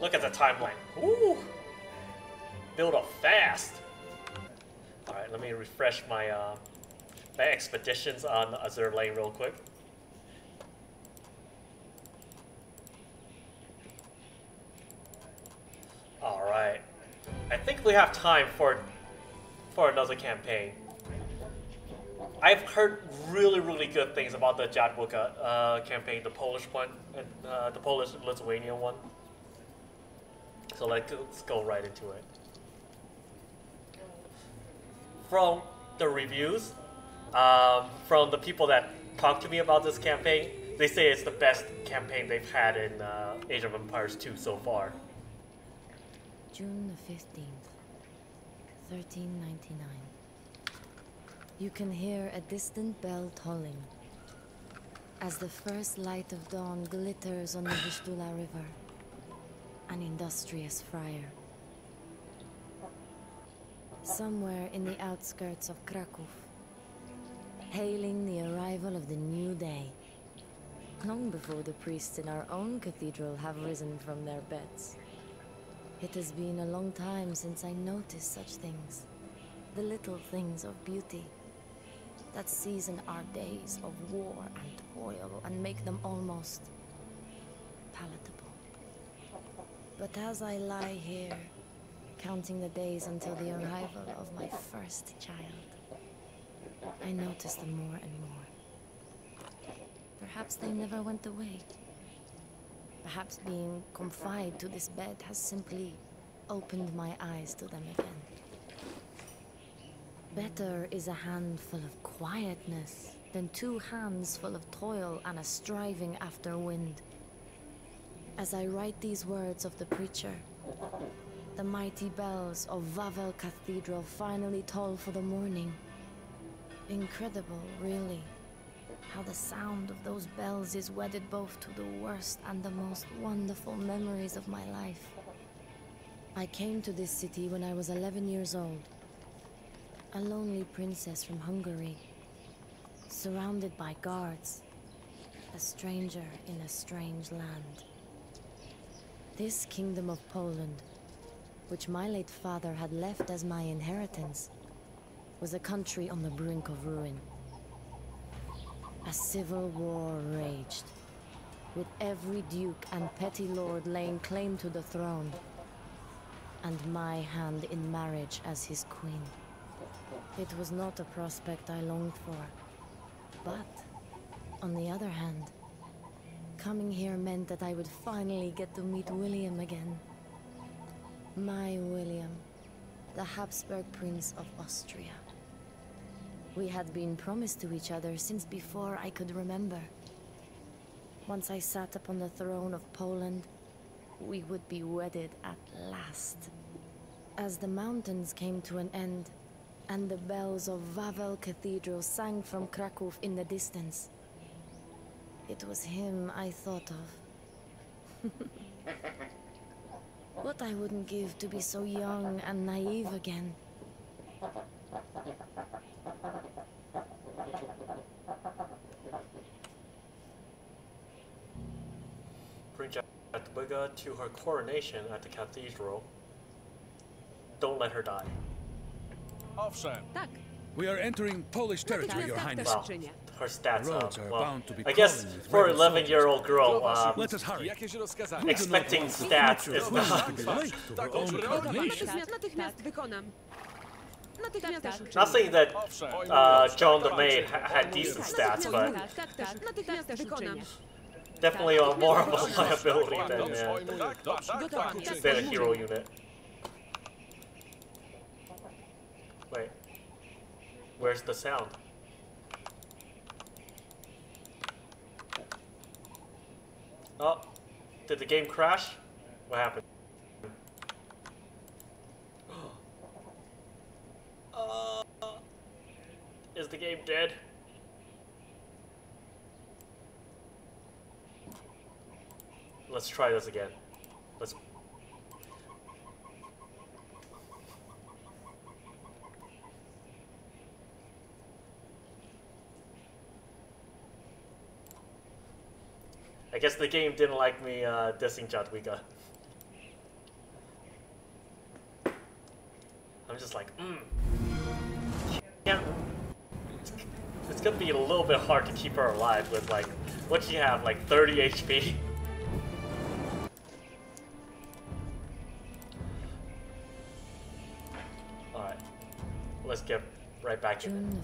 Look at the timeline. Ooh! Build up fast! Alright, let me refresh my my expeditions on Azure Lane real quick. Alright. I think we have time for another campaign. I've heard really good things about the Jadwiga campaign, the Polish one, and the Polish-Lithuanian one. So let's go right into it. From the reviews, from the people that talk to me about this campaign, they say it's the best campaign they've had in Age of Empires 2 so far. June the 15th, 1399. You can hear a distant bell tolling as the first light of dawn glitters on the Vistula River. An industrious friar. Somewhere in the outskirts of Kraków, hailing the arrival of the new day, long before the priests in our own cathedral have risen from their beds. It has been a long time since I noticed such things, the little things of beauty that season our days of war and toil and make them almost palatable. But as I lie here, counting the days until the arrival of my first child, I notice them more and more. Perhaps they never went away. Perhaps being confined to this bed has simply opened my eyes to them again. Better is a handful of quietness than 2 hands full of toil and a striving after wind. As I write these words of the preacher, the mighty bells of Wawel Cathedral finally toll for the morning. Incredible, really, how the sound of those bells is wedded both to the worst and the most wonderful memories of my life. I came to this city when I was 11 years old, a lonely princess from Hungary, surrounded by guards, a stranger in a strange land. This kingdom of Poland, which my late father had left as my inheritance, was a country on the brink of ruin. A civil war raged, with every duke and petty lord laying claim to the throne, and my hand in marriage as his queen. It was not a prospect I longed for, but, on the other hand, coming here meant that I would finally get to meet William again. My William, the Habsburg Prince of Austria. We had been promised to each other since before I could remember. Once I sat upon the throne of Poland, we would be wedded at last. As the mountains came to an end, and the bells of Wawel Cathedral sang from Kraków in the distance, it was him I thought of. What I wouldn't give to be so young and naive again. Bring Jadwiga to her coronation at the cathedral. Don't let her die. Tak. We are entering Polish territory, Your Highness. Wow, her stats Roads up. are Well, bound to be I guess crawling with for rebel 11-year-old girl, Let us hurry. expecting stats is not. Natychmiast wykonam. Natychmiast. Not saying that Joan the Maid had decent stats, but Natychmiast wykonam. definitely more of a liability than a hero unit. Wait, where's the sound? Oh, did the game crash? What happened? Is the game dead? Let's try this again. Let's. I guess the game didn't like me dissing Jadwiga. I'm just like, can't. It's gonna be a little bit hard to keep her alive with like, what she have, like 30 HP. All right, let's get right back in.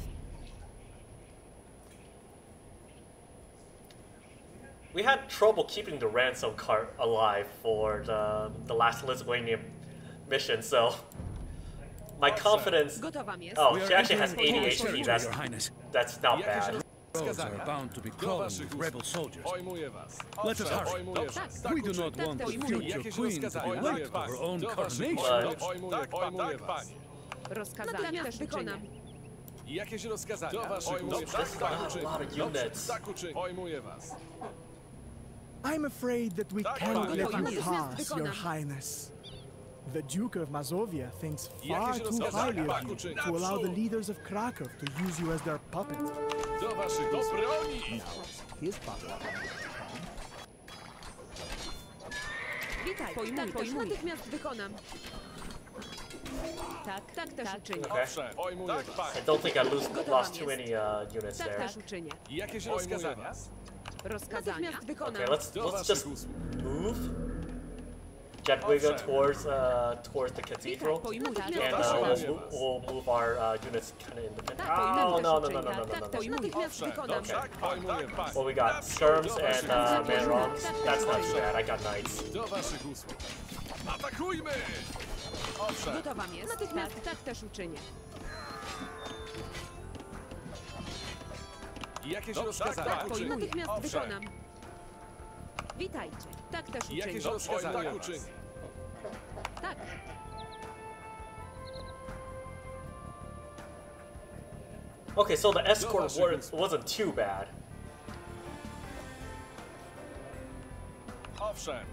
We had trouble keeping the ransom cart alive for the last Lithuanian mission, so my confidence. Oh, she actually has 80 HP. That's not bad. Roads are bound to be crawling with rebel soldiers. Let us hurry. We do not want the future queen to be late for her own coronation. Natychmiast wykonam. Jakieś rozkazania? Do waszych A lot of units. I'm afraid that we cannot let you pass, Your Highness. The Duke of Mazovia thinks far too highly of you to allow the leaders of Krakow to use you as their puppet. Do waszych broni! His puppet. Witaj, natychmiast wykonam. Tak też uczynię. I don't think I lost too many units Tak there. też uczynię. Jakieś rozkazania? Rozkazania. Okay, let's just move Jadwiga towards the cathedral, and we'll move our units kind of independent. Oh no. Natychmiast wykonam. Okay. Well, we got skirms and manrongs. That's not too bad. I got knights. Do waszych usług. Atakujmy! Gotowam jest. Natychmiast tak też uczynię. Jakieś rozkazania? Natychmiast wykonam. Witajcie. Tak też uczynię. Jakieś rozkazania? Tak. Okay, so the escort wasn't too bad. Owszem.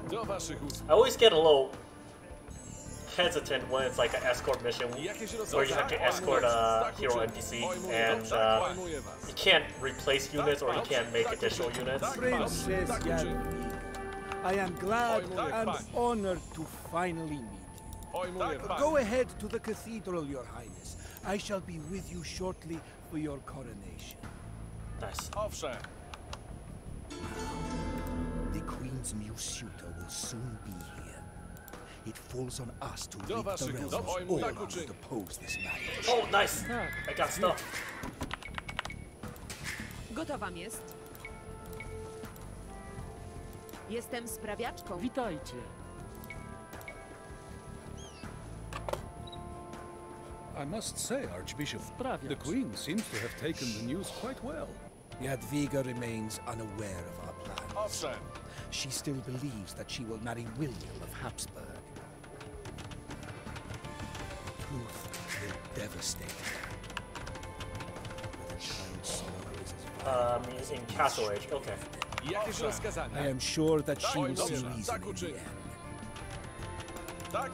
Do waszych usług. I always get a little hesitant when it's like an escort mission where you have to escort a hero NPC and you can't replace units or you can't make additional units. Princess Jadwiga, I am glad and honored to finally meet you. Go ahead to the cathedral, Your Highness. I shall be with you shortly for your coronation. Nice. Owszem. The Queen's new suitor will soon be here. It falls on us to rid the realms of all who oppose this marriage. Oh, nice! I got stuff. Gotowam jest. Jestem sprawiaczką. Witajcie. I must say, Archbishop, the Queen seems to have taken the news quite well. Jadwiga remains unaware of our plans. Owszem. She still believes that she will marry William of Habsburg. Truth will devastate her. But the child's sorrow is as In Castle Age, okay. Jakieś rozkazania? I am sure that she will see reason in the end. Tak,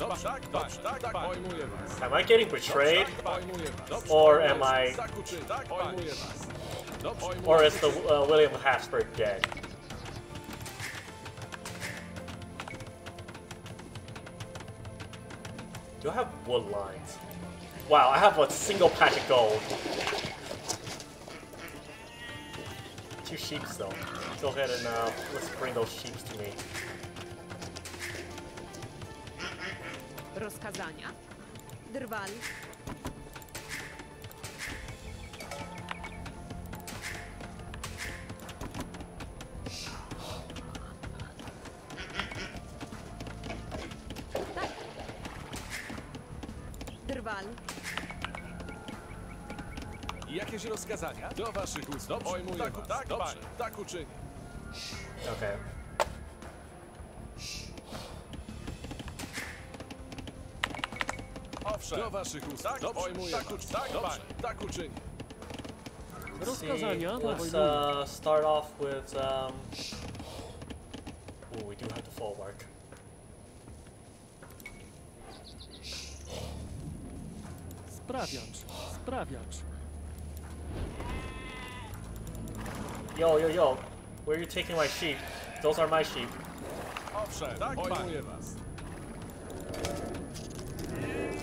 pojmuję was. Am I getting betrayed? Or am I... Or is the William of Habsburg dead? Do I have wood lines? Wow, I have a single patch of gold. 2 sheep though. Go ahead and let's bring those sheep to me. Rozkazania. Drwal. Tak. Drwal. Jakieś rozkazania? Do waszych usług. Pojmuję was. Tak, dobrze. Tak uczynię. Okay. Owszem. Do waszych usług. Pojmuję was. Tak uczynię. Rozkazania. Let's start off with ooh, we do have the bulwark. Sprawiacz. Yo, where are you taking my sheep? Those are my sheep. Owszem, tak, pojmuję was.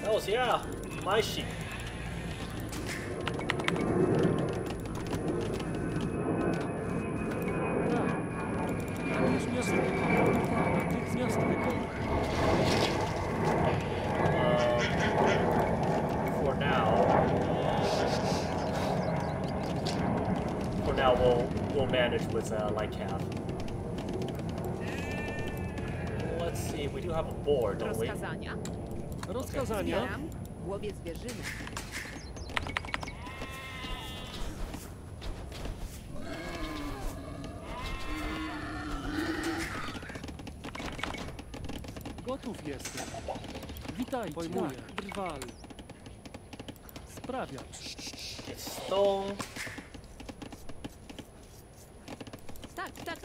Hells yeah, my sheep. For now, we'll manage with light calf. Let's see, we do have a board, don't we? Rozkazania? Rozkazania? Zbieram. Łowiec zwierzyny. Gotów jestem. Witaj, pojmuję. Drwal. Sprawiacz. Stone.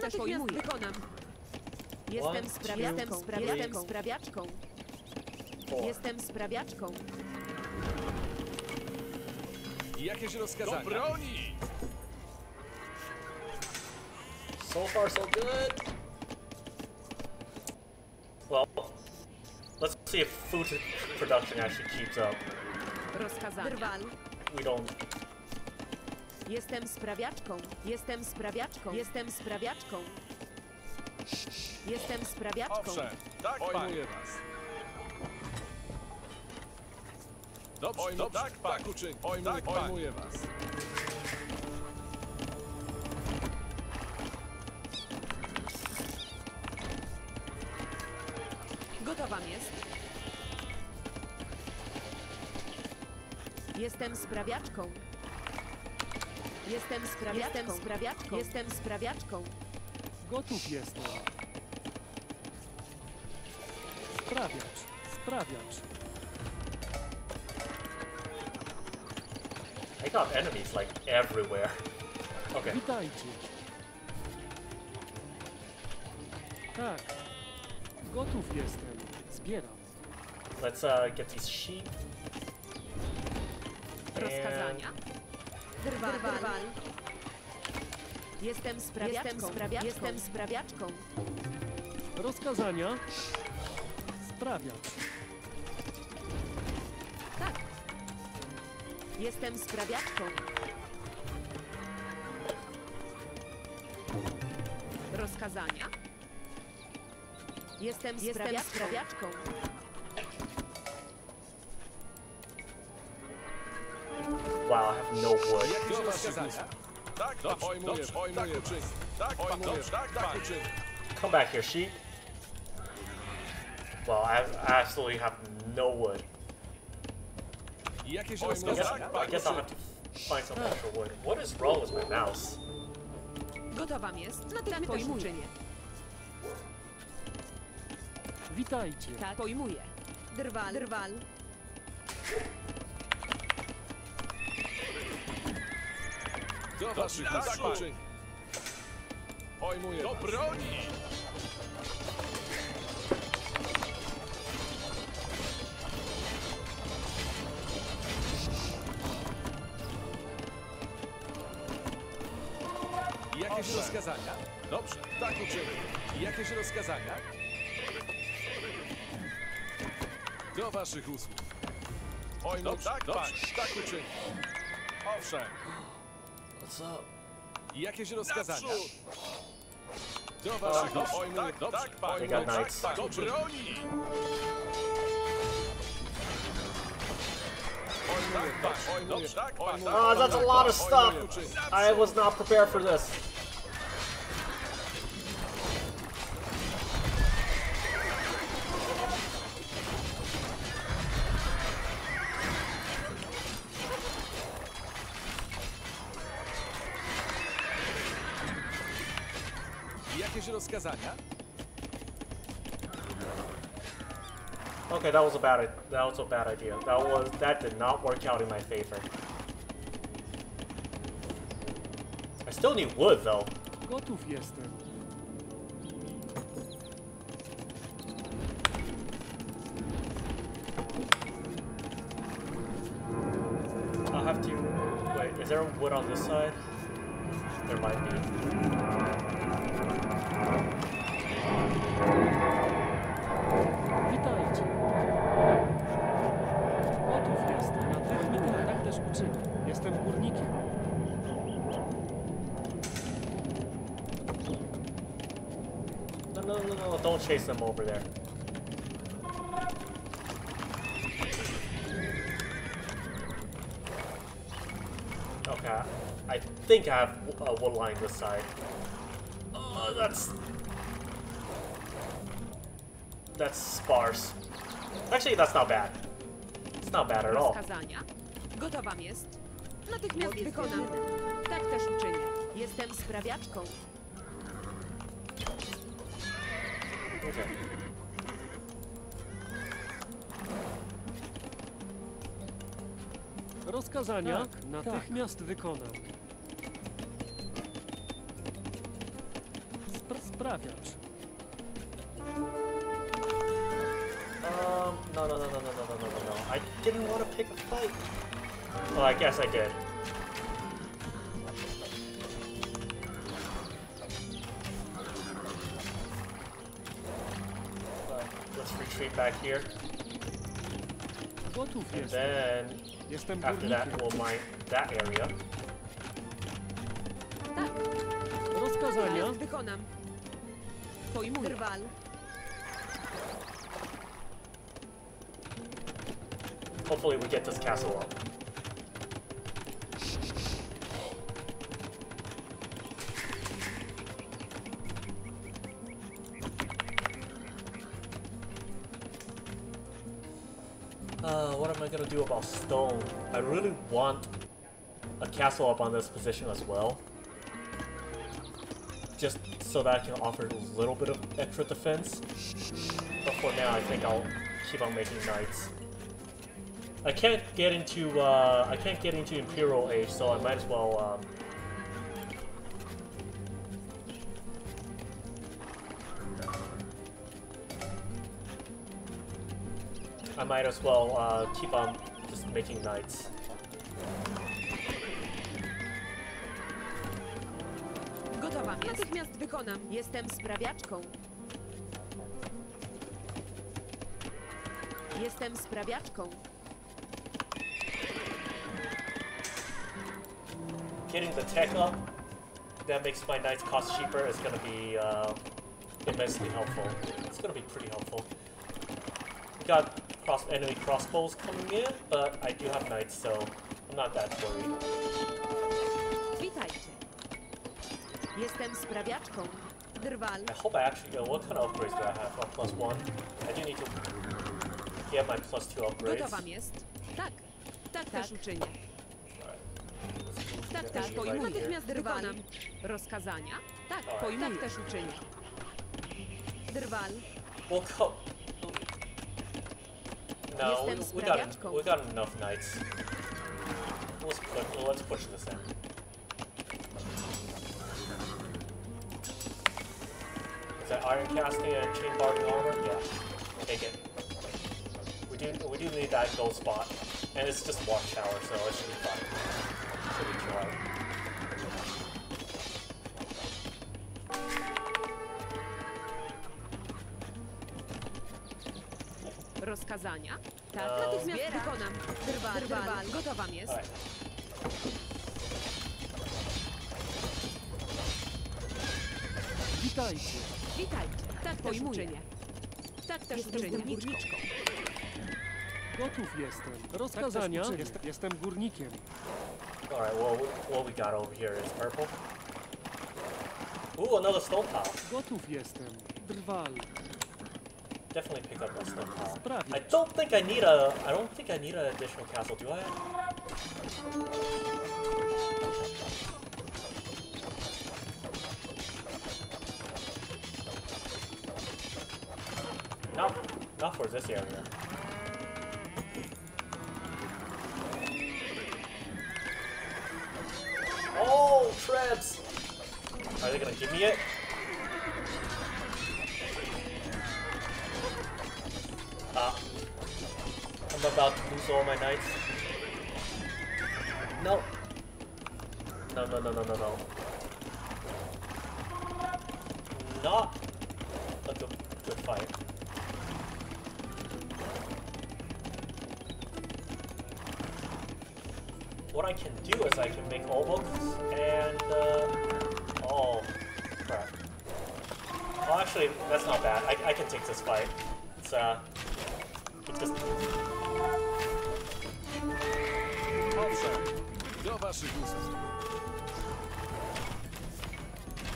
Tak, pojmuję. Wykonam. Jestem sprawiaczką. Jestem sprawiaczką. Jakieś rozkazania? Do broni! So far, so good. Well, let's see if food production actually keeps up. Rozkazania. Drwal. We don't. Jestem sprawiaczką. Jestem sprawiaczką. Jestem sprawiaczką. Jestem sprawiaczką. Owszem, tak, pojmuję was. Dobrze, tak uczyń. Pojmuję was. Gotowa jest. Jestem sprawiaczką. Jestem sprawiaczką. Jestem sprawiaczką. Gotów jestem. Sprawiacz. I got enemies like everywhere. Okay. Witajcie. Tak. Gotów jestem. Zbieram. Let's get these sheep. Rozkazania. Drwal. Jestem sprawiaczką. Rozkazania. Sprawiacz. Tak. Jestem sprawiaczką. Rozkazania. Jestem sprawiaczką. Wow, I have no wood. Jakieś rozkazania? Tak, pojmuję. Tak uczyń. Come back here, sheep. Well, I absolutely have no wood. Jakieś I rozkazania? guess I'll have to find some extra wood. What is wrong with my mouse? Gotowa jest. Tak pojmuję. Witajcie. Tak pojmuję. Drwal. Do waszych tak uczyń. Pojmuję. Do broni! Jakieś rozkazania? Dobrze, tak uczymy. Jakieś rozkazania? Do waszych usług. Dobrze, tak uczymy. Owszem. What's up? Jakieś rozkazania? Do waszych usług. Dobrze, They got knights. do broni! Oh, that's a lot of stuff. I was not prepared for this. Jakieś rozkazania? Okay, that was a bad idea. That did not work out in my favor. I still need wood though. Gotów jestem. I'll have to wait. Is there wood on this side? There might be. no, don't chase them over there. Okay, I think I have a wood line this side. That's sparse. Actually, that's not bad. It's not bad at all. Rozkazania. Gotowam jest. Natychmiast wykonam. Tak też uczynię. Jestem sprawiaczką. Okay. Rozkazania natychmiast wykonam. Sprawiacz. No. I didn't want to pick a fight. Well, I guess I did. But let's retreat back here. Gotów And jestem. then, after that, we'll mine that area. Tak. Rozkazania. Wykonam. Pojmuję. Drwal. Hopefully we get this castle up. What am I gonna do about stone? I really want a castle up on this position as well. Just so that I can offer a little bit of extra defense. But for now, I think I'll keep on making knights. I can't get into Imperial Age, so I might as well keep on just making knights. Gotowa. Natychmiast wykonam. Jestem sprawiaczką. Jestem sprawiaczką. Getting the tech up that makes my knights cost cheaper is going to be immensely helpful. It's going to be pretty helpful. Got enemy crossbows coming in, but I do have knights, so I'm not that worried. Witajcie. Jestem sprawiaczką. Drwal. I hope I actually... what kind of upgrades do I have? +1? I do need to get my +2 upgrades. Gotowam jest. Tak. Tak też uczynię. Tak też Right pojmuję. here. Natychmiast wykonam. Rozkazania? Tak, pojmuję. Tak też uczynię. Drwal. We'll go... No, we got enough knights. Let's push this in. Is that iron casting and chain barbing armor? Yeah, take it. We do need that gold spot, and it's just watchtower, so it should be fine. Should be dry. Rozkazania? Tak, natychmiast wykonam. Drwal. Gotowam jest. Right. Witajcie. Witajcie. Tak też uczynię. Tak też uczynię. Górniczką. Gotów jestem. Rozkazania. Jestem górnikiem. Alright, well, what we got over here is purple. Ooh, another stone pile. Gotów jestem. Drwal. Definitely pick up that stone pile. Sprawić. I don't think I need an additional castle, do I? Not for this area. Oh, Trebs! Are they gonna give me it? I'm about to lose all my knights. No. No. Not a good fight. What I can do is I can make all books and oh crap. Well, actually, that's not bad. I can take this fight. It's just...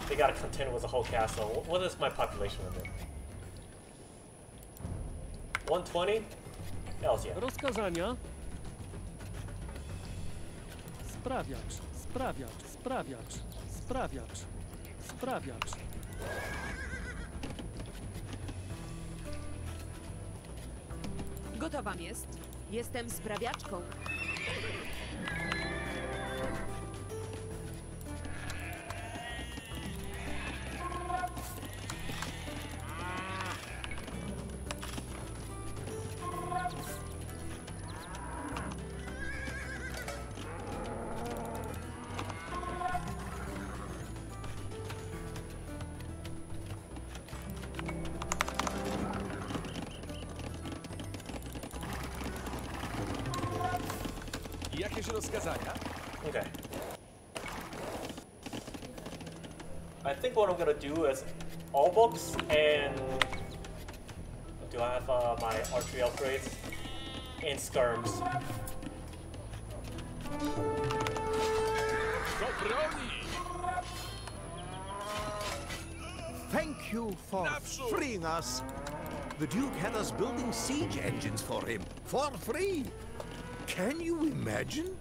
They gotta contend with the whole castle. What is my population limit? 120? Hells yeah. Rozkazania. Sprawiacz, sprawiacz, sprawiacz, sprawiacz, sprawiacz. Gotowa jest. Jestem sprawiaczką. Jakieś rozkazania? Okay. I think what I'm gonna do is all books and do I have my archery upgrades and skirms. Thank you for freeing us. The Duke had us building siege engines for him, for free. Can you imagine?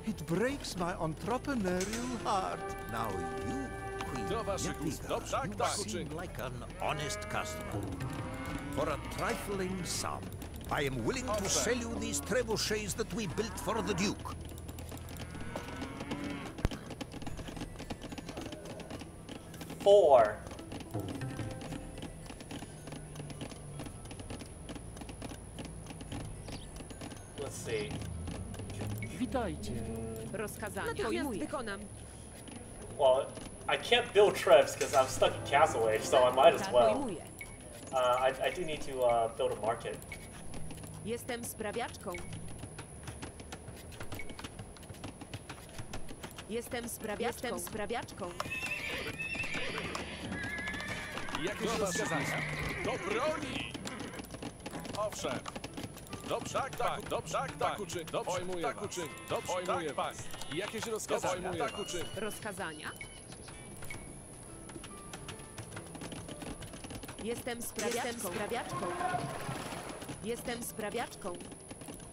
It breaks my entrepreneurial heart. Now you, Queen Jadwiga, you seem like an honest customer. For a trifling sum, I am willing to sell you these trebuchets that we built for the Duke. Four. Let's see. Witajcie. Rozkazanie. Natychmiast wykonam. Well, I can't build trebs because I'm stuck in Castle Age, so I might as well. I do need to build a market. Jestem sprawiaczką. Jestem sprawiaczką. Jakieś rozkazania? Do broni! Owszem. Dobrze, tak, dobrze, tak uczyń. Dobrze, tak uczyń. Dobrze, tak, pan. Jakieś rozkazania? Tak uczyń. Rozkazania? Jestem sprawiaczką. Jestem sprawiaczką.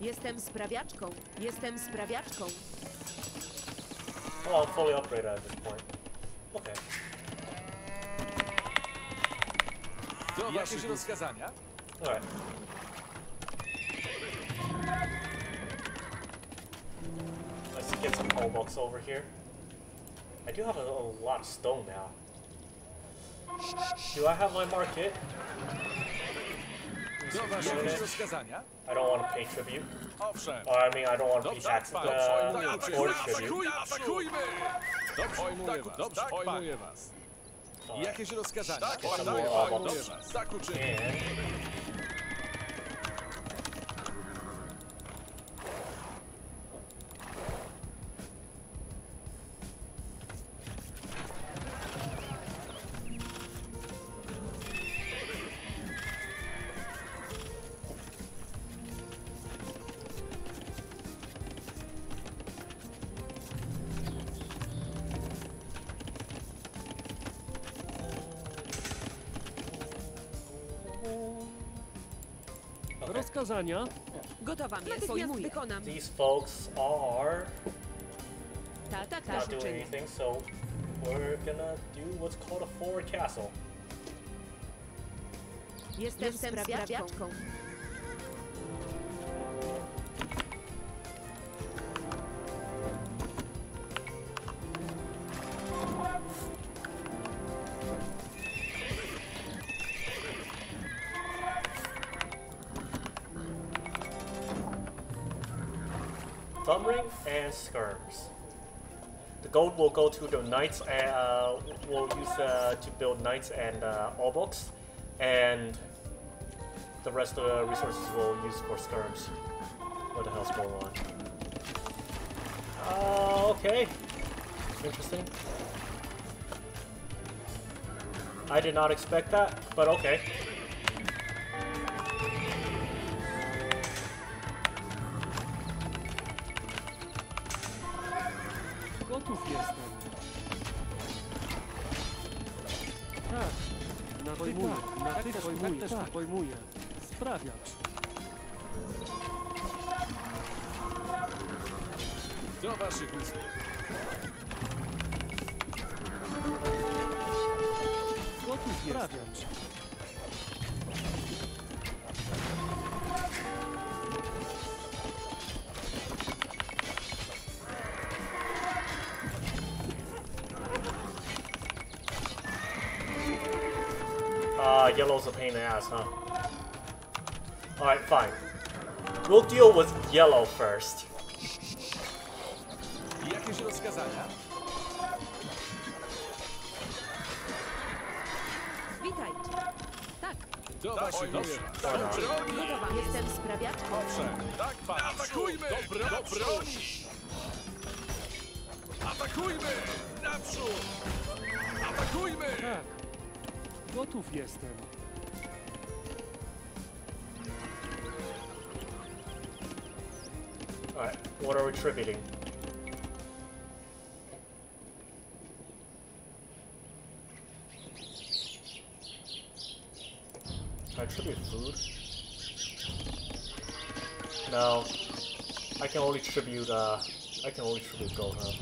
Jestem sprawiaczką. Jestem sprawiaczką. Well, I'm fully upgraded at this point. Okay. Jakieś rozkazania? Alright. Let's get some pole books over here. I do have a lot of stone now. Do I have my market? Jakieś rozkazania? I don't want to pay tribute. Owszem. Or I mean, I don't want to pay taxes or tribute. Atakujmy! Dobrze, pojmuję was. Jakieś rozkazania? Tak, pojmuję was. Tak uczynię. Rozkazania. Gotowa jest. Pojmuję. Wykonam. These folks are Tak, not doing anything, so we're gonna do what's called a forward castle. Jestem sprawiaczką. Thumb ring and skirms. The gold will go to the knights, and we'll use to build knights and all books, and the rest of the resources we'll use for skirms. What the hell's going on? Okay. Interesting. I did not expect that, but okay. Gotów jestem. Tak. Pojmuję. Sprawiacz. Do waszych usług. Gotów sprawiacz. Yellow's a pain in the ass, huh? Alright, fine. We'll deal with yellow first. Jakieś rozkazania? Witajcie. Tak, Do waszych usług. gotowa. Jestem sprawiaczką. Owszem. Tak, pan. Atakujmy! Do broni! Atakujmy! Naprzód! Atakujmy! Tak. Gotów jestem. Alright, what are we tributing? Can I tribute food? No. I can only tribute gold, huh?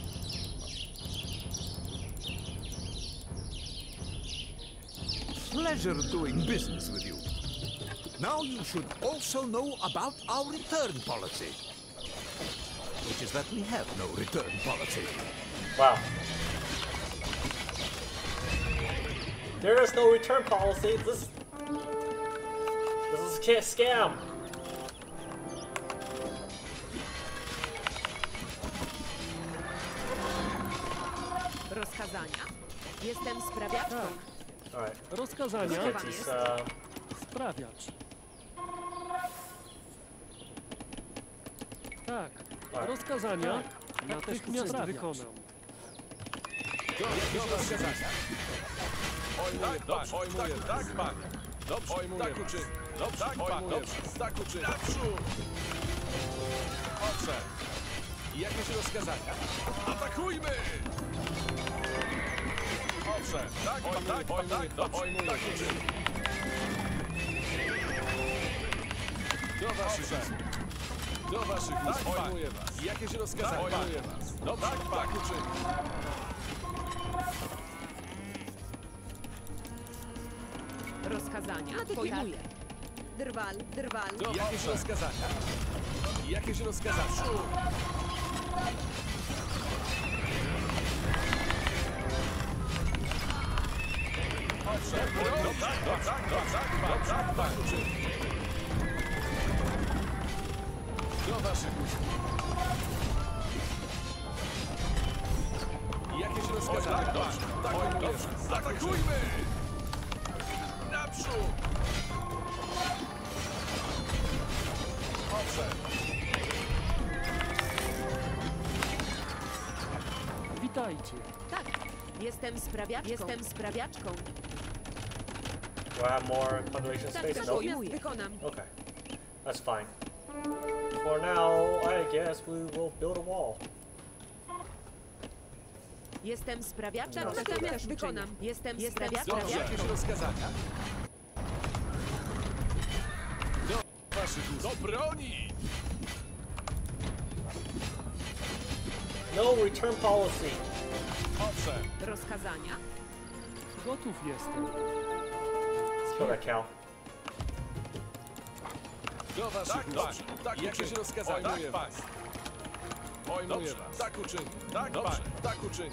Pleasure doing business with you. Now you should also know about our return policy. Which is that we have no return policy. Wow. There is no return policy. This is a scam. Rozkazania? Jestem sprawiaczką. Alright. Rozkazania. Let's get this, Sprawiacz. Tak. Rozkazania. Natychmiast wykonam. Do rozkazania. Ojmuję. Tak, pan. Dobrze, tak uczyń. Dobrze, tak, pan. Dobrze, tak uczyń. Naprzód! Owszem. Jakieś rozkazania? Atakujmy! Owszem. Tak, pan. Dobrze, tak uczyń. Do waszych usług. Ojmuję was. Jakieś rozkazania? Ojmuję was. Dobrze, tak uczyń. Rozkazania? Pojmuję. Drwal. Jakieś rozkazania? Jakieś rozkazania? Do waszych usług. Jakieś rozkazania? Dobrze. Atakujmy! Naprzód! Owszem. Witajcie. Tak, jestem sprawiaczką. do I have more population Tak, space? też Nope. wykonam. Okay. That's fine. For now, I guess we will build a wall. Jestem sprawiaczem, No, tak też wykonam. Jestem sprawiaczką. Dobrze, jakieś rozkazania? Do waszych usług. Do broni! No return policy. Owszem. Rozkazania? Gotów jestem. Kill that cow. Do waszych usług. Tak, jakieś rozkazania? Ojmuję was. Ojmuję was. Tak uczyń. Tak, dobrze. Tak uczyń.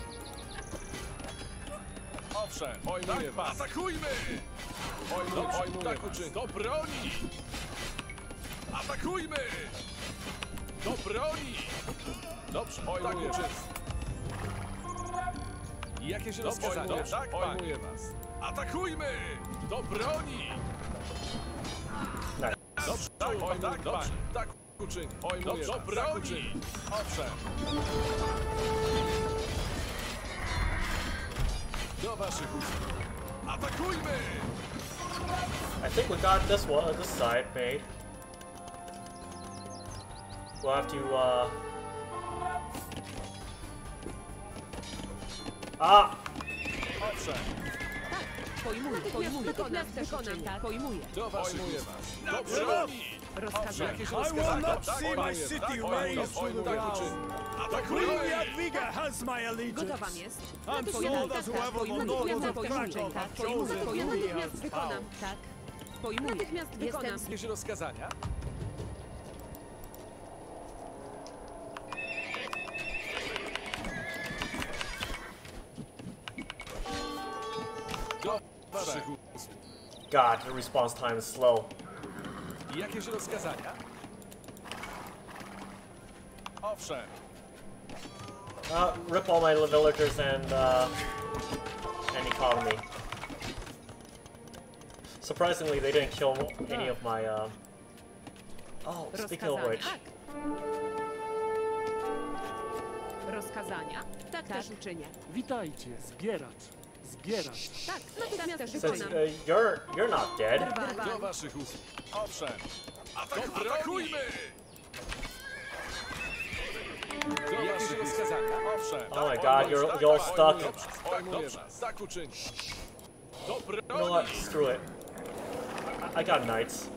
Owszem. Ojmuję was. Atakujmy! Ojmuję. Tak uczyń. Do broni! Atakujmy! Do broni! Dobrze. Ojmuję was. Jakieś rozkazania? Tak, ojmuję was. Atakujmy! Do broni! Nice. Dobrze, tak, dobrze, tak uczyń. Ojmuję, do broni! Owszem. Do waszych usług. Atakujmy! I think we got this one, this side made. We'll have to, Owszem, Pojmuję. Natychmiast wykonam. Pojmuję. do waszych usług. Do broni! Rozkazania. Jakieś I will rozkazania? not see my city razed to the ground. Atakujmy! Jadwiga has my allegiance. Gotowa jest. And so Natychmiast does whoever the nobles of Krakow have chosen to be Natychmiast as wykonam. power. Tak. Pojmuję. Natychmiast wykonam. Jakieś rozkazania? Do waszych usług. God, the response time is slow. Jakieś rozkazania? Owszem. Rip all my villagers and economy. Surprisingly, they didn't kill any of my, Oh, speaking of which... Rozkazania? Tak też uczynię. Witajcie, zbieracz. Zbieracz. Tak, natychmiast Since wykonam. you're not dead, Do waszych usług. Owszem. Atakujmy! Do jakieś rozkazania? Owszem. oh my god, you're all stuck. Pojmuję was. Tak uczynię. Do You know what? broni! Screw it. I got knights.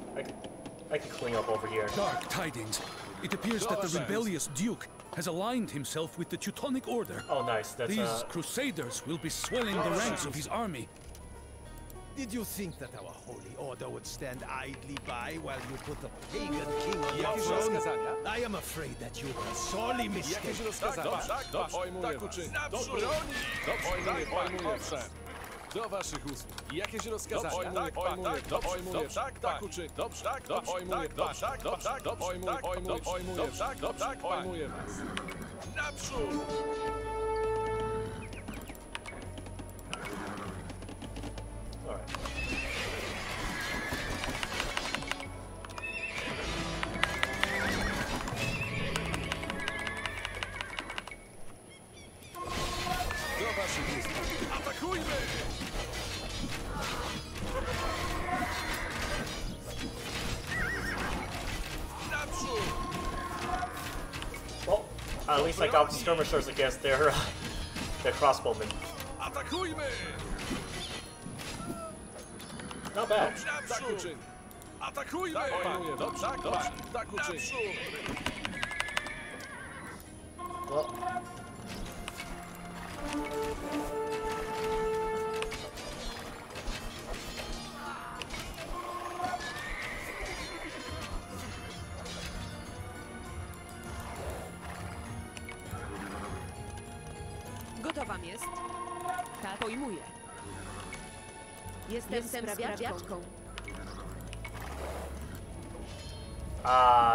I can clean up over here. Dark tidings. It appears that the rebellious Duke has aligned himself with the Teutonic Order. Oh, nice. That's These Crusaders will be swelling the ranks of his army. Did you think that our holy order would stand idly by while you put a pagan king on your Jakieś throne? rozkazania? I am afraid that you are sorely mistaken. Jakieś rozkazania? Pojmuję was. Do broni! Pojmuję owszem. Do waszych usług. Jakieś rozkazania? Pojmuję. Dobrze, tak uczynię. Dobrze, pojmuję. Pojmuję was. Naprzód! Alright. Do waszych usług. Atakujmy! Naprzód! Well, at least I got skirmishers against their crossbowmen. Atakujmy! Not bad. Tak uczynię. Atakujmy! Pojmuję. Dobrze, tak uczynię. Well, Gotowam jest. Tak, pojmuję. Jestem sprawiaczką.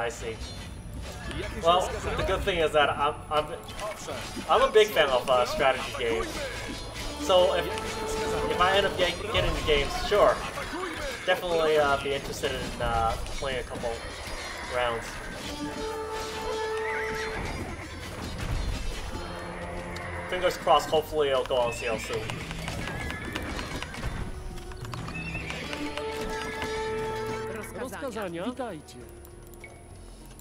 I see. Well, the good thing is that I'm a big fan of strategy games. So if I end up getting the games, sure, definitely be interested in playing a couple rounds. Fingers crossed. Hopefully, it'll go on sale soon. Rozkazania? Witajcie.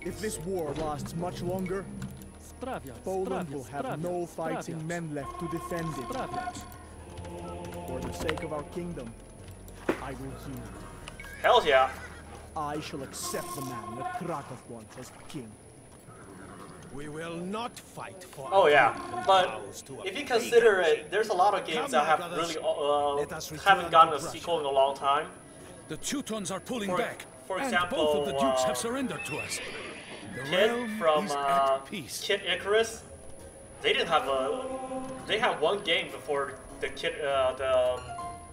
If this war lasts much longer, Sprawiać, Poland will have no fighting sprawiać. men left to defend it. Sprawiać. For the sake of our kingdom, I will yield. Hell yeah! I shall accept the man that Krakow wants as king. We will not fight for Oh our yeah, kingdom but vows to a if you pagan consider it, king. there's a lot of games that have really haven't gotten a sequel in a long time. The Teutons are pulling back, for and example, both of the dukes have surrendered to us. The Kid realm from is at peace. Kid Icarus, they didn't have a. They had one game before the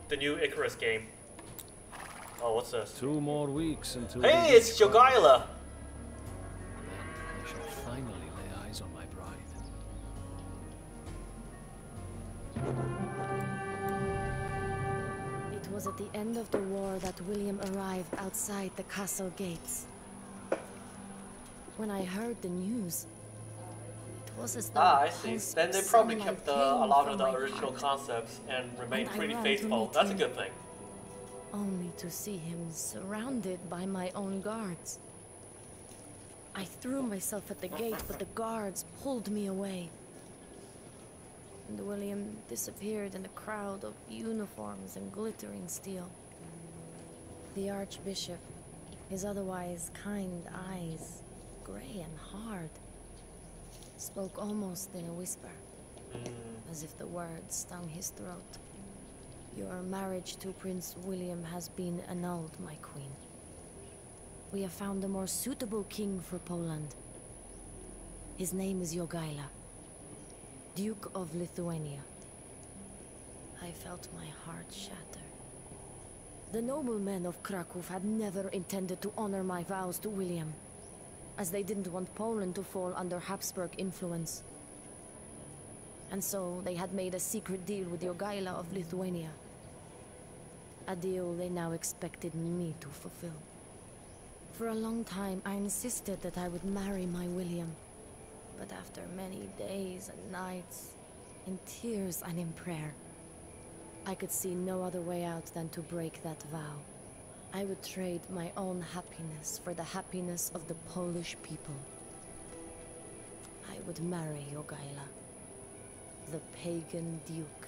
the new Icarus game. Oh, what's this? 2 more weeks until. Hey, it's Jogaila. I shall finally lay eyes on my bride. It was at the end of the war that William arrived outside the castle gates. When I heard the news, it was as though Ah, a I see. pulse Then they of probably sunlight kept came a lot from of the my original heart, concepts and remained and I pretty ran to faithful. meet That's a him. good thing. only to see him surrounded by my own guards. I threw myself at the gate, but the guards pulled me away. And William disappeared in a crowd of uniforms and glittering steel. The Archbishop, his otherwise kind eyes, gray and hard, spoke almost in a whisper, as if the words stung his throat. Your marriage to Prince William has been annulled, my queen. We have found a more suitable king for Poland. His name is Jogaila, Duke of Lithuania. I felt my heart shatter. The noblemen of Kraków had never intended to honor my vows to William, as they didn't want Poland to fall under Habsburg influence. And so they had made a secret deal with Jogaila of Lithuania. A deal they now expected me to fulfill. For a long time, I insisted that I would marry my William. But after many days and nights, in tears and in prayer, I could see no other way out than to break that vow. I would trade my own happiness for the happiness of the Polish people. I would marry Jogaila, the pagan duke,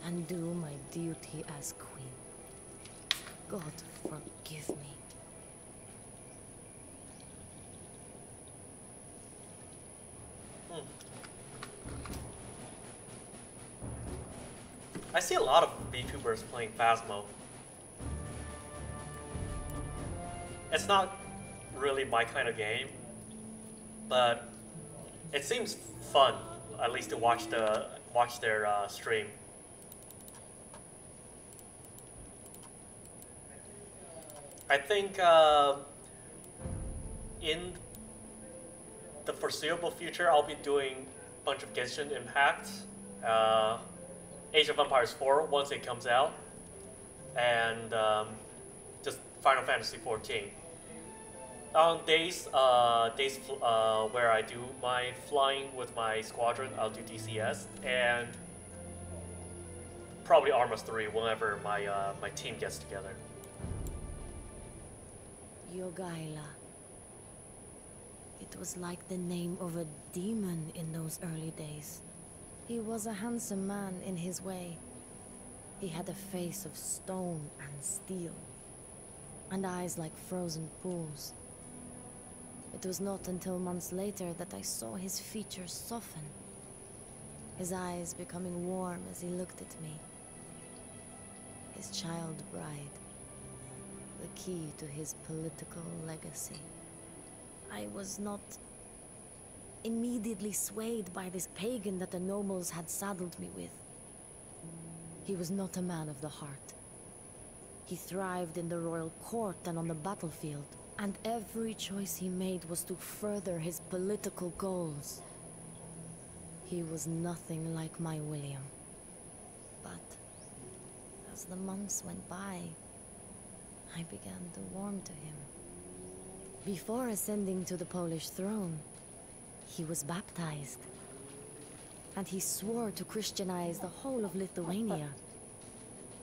and do my duty as queen. God forgive me. I see a lot of VTubers playing Phasmo. It's not really my kind of game, but it seems fun, at least to watch their stream. I think in the foreseeable future, I'll be doing a bunch of Genshin Impact, Age of Empires 4 once it comes out, and just Final Fantasy 14. On days where I do my flying with my squadron, I'll do DCS, and probably Armas 3 whenever my team gets together. Jogaila. It was like the name of a demon in those early days. He was a handsome man in his way. He had a face of stone and steel, and eyes like frozen pools. It was not until months later that I saw his features soften, his eyes becoming warm as he looked at me. His child bride, the key to his political legacy. I was not immediately swayed by this pagan that the nobles had saddled me with. He was not a man of the heart. He thrived in the royal court and on the battlefield, and every choice he made was to further his political goals. He was nothing like my William. But as the months went by, I began to warm to him. Before ascending to the Polish throne, he was baptized. And he swore to Christianize the whole of Lithuania.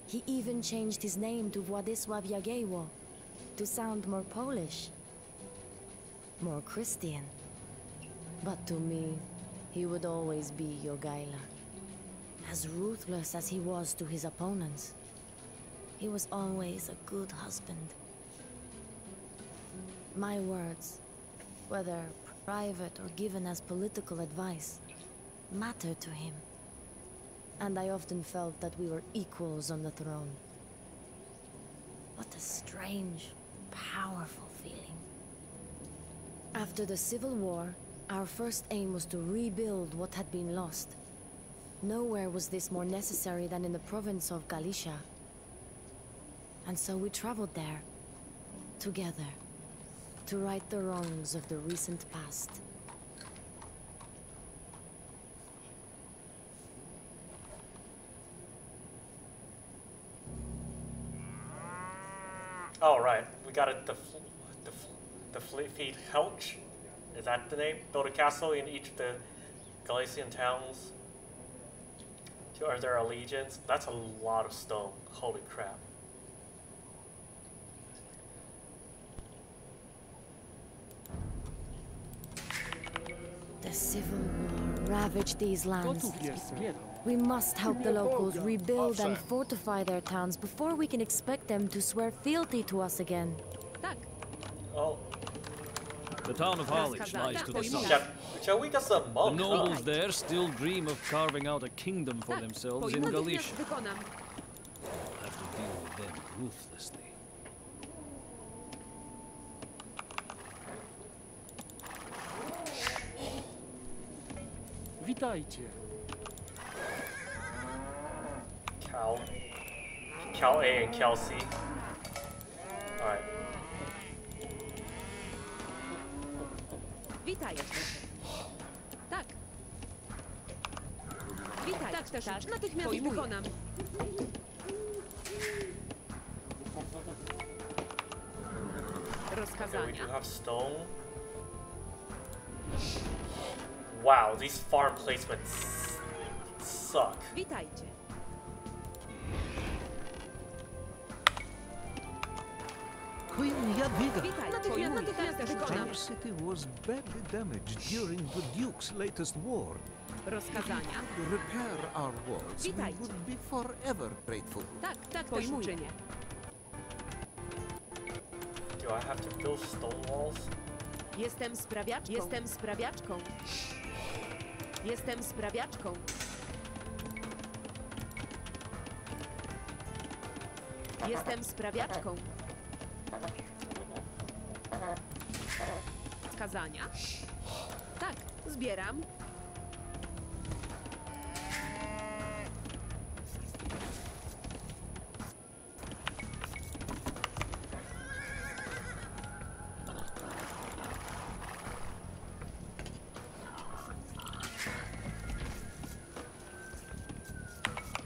He even changed his name to Władysław Jagiełło, to sound more Polish, more Christian. But to me, he would always be Jogaila. As ruthless as he was to his opponents, he was always a good husband. My words, whether private or given as political advice, mattered to him. And I often felt that we were equals on the throne. What a strange, powerful feeling. After the Civil War, our first aim was to rebuild what had been lost. Nowhere was this more necessary than in the province of Galicia. And so we traveled there, together, to right the wrongs of the recent past. All right, we got it. The Fleet Helch. Is that the name? Build a castle in each of the Galician towns to earn their allegiance. That's a lot of stone. Holy crap. The civil war ravaged these lands. Gotów jest, zbieram. We must help the locals rebuild and fortify their towns before we can expect them to swear fealty to us again. Tak. Oh. The town of Harwich lies to the south. Shall we get some The monks? nobles there still dream of carving out a kingdom for themselves in Galicia. Wykonam. We'll have to deal with them ruthlessly. Witajcie. Cal A and Cal C. Alright. Witaj. Tak. Witaj. Tak też. Natychmiast wykonam. Okay, we Rozkazania. do have stone. Wow, these farm placements suck. Witajcie. Queen Jadwiga. Witaj. Natychmiast wykonam. Our city was badly damaged during the Duke's latest war. Rozkazania. To repair our walls, we Witajcie. would be forever grateful. Tak też uczynię. Do I have to build stone walls? Jestem sprawiaczką. Jestem sprawiaczką. Jestem sprawiaczką. Jestem sprawiaczką. Skazania? Tak, zbieram.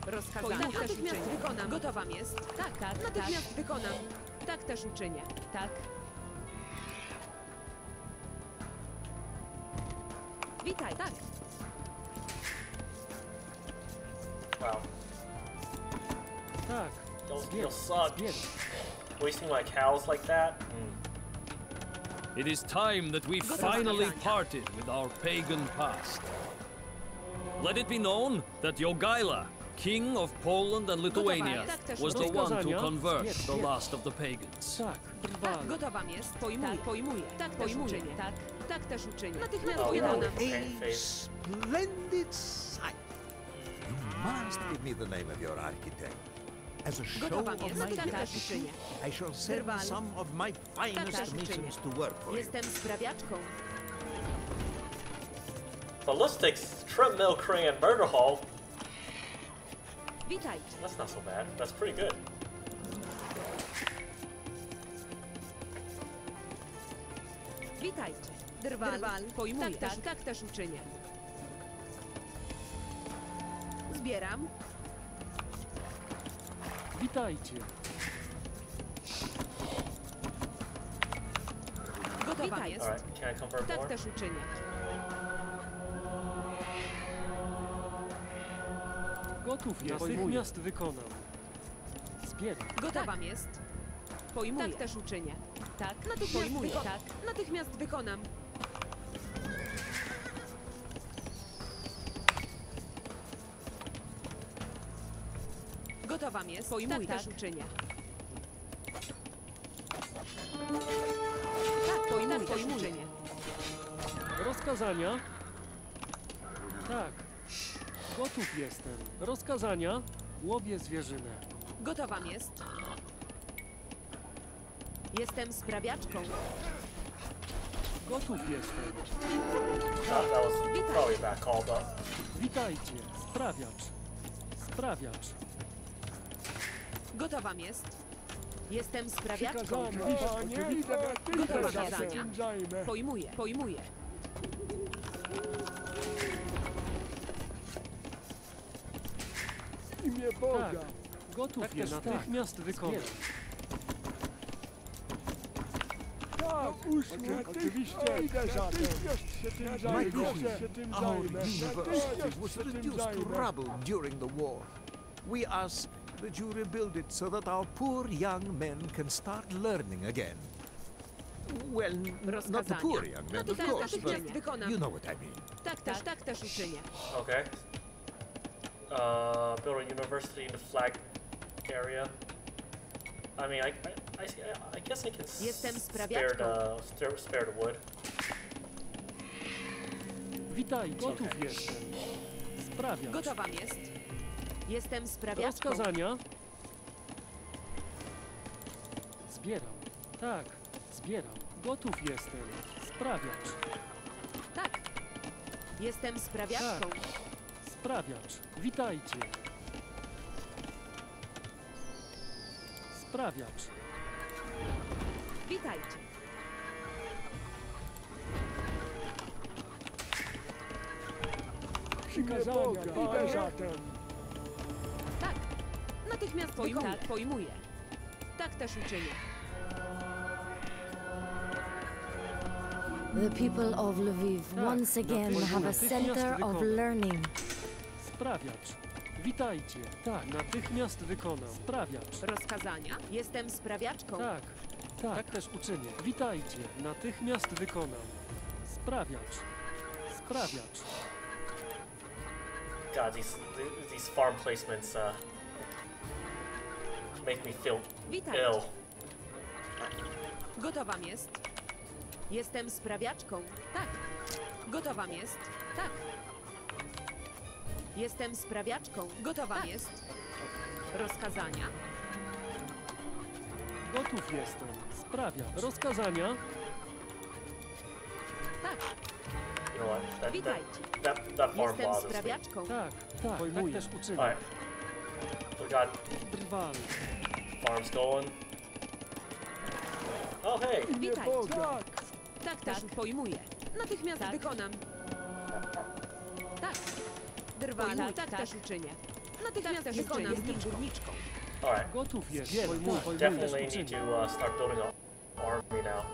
Rozkazania. Natychmiast wykonam. Gotowam jest. Tak, tak. Natychmiast wykonam. Tak też uczynię. Tak. Witaj. Tak. Wow. Tak. You'll suck. Zbieram. Wasting my cows like that? It is time that we finally parted with our pagan past. Let it be known that Jogaila, King of Poland and Lithuania, was the one to convert the last of the pagans. Tak, trwale. Gotowam jest. Pojmuję. Pojmuję. Tak też uczynię. Tak. Tak też uczynię. Natychmiast Oh, wykonam. okay, A splendid sight. You must give me the name of your architect. As a show Gotowam of jest. my Tak też gratitude, uczynię. I shall send Drwal. some of my finest Tak, masons to work for you. Jestem sprawiaczką. Ballistics, treadmill crane, and murder hall. Witajcie. That's not so bad. That's pretty good. Witajcie. Drwal. Pojmuję. Tak też uczynię. Zbieram. Witajcie. Gotowa jest. Alright, can I convert Tak more? też uczynię. Gotów jest. Natychmiast wykonam. Zbieram. Gotowa jest. Pojmuję. Tak też uczynię. Tak. Natychmiast pojmuję. Tak. Natychmiast wykonam. Gotowa jest. Pojmuję. Tak też uczynię. Tak, pojmuję. Też uczynię. Rozkazania? Tak. Gotów jestem. Rozkazania? Łowię zwierzynę. Gotowa jest. Jestem sprawiaczką. Gotów jestem. That was probably bad call, but Witajcie. Sprawiacz. Sprawiacz. Gotowa jest. Jestem sprawiaczką. Przykazanie, panie. Gotowa Zaraz się zadania. tym zajmę. Pojmuję. Pojmuję. W imię Boga. Tak. Gotów jest. Natychmiast wykonam. Oczywiście, idę za tym. My queen, our university was reduced to rubble during the war. We ask that you rebuild it so that our poor young men can start learning again. Well, not the poor young men, of course, but you know what I mean. Tak też uczynię. Okay. Build a university in the flag area. I mean, I guess I can spare the wood. Witaj, gotów jestem. Sprawiacz. Gotowa jest. Jestem sprawiaczką. Rozkazania. Zbieram. Tak, zbieram. Gotów jestem. Sprawiacz. Tak. Jestem sprawiaczką. Tak. Sprawiacz. Witajcie. Sprawiacz. Witajcie. Przykazania. Idę zatem. Tak. Natychmiast pojmuję. Tak też uczynię. The people of Lviv once again have a center of learning. Sprawiacz. Witajcie. Tak, natychmiast wykonam. Sprawiacz. Rozkazania? Jestem sprawiaczką. Tak, tak też uczynię. Witajcie. Natychmiast wykonam. Sprawiacz. Sprawiacz. God, these farm placements make me feel ill. Gotowam jest. Jestem sprawiaczką. Tak. Gotowam jest. Tak. Jestem sprawiaczką. Gotowa jest. Rozkazania? Gotów jestem. Sprawiacz. Rozkazania? Tak. You know what? Witajcie. That farm Jestem bothers me. sprawiaczką. Tak, pojmuję. Tak też uczynię. Alright. We got Drwal. farms going. Oh hey! Witajcie. Tak też pojmuję. Natychmiast wykonam. Tak. Drwala, tak też uczynię. Natychmiast wykonam. Jestem górniczką. Alright. Gotów jest. Definitely need to start building an army now.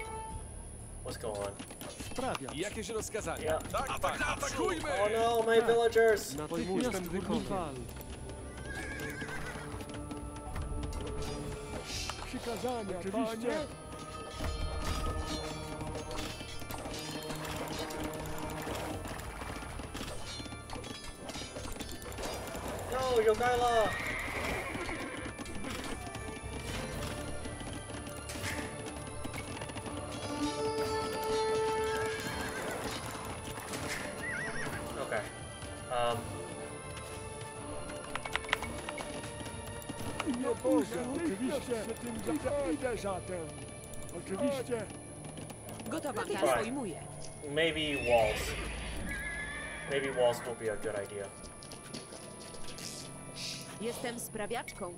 What's going on? Sprawiacz. Jakieś rozkazania? Yeah. Tak, atakujmy! Oh no, my villagers! Natychmiast wykonam. Przykazania, oczywiście. No, Jogaila! Okay. Nie Boże, oczywiście. Idę zatem. Oczywiście. Gotowa, Right. tak pojmuję. Maybe walls. Maybe walls will be a good idea. Jestem sprawiaczką.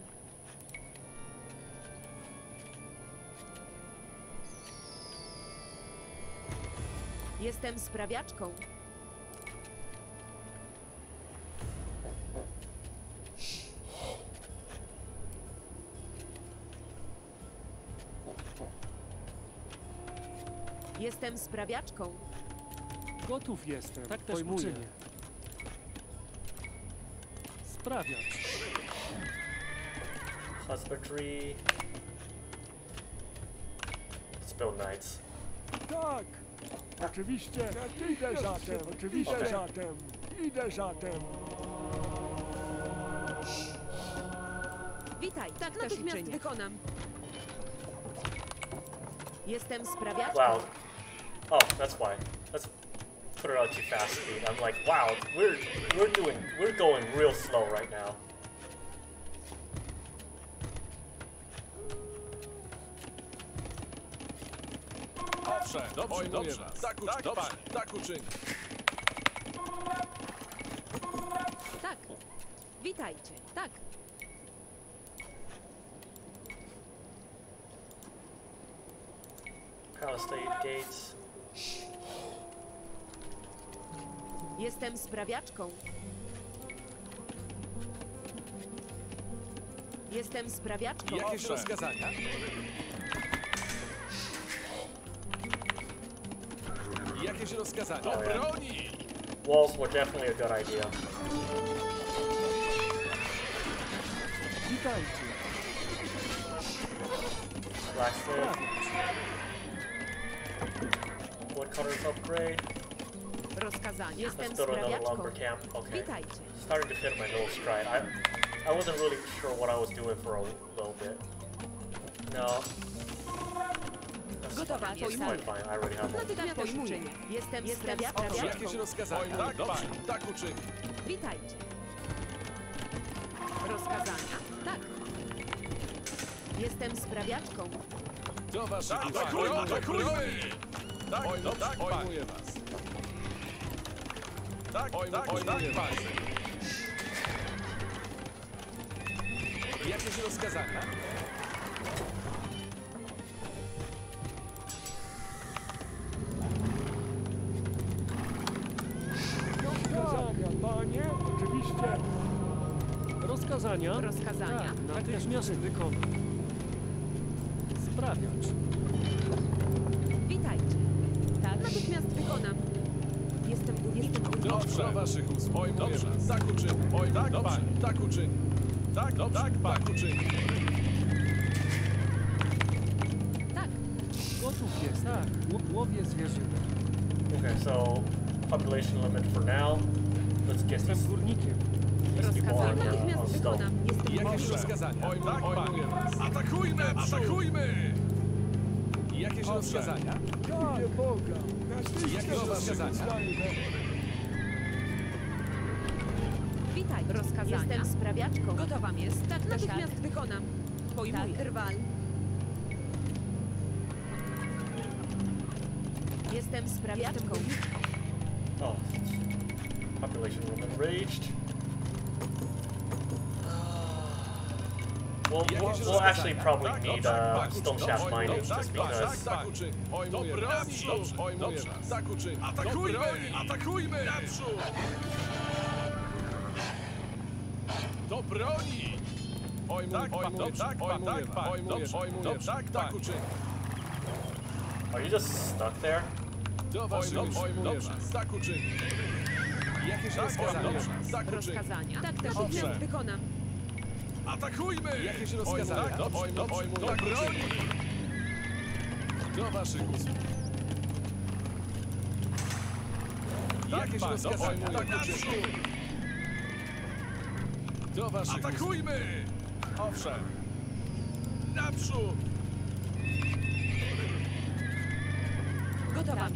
Jestem sprawiaczką. Jestem sprawiaczką. Gotów jestem. Tak też uczynię. Sprawiacz. Husbandry. Let's build knights. Tak. Oczywiście. Idę zatem. Oczywiście Okay. zatem. Idę zatem. Witaj, tak natychmiast wykonam. Jestem sprawiaczką. Wow. Oh, that's why. Let's put it on too fast speed. I'm like, wow, we're going real slow right now. Owszem, dobrze. Tak uczynię. Tak. Witajcie. Tak. Palisade gates. Jestem sprawiaczką. Jestem sprawiaczką. Jakieś rozkazania? Jakieś rozkazania? Do broni! Walls were definitely a good idea. Witajcie. Blacksmith. Woodcutters upgrade. Rozkazanie. Jestem Let's build another sprawiaczką. lumber camp. Okay. Witajcie. Starting to hit my nose stride. I wasn't really sure what I was doing for a little bit. No. That's Gotowa, fine, pojmuję. fine. I already have one. Natychmiast uczynię. Jestem sprawiaczką. Jakieś rozkazania? Tak, dobrze, tak uczynię. Witajcie. Rozkazania? Tak. Jestem sprawiaczką. Do waszych usług. Tak, tak, pojmuję was. Tak, pojmuję was. Jakieś rozkazania? Rozkazania, panie. Oczywiście. Rozkazania? Rozkazania? Tak, natychmiast wykonam. Sprawiacz. Witajcie. Tak, natychmiast wykonam. Jestem górnikiem. Dobrze, do waszych usług. Pojmuję was. Tak uczynię. Tak, dobrze, tak uczynię. Tak, dobrze, tak uczynię. Tak. Gotów jest, tak. Łowię zwierzyny. Okay, so population limit for now. Let's get Jestem these górnikiem. people Rozkazania? on Natychmiast stone. wykonam. Jestem Jakieś górnikiem. rozkazania? Tak, pojmuję was. Atakujmy, atakujmy! Jakieś rozkazania? Imię Boga. Jakieś rozkazania? Witaj. Rozkazania. Jestem sprawiaczką. Gotowam jest. Tak, natychmiast wykonam. Pojmuję. Tak, rwal. Jestem sprawiaczką. Oh, population limit reached. We'll actually probably need stone shaft mining just because. Tak uczynię. Pojmuję was. Pojmuję was. Tak uczynię. Atakujmy! Atakujmy! Naprzód! Do broni! Pojmuję was. Tak uczynię. Are you just stuck there? Do waszych pojmuję was. Tak uczynię. Jakieś rozkazania? Tak uczynię. Rozkazania? Tak, natychmiast wykonam. Atakujmy! Jakieś rozkazania? Do broni! Do waszych usług. Jakieś rozkazania? Tak uczynię. Do waszych usług. Atakujmy! Owszem. Naprzód! Gotowa.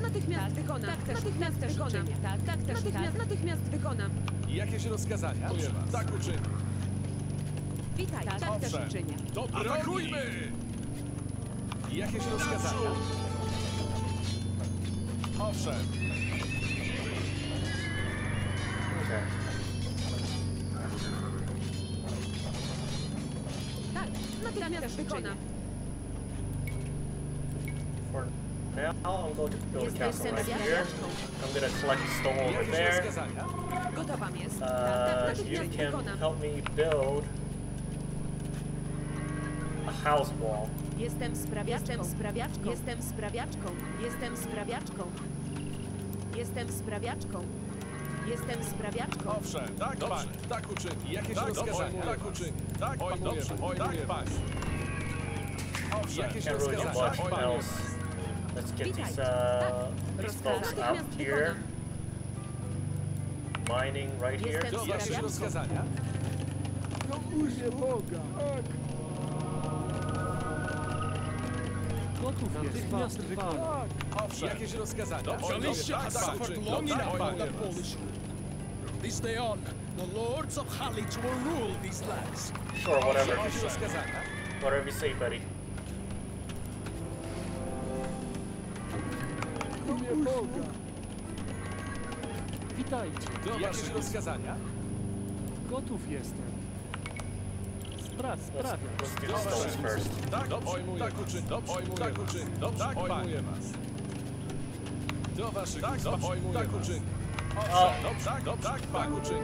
Natychmiast wykonam. Tak, natychmiast wykonam. Tak, natychmiast wykonam. Jakieś rozkazania? Tak uczynię. Witaj. Tak też uczynię. Do broni! Atakujmy! Jakieś rozkazania? Owszem. Okay. Tak, natychmiast wykonam. For now, I'm going to build a castle Jestem right here. sprawiaczką. I'm going to collect stone over Jakieś there. rozkazania? Gotowa jest. You Natychmiast can wykonam. help me build a house wall. Jestem sprawiaczką. Jestem sprawiaczką. Jestem sprawiaczką. Jestem sprawiaczką. Jestem sprawiaczką. Jestem sprawiaczką. Owszem, tak, dobrze, tak uczynię. Jakieś rozkazania? Tak uczynię. Tak, pojmuję was. Owszem, jakieś Can't really do rozkazania? much else. Let's get these folks out here. Mining right here. Do jakieś rozkazania? No imię Boga. Tak. Gotów jest. Natychmiast wykonam. Owszem, jakieś rozkazania? Galicia has suffered long enough under Polish rule. From this day on, the lords of Halicz will rule these lands. Sure, whatever. Jakieś rozkazania? Whatever you say, buddy. Imię Boga. Witajcie. Do jakieś rozkazania? Gotów jestem. Sprawiam. Let's do the stones first. Tak, pojmuję. Tak uczynię. Tak uczynię. Dobrze, pojmuję was. Do waszych usług. Tak uczynię. Dobrze, tak uczynię.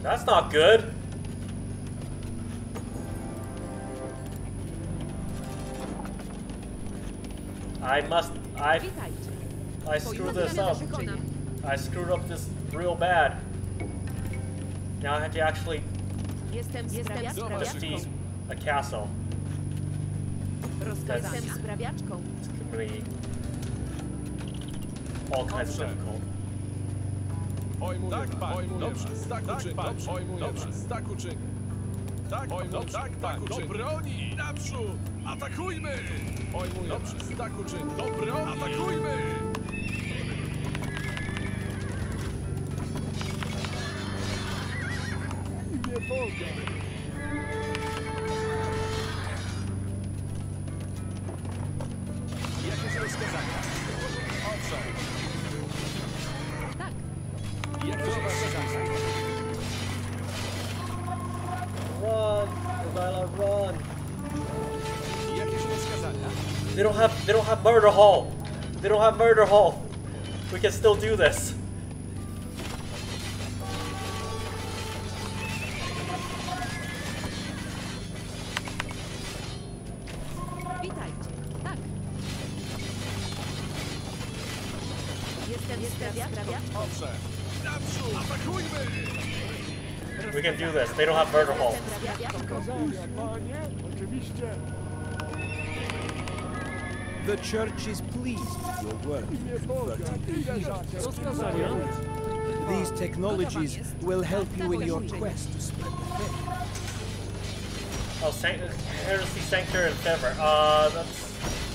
That's not good. I screwed this up. I screwed up this real bad. Now I have to actually defeat a castle. That's really all kinds of difficult. Do broni! Naprzód! Atakujmy! Dobrze, tak uczyń. Do broni! Atakujmy! Nie Boga! Jakieś rozkazania? Owszem. Tak. Jakieś rozkazania? Run, Lila, run! Jakieś rozkazania? They don't have murder hall. They don't have murder hall. We can still do this. Witajcie. Tak. Jestem sprawiaczką. Owszem. Naprzód! Atakujmy! We can do this. They don't have murder hall. Kazania, panie? Oczywiście. The church is pleased with your work. Nie Boga! Ile za Rozkazania? These technologies will help you in your quest to spread the faith. Oh, Heresy Sanctuary in favor. That's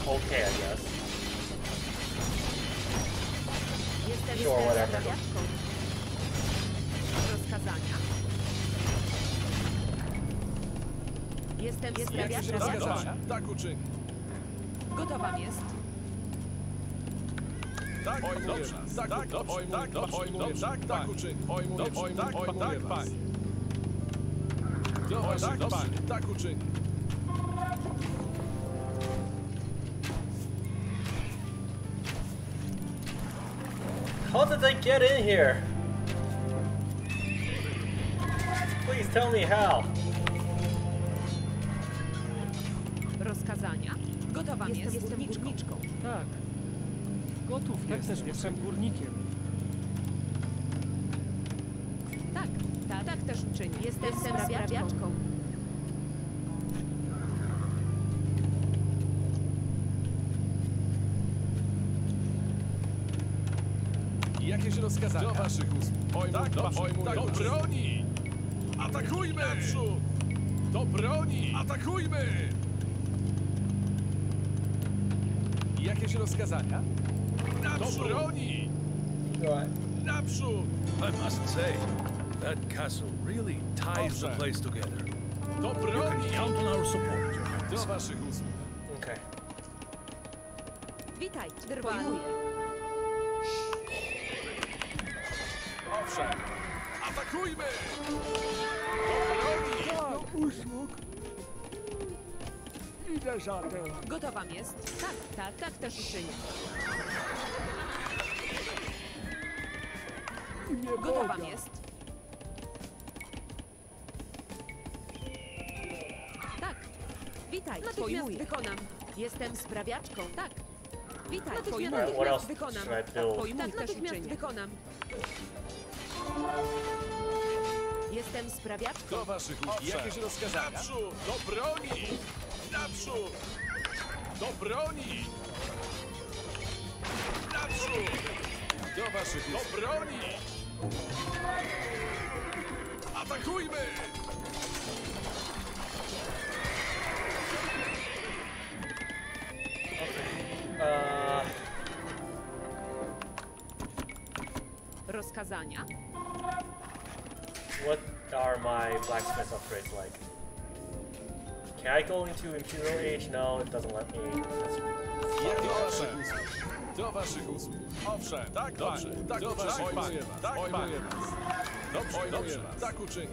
okay, I guess. Sure, whatever. Rozkazania. Jestem Jakieś sprawiaczką. rozkazania? Tak uczyń. Gotowa jest. Tak, dobrze. Tak, tak uczyń. Tak, pan. Tak uczyń. How did they get in here? Please tell me how. Rozkazania. Gotowa jest. Jestem górniczką. Tak. Gotów jestem. Jestem górnikiem. Tak. Tak też czynię. Jestem sprawiaczką. Jakieś rozkazania? Do waszych usług. Tak, do broni! Atakujmy! Naprzód! Do broni! Atakujmy! Jakieś rozkazania? Do broni! Naprzód! I must say, that castle really ties the place together. Do You broni! can count on our support, Your Do Highness. waszych usług. Okay. Witajcie. Drwanuję. Owszem! Atakujmy! Do broni! Do usług. Idę za tym. Gotowa jest. Tak też uczynię. Nie Gotowa Boga. jest. Tak. Witaj. Natychmiast wykonam. Jestem sprawiaczką. Tak. Witaj. Alright, what else Wykonam. should I build? Tak, natychmiast wykonam. Jestem sprawiaczką. Do waszych usług. Jakieś rozkazania? Naprzód! Do broni! Naprzód! Do broni! Naprzód! Do waszych usług. Do broni! Atakujmy! Rozkazania. What are my blacksmith upgrades like? Can I go into Imperial Age? No, it doesn't let me. Do waszych usług. Do waszych usług. Owszem, tak, dobrze. Tak, do waszych usług. Tak, pojmuję was. Dobrze, dobrze. Tak uczynię.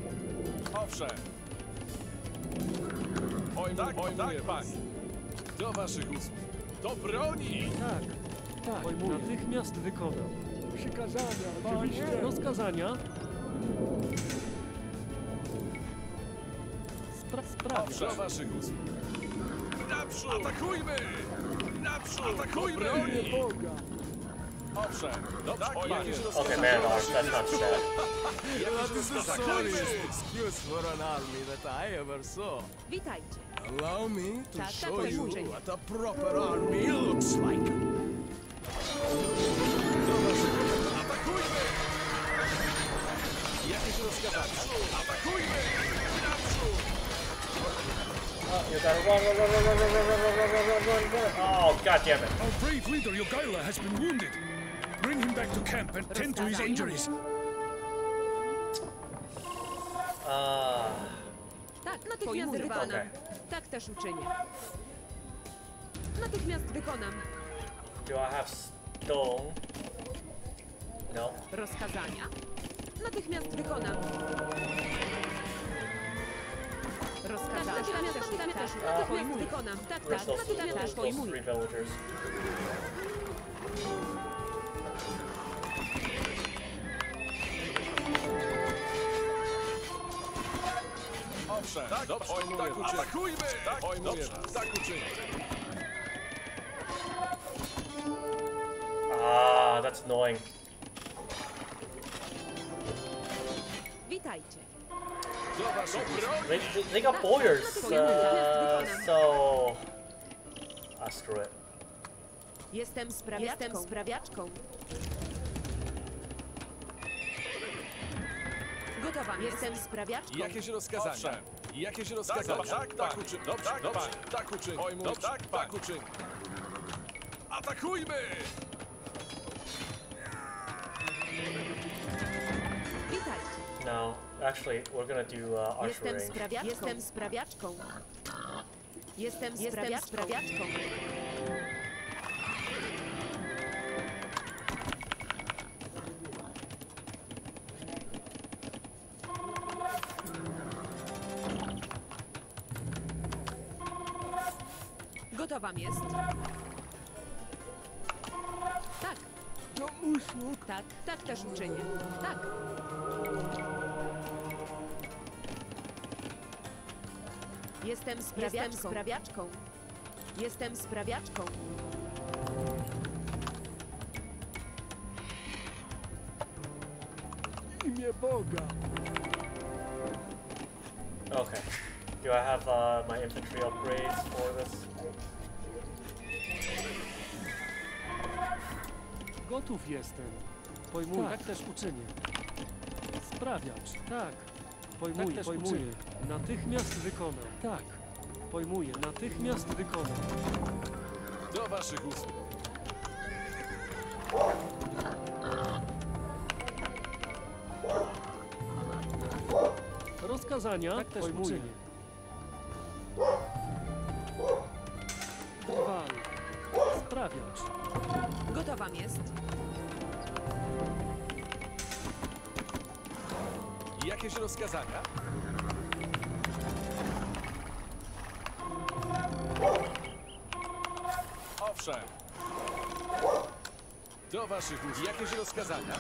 Owszem. Pojmuję was. Do waszych usług. Do broni! Tak. Natychmiast wykonam. Przykazania, oczywiście. Rozkazania? Do waszych usług. Naprzód! Atakujmy! Naprzód! Atakujmy! Boga! Owszem, dobrze, jakieś Okay, rozkazania? man, that's not too bad. Jakieś rozkazania? excuse for an army that I ever saw. Witajcie. Allow me to Tak, show tak, you uczynię. what a proper army looks like. Atakujmy! Jakieś rozkazania? Atakujmy! Naprzód! You gotta run. Oh, god damn it. Our brave leader Jogaila has been wounded. Bring him back to camp and tend to his injuries. Tak, natychmiast wykonam. Okay. Tak też uczynię. Natychmiast wykonam. Do I have stone? No. Rozkazania? Natychmiast wykonam. Rozkazania? Natychmiast wykonam. Tak, Where's those, natychmiast those pojmuję. 3 villagers? Owszem, dobrze, tak uczynię. Atakujmy! Tak, dobrze, tak uczynię. Ah, that's annoying. Witajcie. Do waszej broni! They got bowyers, so... screw it. Jestem sprawiaczką. Gotowa. Jestem sprawiaczką. Jakieś rozkazania? Owszem. Jakieś rozkazania? Tak uczyń. Dobrze, dobrze. Tak uczyń. Dobrze, tak uczyń. Atakujmy! Witajcie. No, actually, we're gonna do archery. Jestem sprawiaczką. Jestem sprawiaczką. Gotowa jest. Tak. Do usług! Tak, tak też uczynię. Tak. Jestem sprawiaczką. Jestem sprawiaczką. W imię Boga! Okay. Do I have my infantry upgrades for this? Gotów jestem. Pojmuję. Tak też uczynię. Sprawiacz. Tak. Pojmuję. Natychmiast wykonam. Tak. Pojmuję. Natychmiast wykonam. Do waszych usług. Rozkazania. Tak też uczynię. Trwal. Sprawiacz. Gotowa jest. Jakieś rozkazania? Owszem. Do waszych usług. Jakieś rozkazania?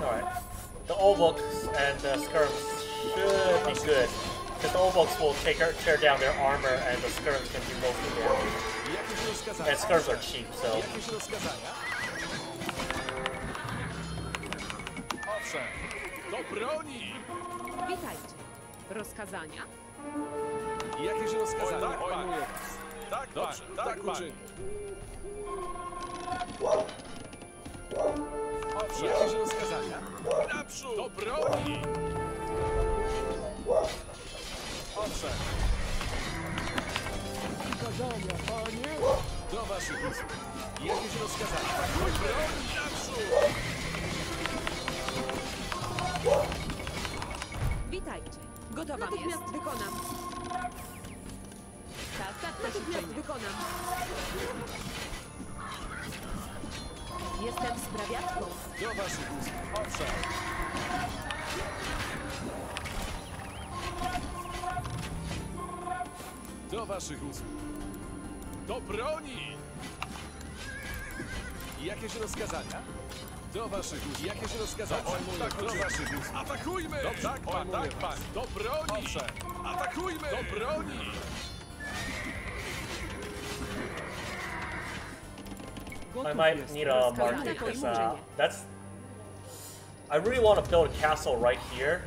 Alright. The old and the skirms should be good. Because the old will tear down their armor and the skirms can do most of the damage. Jakieś rozkazania? And skirms are cheap, so... Jakieś rozkazania? Owszem. Do broni! Witajcie. Rozkazania? Jakieś rozkazania? Tak, pojmuję was. Tak, dobrze, tak uczynię. Owszem. Jakieś rozkazania? Naprzód! Do broni! Owszem. Przykazania, panie! Do waszych usług. Jakieś rozkazania? Do broni! Naprzód! Witajcie. Gotowa natychmiast jest. Wykonam. Tak, natychmiast wykonam. Jestem sprawiaczką. Do waszych usług. Owszem. Do waszych usług. Do broni! Jakieś rozkazania? Do waszych usług. Jakieś rozkazania? Tak, do waszych usług. Atakujmy! Tak, pan, tak, pan. Do broni! Atakujmy! Do broni! I might need a market because that's. I really want to build a castle right here,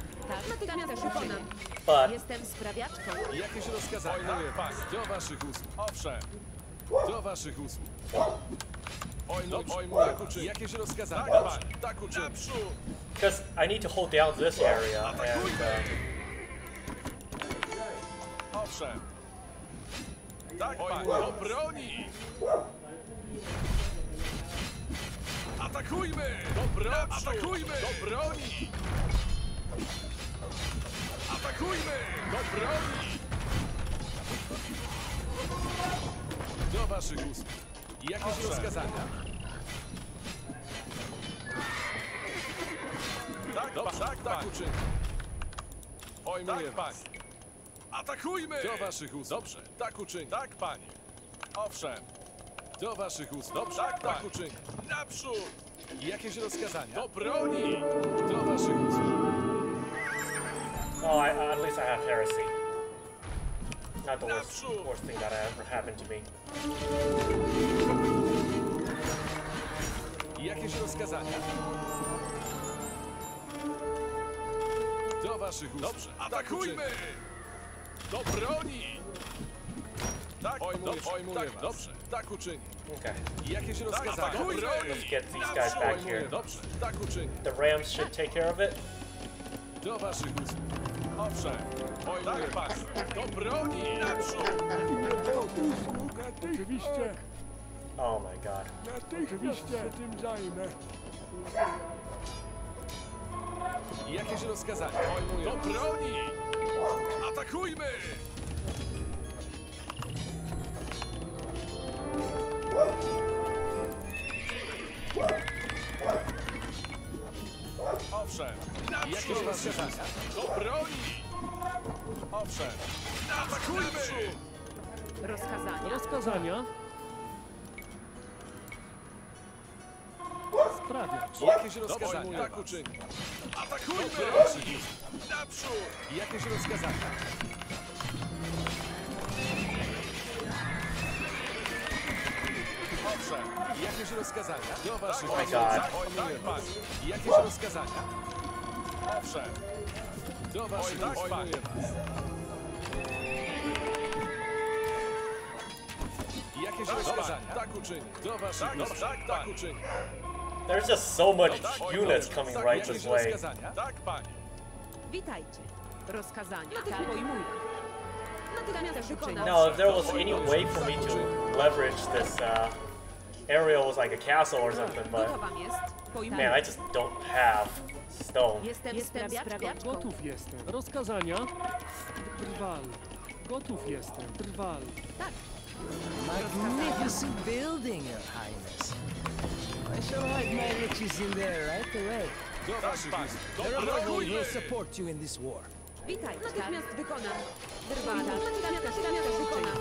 but Jestem sprawiaczką. Jakieś rozkazania? Tak, pan. Do waszych usług. Owszem. Do waszych usług. Jakieś rozkazania? Tak, pan. Tak uczyń. because I need to hold down this area and. Owszem. Tak, pan. Do broni! Atakujmy! Do broni! Atakujmy! Do broni! Atakujmy! Do broni! Do waszych usług. Jakieś rozkazania? Tak, tak uczyń. Pojmuję was. Atakujmy! Do waszych usług. Dobrze, tak uczyń. Tak, panie. Owszem. Do waszych usług. Dobrze, tak uczyń. Naprzód! Jakieś rozkazania? Do broni! Do waszych usług. Oh, at least I have heresy. Not the worst thing that ever happened to me. Jakieś rozkazania? Do waszych usług. Dobrze, atakujmy! Do broni! Tak, pojmuję was. Dobrze, tak uczynię. Okay. Jakieś rozkazania? Let's get these guys back here. Dobrze, tak uczynię. The Rams should take care of it. Do waszych usług. Owszem, pojmuję was. Do broni! Naprzód! Oczywiście. Oh my god. Natychmiast się tym zajmę. Jakieś rozkazania? Do broni! Atakujmy! Owszem, jakieś rozkazania? Do broni! Owszem, atakujmy! Rozkazania. Rozkazania. Sprawiacz. Jakieś rozkazania? Tak uczyń. Atakujmy! Naprzód! Jakieś rozkazania? Owszem, jakieś rozkazania? Do waszych Oh my god. Jakieś rozkazania? Owszem, do waszych Jakieś rozkazania? Tak uczyń. Do waszych tak uczyń. There's just so much units coming right this way. Tak, panie. Witajcie. Rozkazania. Tak, pojmuję. Natychmiast wykonam. Now, if there was any way for me to leverage this area was like a castle or something, but Gotowa jest. man, I just don't have stone. Jestem sprawiaczką. Gotów jestem. Rozkazania. Drwal. Gotów jestem. Drwal. Tak. Magnificent building, Your Highness. I shall hide my riches in there right away. Do waszych The rebel will support you in this war. Witaj. Natychmiast wykonam. Drwala. Natychmiast wykonam.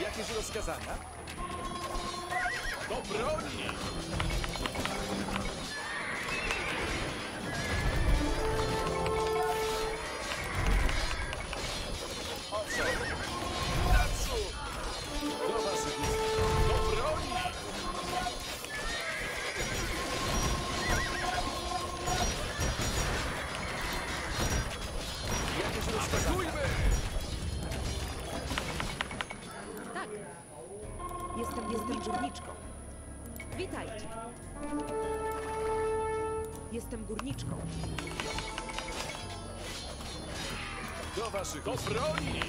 Jakieś rozkazania? Do broni! Owszem! Naprzód! Do waszych do broni! Jakieś rozkazania? Tak. Jestem górniczką. Witajcie. Jestem górniczką. Do waszych do broni!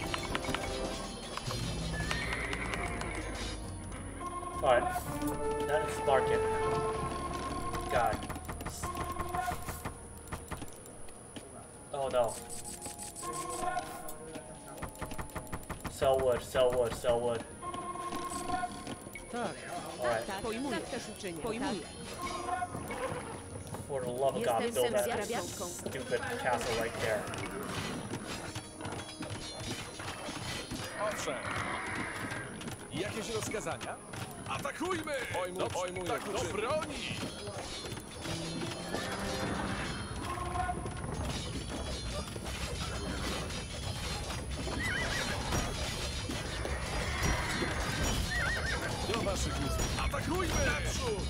Alright, that is market. God. Oh no. Sell wood, sell wood, sell wood. Tak. Alright, Tak, pojmuję. Tak też uczynię. Pojmuję. for the love of God, Jestem build that sprawiaczką. stupid castle right there. Owszem. Jakieś rozkazania? Atakujmy! Do broni! Do waszych usług. Atakujmy! Naprzód!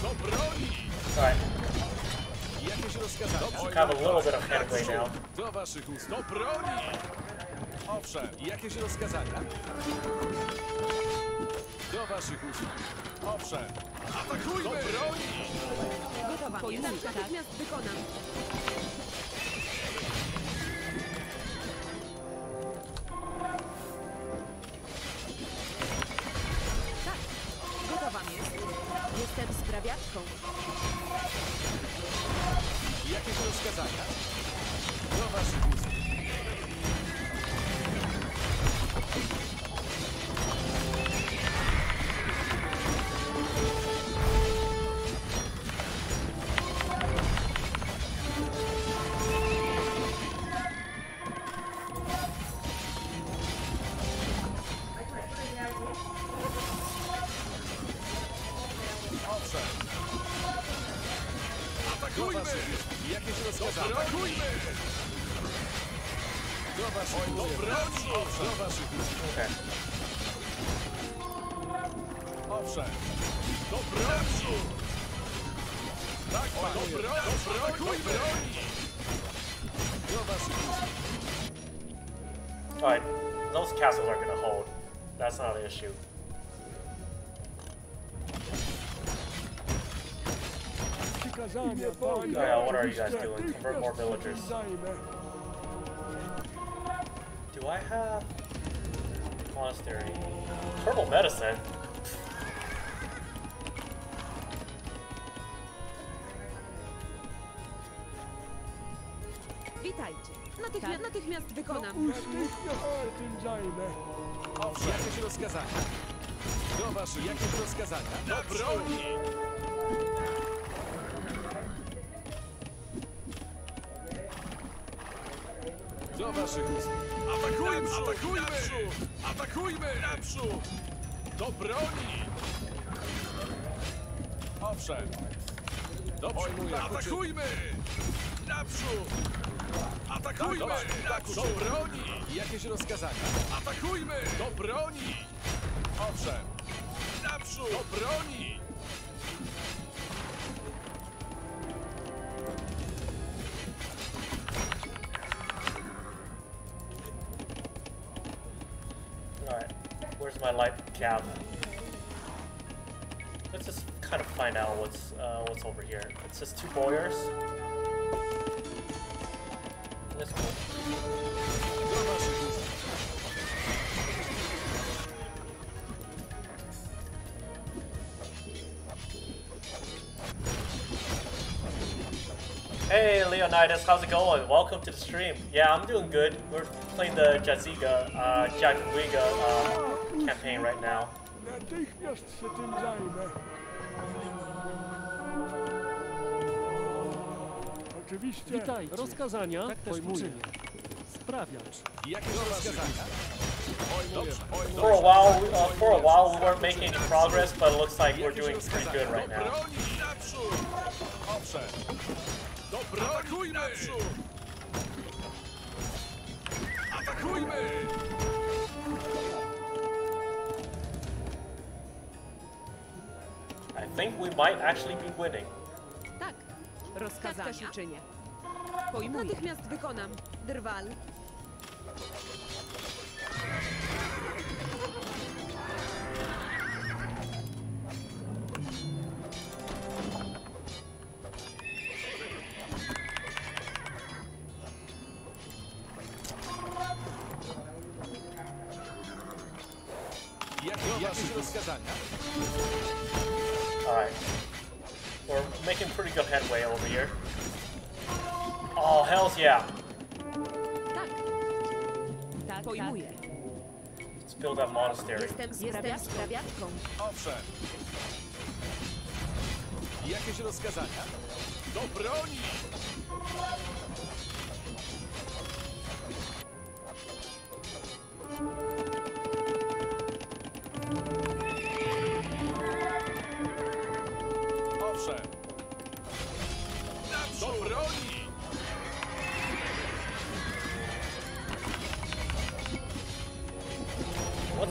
Do broni! Alright. Jakieś rozkazania? Have a little bit of headway now. Do waszych usług. Do broni! Owszem, jakieś rozkazania? Do waszych usług. Owszem. Atakujmy! Do broni! Gotowa jest. Natychmiast wykonam. Tak, gotowa jest. Jestem sprawiaczką. Jakieś rozkazania? Do waszych usług. Atakujmy! Jakieś rozkazania? Atakujmy! Do waszych do broni! Do waszych Okay. Owszem. Do broni! Tak, do broni! Atakujmy! Do waszych Alright, those castles are gonna hold. That's not an issue. Oh yeah, what are you guys doing? Convert more villagers. Do I have monastery? Herbal medicine? Witajcie. Natychmiast wykonam. Owszem. Jakieś rozkazania? Do waszych jakieś rozkazania? Do broni! Do waszych usług. Atakujmy! Atakujmy! Atakujmy! Naprzód! Do broni! Owszem. Dobrze, atakujmy! Naprzód! Atakujmy! Do broni! Jakieś rozkazania? Atakujmy! Do broni! Owszem. Naprzód! Do broni! Alright, where's my light cav? Let's just kind of find out what's over here. It says 2 boyars. Let's go. Hey Leonidas, how's it going? Welcome to the stream. Yeah, I'm doing good. We're playing the Jaziga, campaign right now. Witaj, rozkazania pojmuję. Sprawiacz. Jakieś rozkazania? For a while we weren't making any progress, but it looks like we're doing pretty good right now. Owszem. Do broni! Naprzód! Atakujmy! I think we might actually be winning. Tak, rozkazania. Tak też uczynię. Pojmuję. Natychmiast wykonam. Drwal. Jakieś rozkazania? Alright. We're making pretty good headway over here. Oh, hells yeah. Tak. Tak, pojmuję. Let's build that monastery. Jestem sprawiaczką. Owszem. Jakieś rozkazania? Do broni!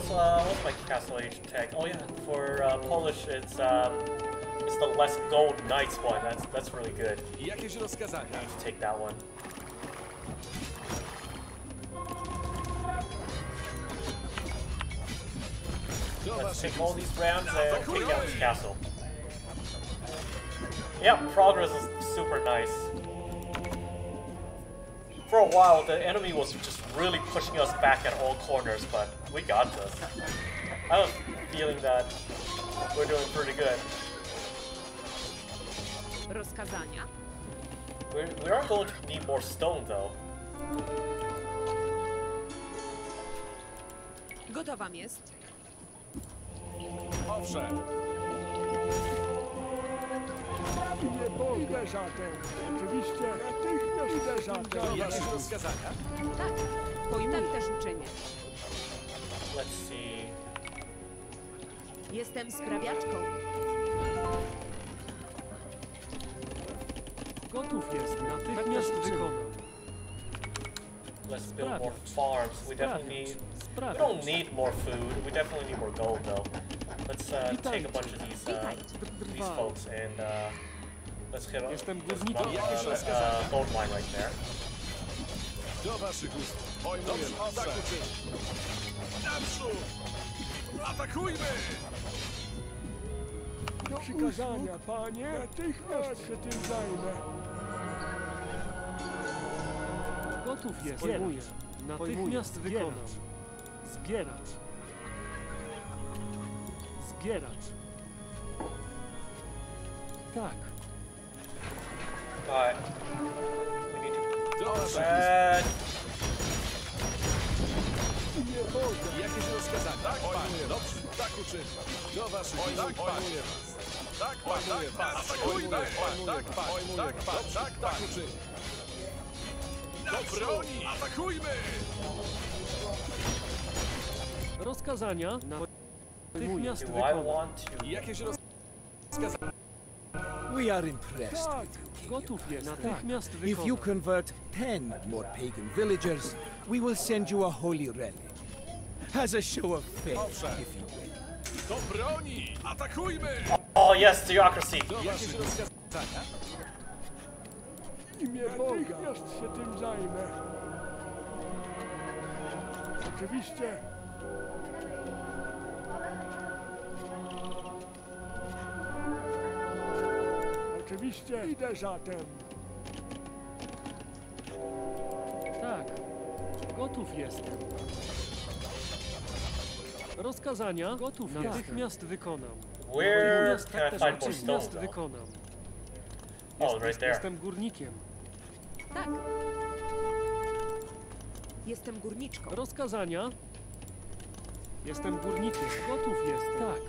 what's my castle age tag? Oh yeah, for Polish it's the less gold knights one. That's really good. Jakieś rozkazania? I need to take that one. Let's take all these rounds and take down this castle. Yeah, progress is super nice. For a while, the enemy was just really pushing us back at all corners, but we got this. I have a feeling that we're doing pretty good. Rozkazania? We are going to need more stone, though. Gotowa jest. Owszem. Idę zatem. Oczywiście, natychmiast idę zatem. Jakieś rozkazania? Tak, tak też uczynię. Let's see. Jestem sprawiaczką. Gotów jest. Natychmiast wykonam. Let's build more farms. We definitely need. We don't need more food. We definitely need more gold, though. Let's take a bunch of these folks and let's hit on this gold mine right there. Do waszych ust. Pojmuję. Owszem. Naprzód! Atakujmy! Do przykazania, panie. Natychmiast się tym zajmę. Gotów jest. Pojmuję. Natychmiast wykonam. Zbieracz. Zbieracz. Tak. Alright. We need to Do waszych Jakieś rozkazania? Tak, panie. Dobrze. Tak uczynię. Do waszych ust. Tak, pojmuję was. Tak, pojmuję was. Atakujmy! Tak, panie. Tak, panie. Tak uczynię. Do broni! Atakujmy! Rozkazania. Natychmiast Do I wykonam. want to? Jakieś rozkazania? We are impressed with you, King. Gotów jest. Natychmiast If you wykonam. convert 10 more pagan villagers, we will send you a holy relic. As a show of faith, if you will. Do broni! Atakujmy! Oh yes, theocracy. Do jakieś rozkazania? W imię Boga. Natychmiast się tym zajmę. Oczywiście. Oczywiście. Idę zatem. Tak. Gotów jestem. Rozkazania. Gotów. Natychmiast wykonam. Where Natychmiast can I find more stone, natychmiast though? wykonam. Oh, right there. Jestem górnikiem. Tak. Jestem górniczką. Rozkazania. Jestem górnikiem. Gotów jest. Tak.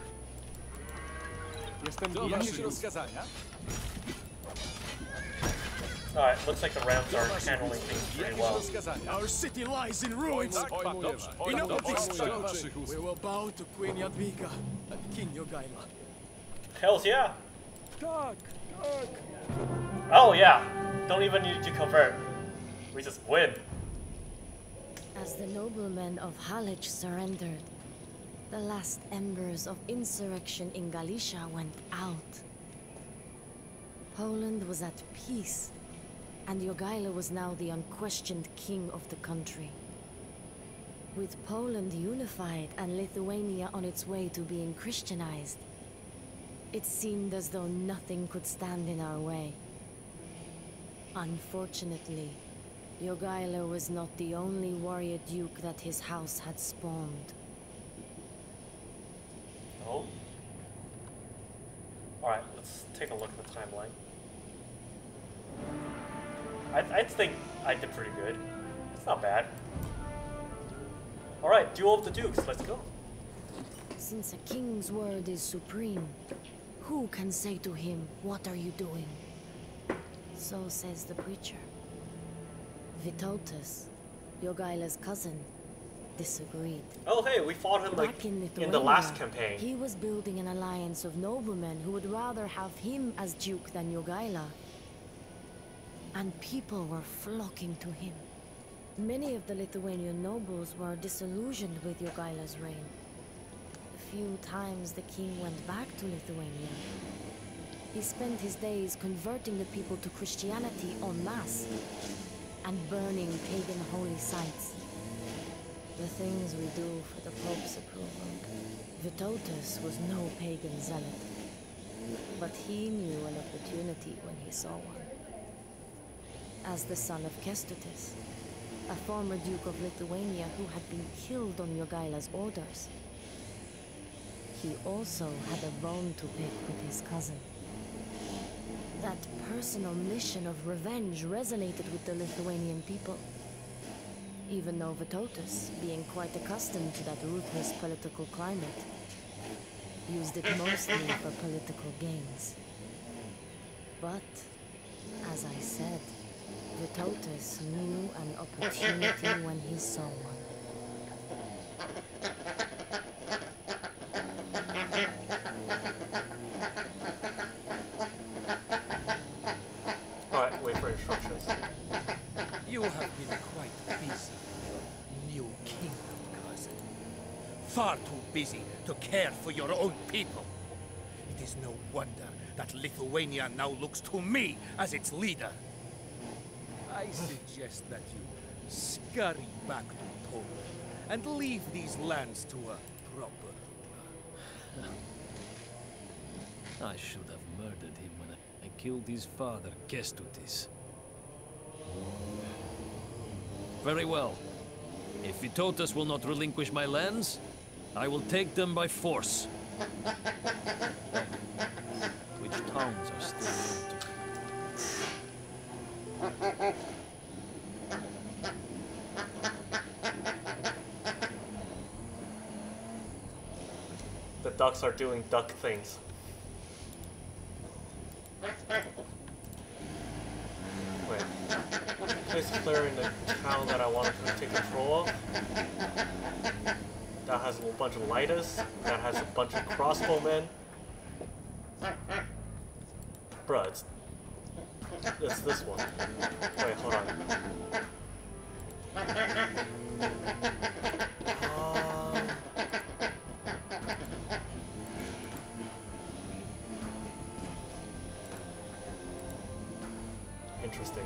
Jestem Do waszych górnikiem. rozkazania? Alright, looks like the rounds are handling things pretty Jakieś well. rozkazania? Our city lies in ruins. Tak, pojmuję was. Enough of this Do talk. waszych ust. We will bow to Queen Jadwiga and King Jogaila. Hells yeah. Tak, tak. Oh yeah. Don't even need to convert. We just win. As the noblemen of Halich surrendered, the last embers of insurrection in Galicia went out. Poland was at peace, and Jogaila was now the unquestioned king of the country. With Poland unified and Lithuania on its way to being Christianized, it seemed as though nothing could stand in our way. Unfortunately, Jogaila was not the only warrior duke that his house had spawned. Oh. Alright, let's take a look at the timeline. I think I did pretty good. It's not bad. Alright, Duel of the Dukes, let's go. Since a king's word is supreme, who can say to him, "What are you doing?" So says the preacher. Vytautas, Jogaila's cousin, disagreed. Oh hey, we fought him like Back in in Lithuania, the last campaign. he was building an alliance of noblemen who would rather have him as duke than Jogaila. And people were flocking to him. Many of the Lithuanian nobles were disillusioned with Jogaila's reign, few times the king went back to Lithuania, he spent his days converting the people to Christianity en masse and burning pagan holy sites. The things we do for the Pope's approval. Vytautas was no pagan zealot, but he knew an opportunity when he saw one. As the son of Kęstutis, a former Duke of Lithuania who had been killed on Jogaila's orders, he also had a bone to pick with his cousin. That personal mission of revenge resonated with the Lithuanian people, even though Vytautas, being quite accustomed to that ruthless political climate, used it mostly for political gains. But, as I said, Vytautas knew an opportunity when he saw one. Alright, wait for instructions. You have been quite busy, new kingdom cousin. Far too busy to care for your own people. It is no wonder that Lithuania now looks to me as its leader. I suggest that you scurry back to Poland and leave these lands to a proper ruler. I should have murdered him when I killed his father, Kęstutis. Very well. If Vytautas will not relinquish my lands, I will take them by force. Which towns are still open? The ducks are doing duck things. Wait. Place clearing the town that I wanted to take control of. That has a whole bunch of lighters. That has a bunch of crossbowmen. Bruh, it's this one. Wait, hold on. Interesting.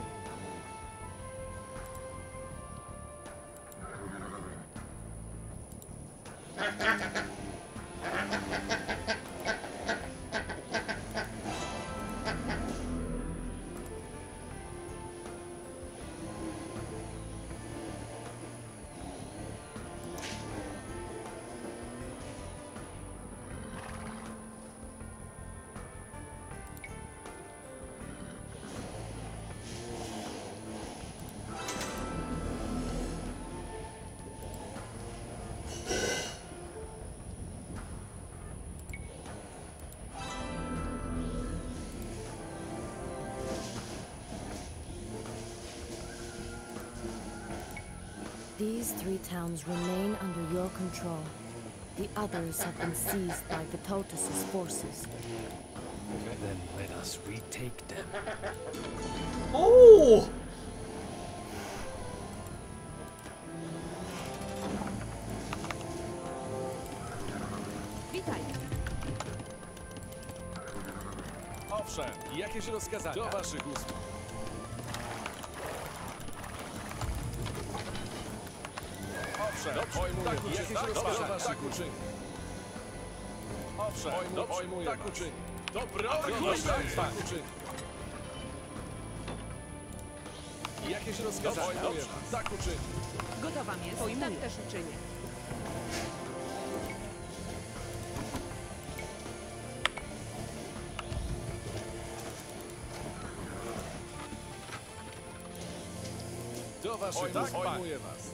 These 3 towns remain under your control. The others have been seized by Vytautas' forces. Then let us retake them. Oh! Witaj. Owszem, jakieś rozkazania? Do waszych usług. Owszem, pojmuję. Jakieś rozkazania? Tak uczyń. Owszem, pojmuję. Tak uczyń. Do broni! Tak uczyń. Jakieś rozkazania? Dobrze, tak uczyń. Gotowa jest. Tak też uczynię. Do waszych tak, pojmuję was.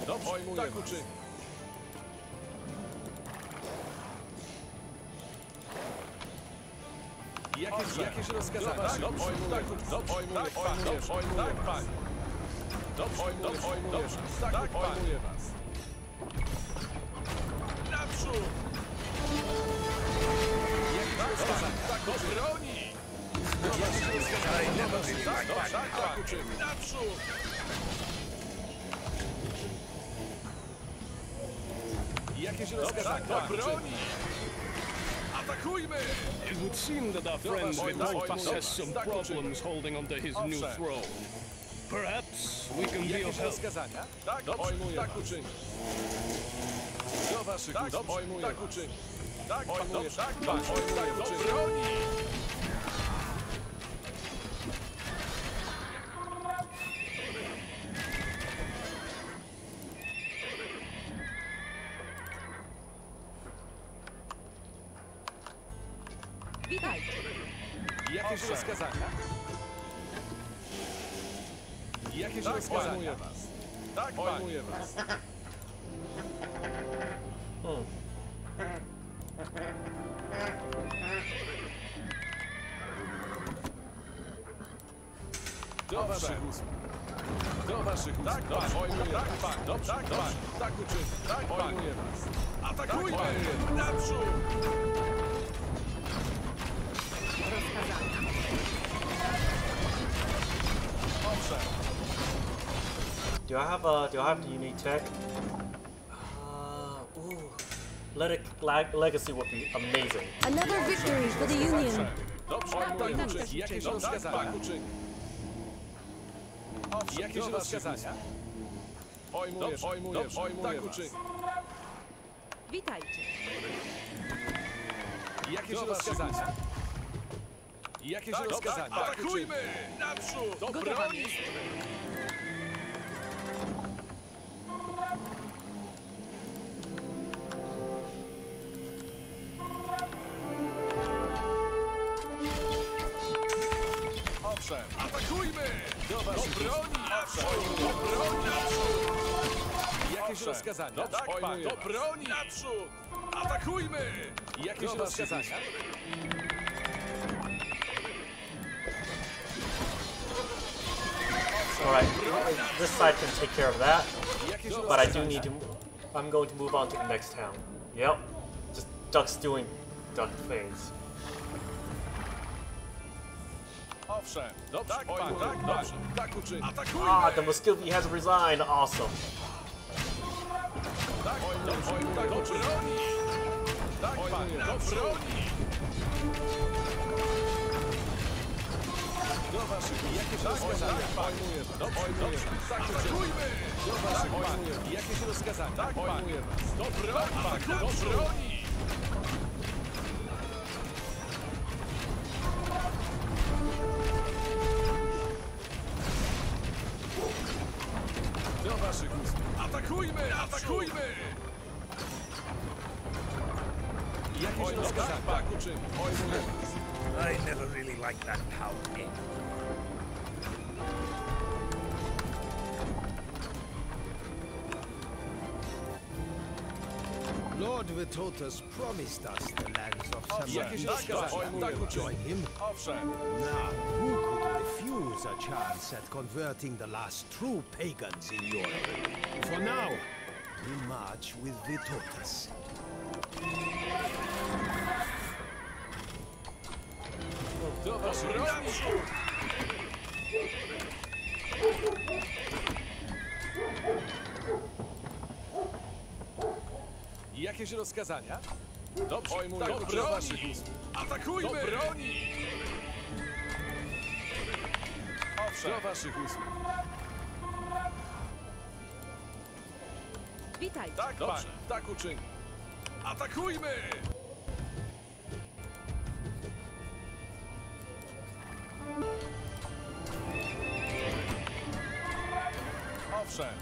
Dobrze, tak uczyń. Jakieś rozkazania? Tak, pojmuję was. Tak, pojmuję was. Naprzód! Jakieś rozkazania? Tak, do broni! Jakieś rozkazania? Tak, uczymy. Naprzód! Jakieś rozkazania? Do broni! Atakujmy! It would seem that our friend Vitautas has some problems holding onto his new throne. Perhaps we can be of Jakieś help. rozkazania? Tak, tak uczynię. Do waszych usług. Tak uczynię. Tak, pojmuję. Tak, do broni! Witajcie. Jakieś rozkazania? Jakieś rozkazania? Pojmuję was. Tak, pojmuję was. Do waszych usług. Do waszych usług. Tak, pojmuję was. Dobrze, tak uczynię. Tak, pojmuję was. Atakujmy! Naprzód! Do I have the unique tech? Legacy would be amazing. Another victory for the Union. Dobrze, jakieś rozkazania? Jakieś rozkazania? Pojmuję, tak uczynię. Witajcie. Jakieś rozkazania? Jakieś rozkazania? Atakujmy! Naprzód! Do broni! Owszem, atakujmy! Do broni! Do broni! Jakieś rozkazania? Tak, panie. Do broni! Naprzód! Atakujmy! Jakieś rozkazania? Alright, this side can take care of that, but I do need to... I'm going to move on to the next town. Yep, just ducks doing duck things. Owszem, dobrze, tak uczynię. Atakujmy! Ah, the Muscovy has resigned, awesome. Tak, do broni! Tak, panie, do broni! Do waszych, jakieś rozkazania? Pojmuję was. Dobrze, atakujmy! Do waszych, pojmuję. Jakieś rozkazania? Tak, pojmuję was. Do broni! Do broni! Do waszych usług. Atakujmy! Atakujmy! Jakieś rozkazania? Tak, uczynię. Pojmuję was. I never really liked that town anyway. Lord Vitautas promised us the lands of Samaria. Join him. Now, who could refuse a chance at converting the last true pagans in Europe? For now, we march with Vitautas. Do waszych usług. Jakieś rozkazania? Dobrze, pojmuję. Do broni! Atakujmy! Do broni! Owszem, do waszych usług. Witajcie. Tak, dobrze, tak uczynię. Atakujmy! Owszem.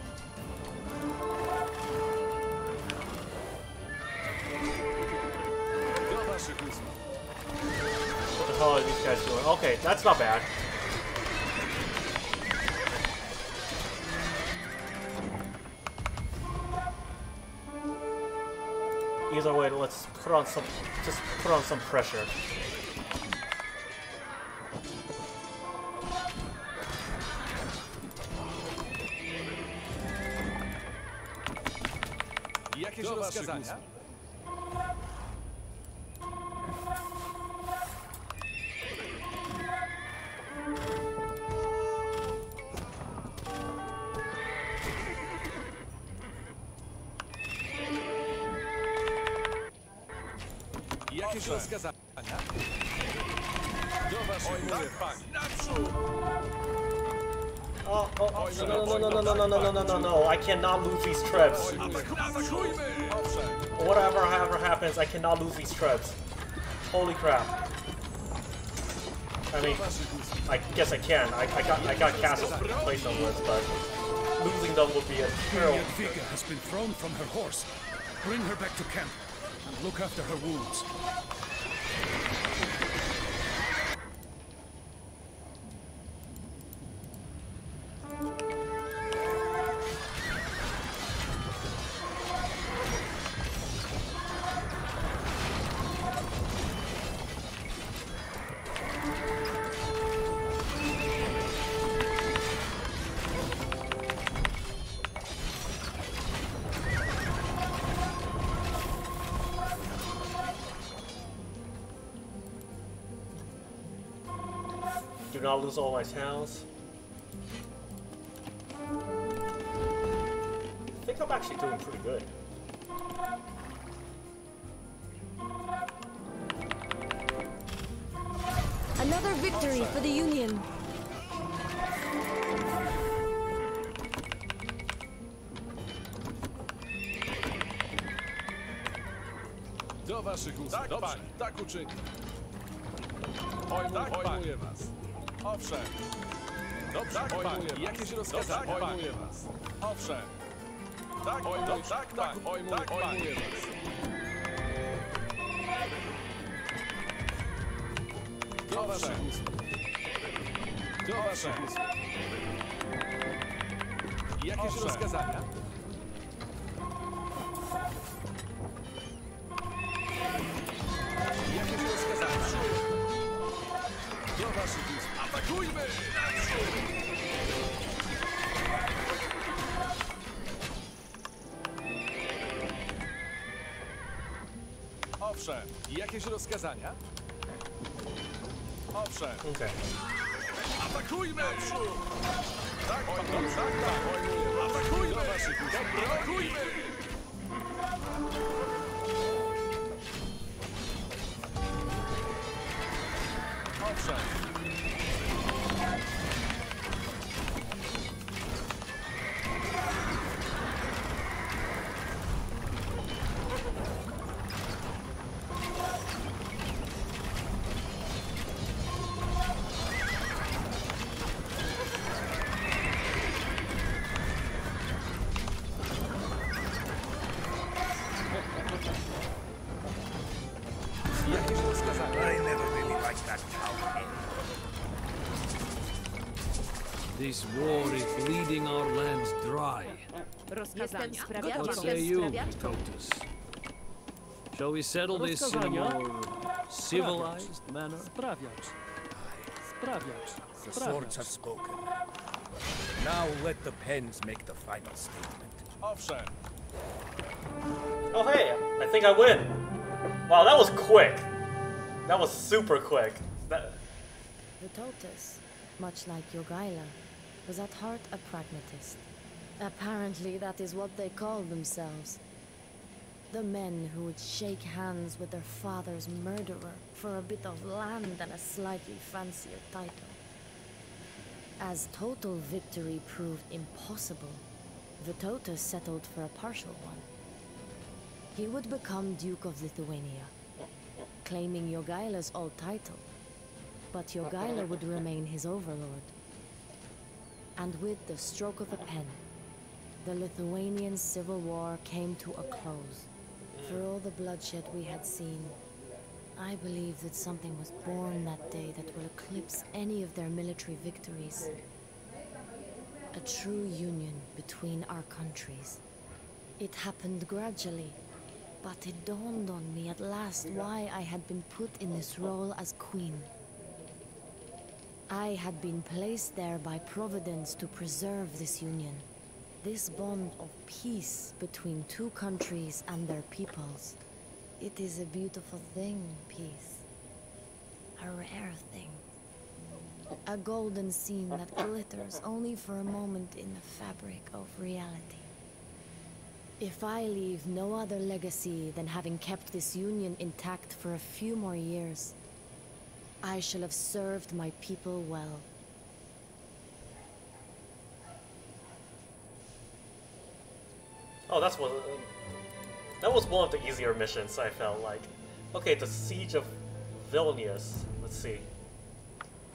Do waszych usług. What the hell are these guys doing? Okay, that's not bad. Either way, let's put on some, just put on some pressure. Jakieś rozkazania? Jakieś rozkazania? Do waszych pani. Naprzód! Oh, no, I cannot lose these trips. Whatever happens, I cannot lose these trips. Holy crap. I mean, I guess I can. I got castles to place them with, but losing them would be a terrible. Jadwiga has been thrown from her horse. Bring her back to camp and look after her wounds. Do not lose all my towns. I think I'm actually doing pretty good. Another victory for the Union. Do waszych usług. Dobrze, tak uczynię. Pojmuję was. Owszem. Dobrze, pojmuję was. Jakieś rozkazania? Pojmuję was. Owszem. Tak, pojmuję was. Do waszych usług. Do waszych usług. Jakieś rozkazania? Jakieś rozkazania? Do waszych usług. Atakujmy! Owszem. Jakieś rozkazania? Owszem. Okay. Atakujmy! Tak, atakujmy! Do waszych usług. Atakujmy! Owszem. Jakieś rozkazania? I never really liked that town. This war is bleeding our lands dry. Jestem What say you, Vitotus? Shall we settle this in a more civilized manner? Sprawiacz. The swords have spoken. Now let the pens make the final statement. Owszem. Oh hey, I think I win. Wow, that was quick. That was super quick. Vitotus, much like Jogaila, was at heart a pragmatist. Apparently that is what they called themselves. The men who would shake hands with their father's murderer for a bit of land and a slightly fancier title. As total victory proved impossible, Vitotus settled for a partial one. He would become Duke of Lithuania, claiming Jogaila's old title, but Jogaila would remain his overlord. And with the stroke of a pen, the Lithuanian civil war came to a close. For all the bloodshed we had seen, I believe that something was born that day that will eclipse any of their military victories. A true union between our countries. It happened gradually, but it dawned on me at last why I had been put in this role as queen. I had been placed there by Providence to preserve this union. This bond of peace between two countries and their peoples. It is a beautiful thing, peace. A rare thing. A golden seam that glitters only for a moment in the fabric of reality. If I leave no other legacy than having kept this union intact for a few more years, I shall have served my people well. Oh, that was one of the easier missions, I felt like. Okay, the Siege of Vilnius. Let's see.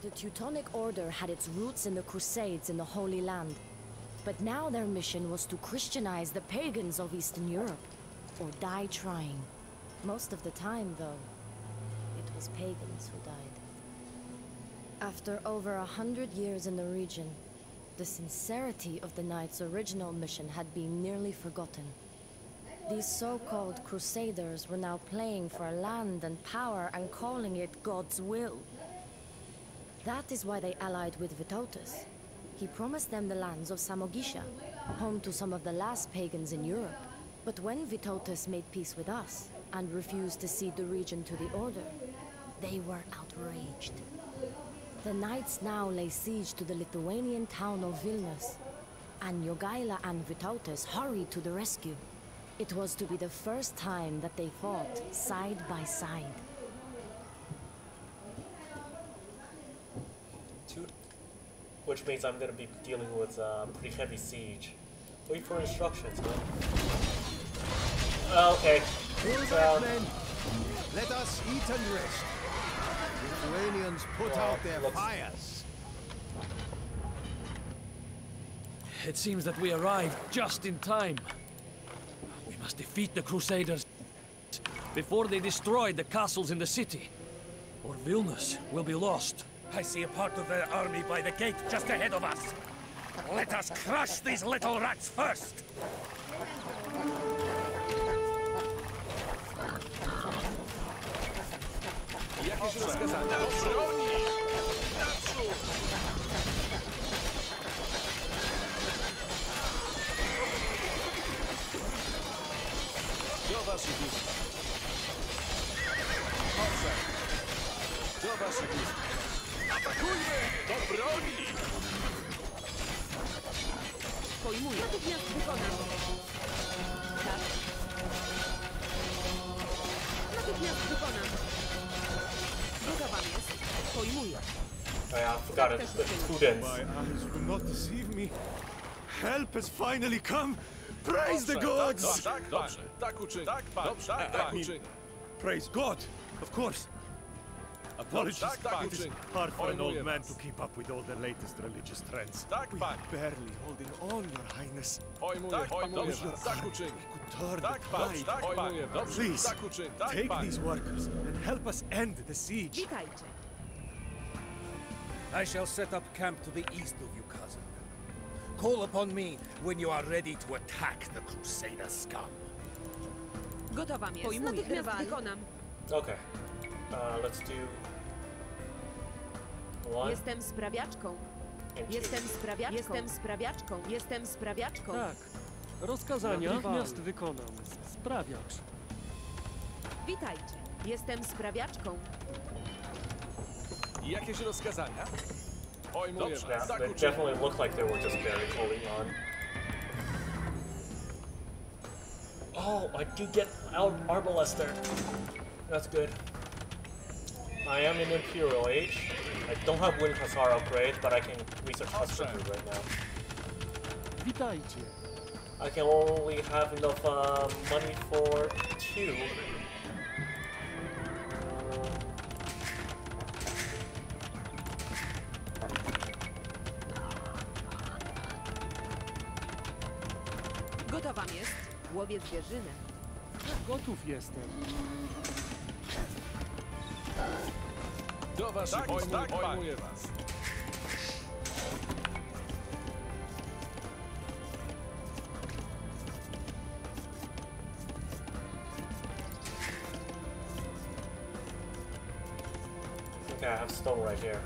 The Teutonic Order had its roots in the Crusades in the Holy Land. But now their mission was to Christianize the pagans of Eastern Europe, or die trying. Most of the time, though, it was pagans who died. After over 100 years in the region, the sincerity of the Knights' original mission had been nearly forgotten. These so-called Crusaders were now playing for land and power and calling it God's will. That is why they allied with Vytautas. He promised them the lands of Samogisha, home to some of the last pagans in Europe. But when Vytautas made peace with us and refused to cede the region to the Order, they were outraged. The Knights now lay siege to the Lithuanian town of Vilnius, and Jogaila and Vytautas hurried to the rescue. It was to be the first time that they fought side by side. Which means I'm gonna be dealing with a pretty heavy siege. Wait for instructions, man. Okay. Men, let us eat and rest. Lithuanians put out their fires. It seems that we arrived just in time. We must defeat the Crusaders before they destroy the castles in the city, or Vilnius will be lost. I see a part of their army by the gate just ahead of us. Let us crush these little rats first! Jakieś rozkazania? Broni! Naprzód! Do waszych usług. Owszem. Do waszych usług. Atakujmy! Do broni! Pojmuję. Natychmiast wykonam. Tak. Natychmiast wykonam. Gotowa jest. Pojmuję. I forgot it. The students. My eyes will not deceive me. Help has finally come. Praise the gods! Tak, dobrze. Tak uczyń. Tak, pan. Dobrze, tak uczyń. Praise God, of course. Apologies, it is hard for an old man to keep up with all the latest religious trends. We are barely holding on, Your Highness. Tak uczyń. Turn Tak, the tide. Please, take these workers and help us end the siege. Witajcie. I shall set up camp to the east of you, cousin. Call upon me when you are ready to attack the Crusader scum. Gotowa jest. Pojmuję. Natychmiast wykonam. Okay. Let's do one. Jestem sprawiaczką. Jestem sprawiaczką. Jestem sprawiaczką. Jestem sprawiaczką. Tak. Rozkazania natychmiast wykonam. Sprawiacz. Witajcie. Jestem sprawiaczką. Jakieś rozkazania? Pojmuję was. Yeah, Tak they uczyń. definitely look like they were just very holding on. Oh, I do get Arbalester. That's good. I am in Imperial Age. I don't have Wind Hussar upgrade, but I can research Hussar right now. Witajcie. I can only have enough money for 2. Gotowa jest. Łowię zwierzynę. Gotów jestem. Do waszych pojmuję was. Okay, I have stone right here.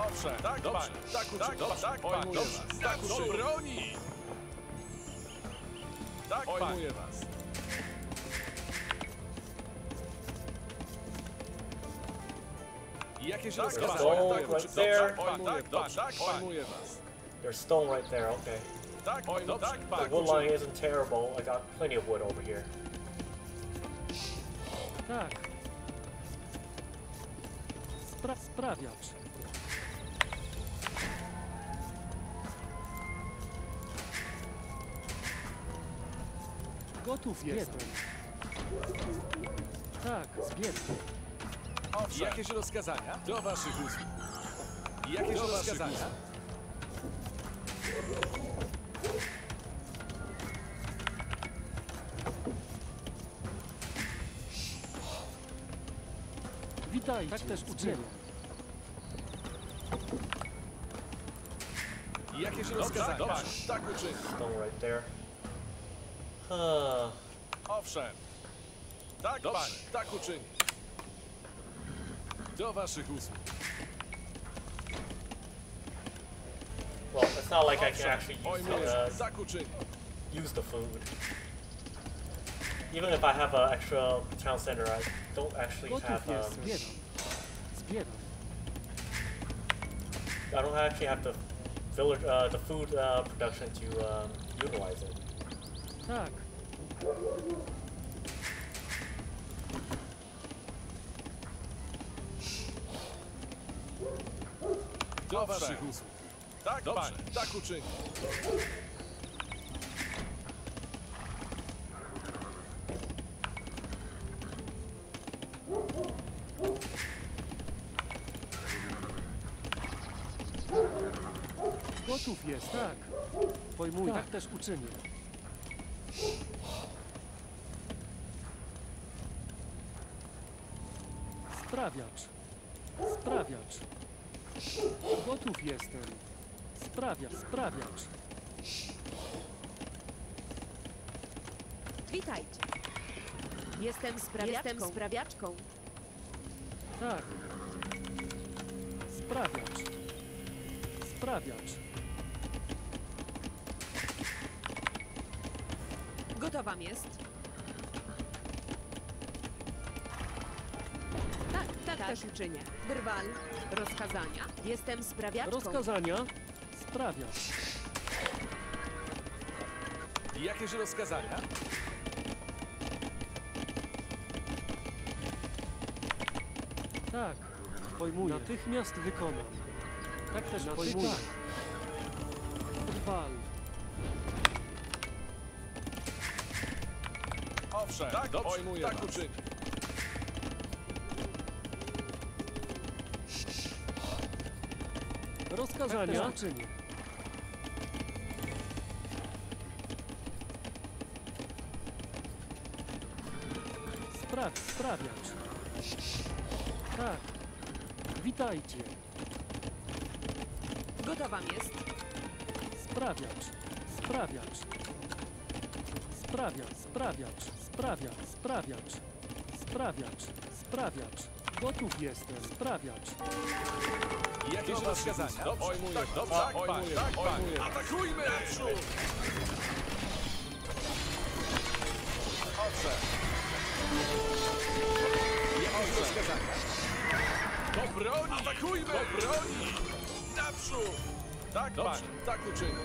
Owszem, tak, dobrze. Tak uczyń. Tak, pojmuję was. Tak uczyń. Do broni! Tak, pojmuję was. Jakieś rozkazania? Stone right there. Tak, pojmuję was. There's stone right there, okay. The wood line isn't terrible. I got plenty of wood over here. Tak. Sprawiacz. Gotów jestem. Tak, zbieram. Jakieś rozkazania? Do waszych usług. Jakieś rozkazania? Witaj, tak też uczynię. Jakieś rozkazania? Tak uczynię. Stone right there. Owszem. Tak, panie, tak uczynię. Do waszych usług. Well, it's not like I can actually use the food. Even if I have an extra town center, I don't actually have I don't actually have the village, the food production to utilize it. Tak. Do waszych usług. Tak, panie, tak uczynię. Gotów jest, tak. Pojmuję, tak też uczynię. Sprawiacz. Sprawiacz. Gotów jestem. Sprawiacz. Witajcie. Jestem sprawiaczką. Tak. Sprawiacz. Gotowa jest. Tak też uczynię. Drwal. Rozkazania. Jestem sprawiaczką. Rozkazania. Sprawiacz. Jakieś rozkazania? Tak. Pojmuję. Natychmiast wykonam. Tak też pojmuję. Drwal. Owszem, tak, pojmuję. Tak uczynię. Rozkazania. Tak czynię. Sprawiacz. Tak. Witajcie. Gotowa jest. Sprawiacz. Gotów jestem. Sprawiacz. Jakieś rozkazania? Pojmuję. Tak, panie. Atakujmy! Naprzód! Owszem. Jakieś rozkazania? Do broni! Atakujmy! Do broni! Naprzód! Tak, panie. Tak uczynię.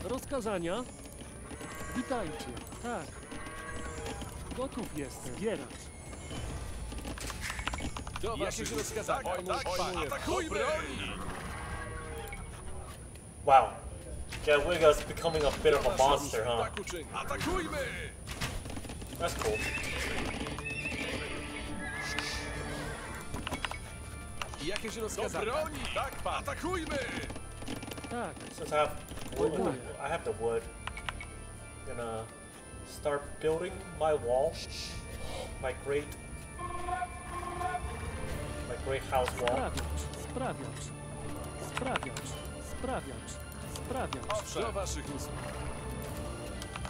Rozkazania. Witajcie. Tak. Gotów jestem. Zbieracz. Jakieś rozkazania? Pojmuję. Atakujmy! Wow. Jadwiga's becoming a bit of a monster, huh? Atakujmy! That's cool. Jakieś rozkazania? Do broni! Tak, pan. Atakujmy! Tak. Since I have wood, I have the wood. I'm gonna start building my wall. My great house wall. Sprawiacz. Owszem. Do waszych usług.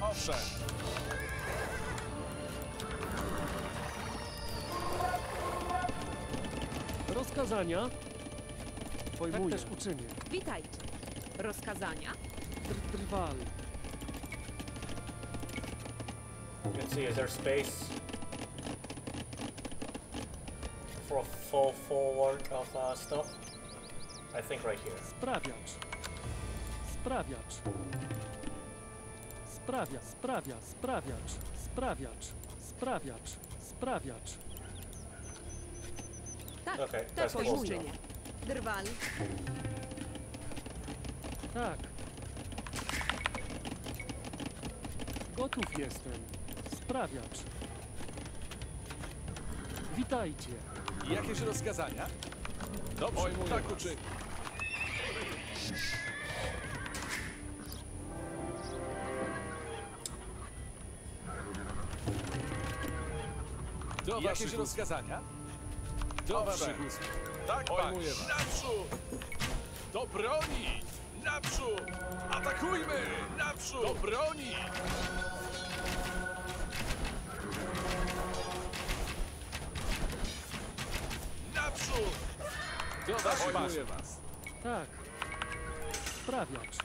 Owszem. Rozkazania. Pojmuję. Tak też uczynię. Witajcie. Rozkazania. Drwal. You can see, is there space? for a full work of stuff. I think right here. Sprawiacz. Sprawiacz. Sprawiacz. Tak, Okay, tak, that's cool. pojmuję. Drwal. Tak. Gotów jestem. Sprawiacz. Witajcie. Jakieś rozkazania? Dobrze, tak uczynię. Do jakieś rozkazania? Do waszych usług. Tak, pojmuję was. Naprzód! Do broni! Naprzód! Atakujmy! Naprzód! Do broni! Naprzód! Do waszych pojmuję was. Tak. Sprawiacz.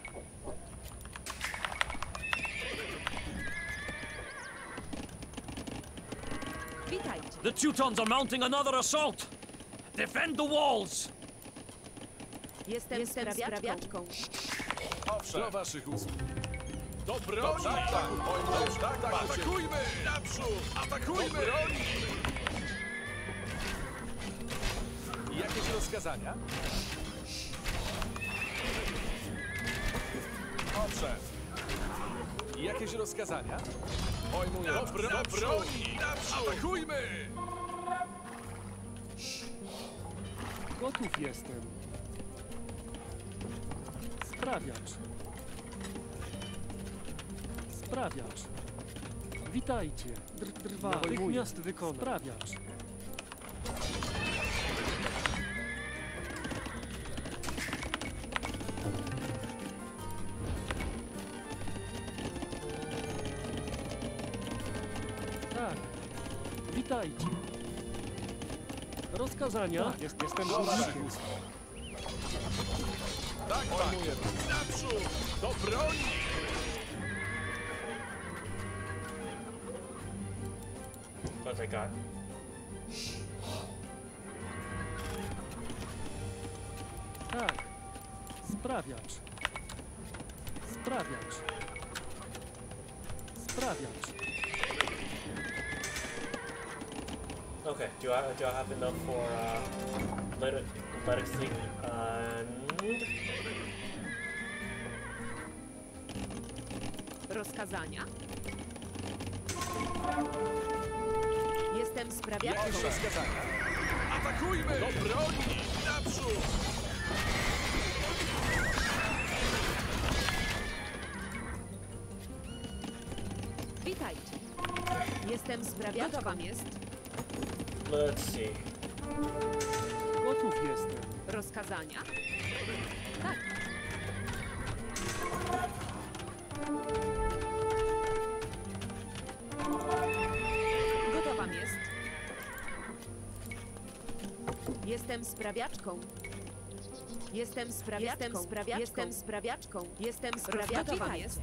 Witajcie. The Teutons are mounting another assault! Defend the walls! Jestem sprawiaczką. Owszem. Do waszych usług. Do broni! Tak, atakujmy! Naprzód! Atakujmy! Do broni! Jakieś rozkazania? Owszem. Jakieś rozkazania? Pojmuję. Do broni! Naprzód! Atakujmy! Gotów jestem. Sprawiacz. Sprawiacz. Witajcie. Drwal. Natychmiast wykonam. Sprawiacz. Tak. Witajcie. Rozkazania. Tak, jestem górnikiem. Tak, pojmuję. Naprzód! Do broni! What I got? Tak. Sprawiacz. Sprawiacz. Sprawiacz. Okay, do I have enough for let it sleep? And Rozkazania? Jestem sprawiaczką. Jakieś rozkazania? Atakujmy! Do broni! Naprzód! Witajcie. Jestem sprawiaczką. Gotowa jest. let's see. Gotów jestem. Rozkazania? Tak. Gotowa jest. Jestem sprawiaczką. Jestem sprawiaczką. Jestem sprawiaczką. Jestem sprawiaczką. Gotowa jest.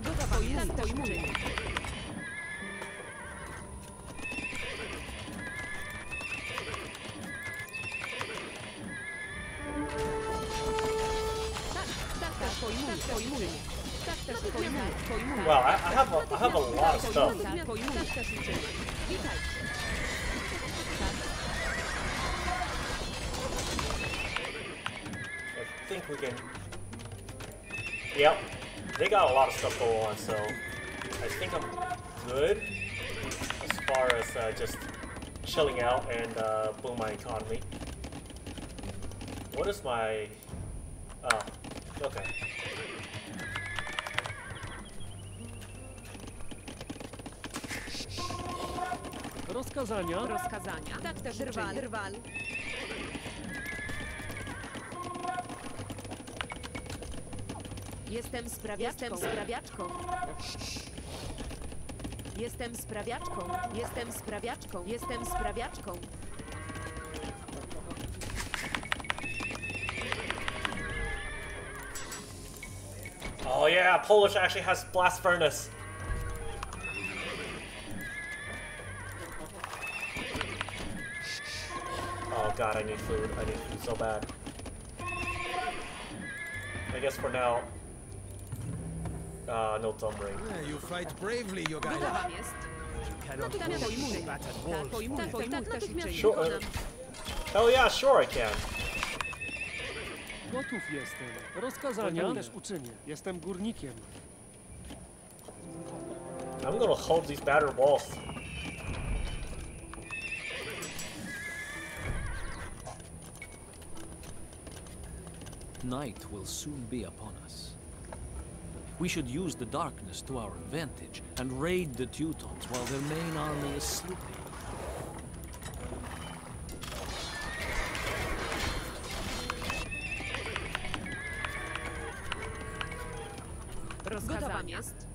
Gotowa jest. Tak, pojmuję. Wow, I have a lot of stuff. I think we can. Yep, they got a lot of stuff going on, so I think I'm good as far as just chilling out and boom my economy. What is my? Oh, okay. Rozkazania. Rozkazania. Tak też drwal. Jestem sprawiaczką. Jestem sprawiaczką. Jestem sprawiaczką. Jestem sprawiaczką. Oh yeah, Polish actually has blast furnace. god, I need food. I need food so bad. I guess for now... no dumb ring. Yeah, you fight bravely, Yogaila. Gotowa jest. Sure. Hell yeah, sure I can. Gotów jestem. Rozkazania też uczynię. Jestem górnikiem. I'm gonna hold these battered walls. Night will soon be upon us. We should use the darkness to our advantage and raid the Teutons while their main army is sleeping. Gotowa jest.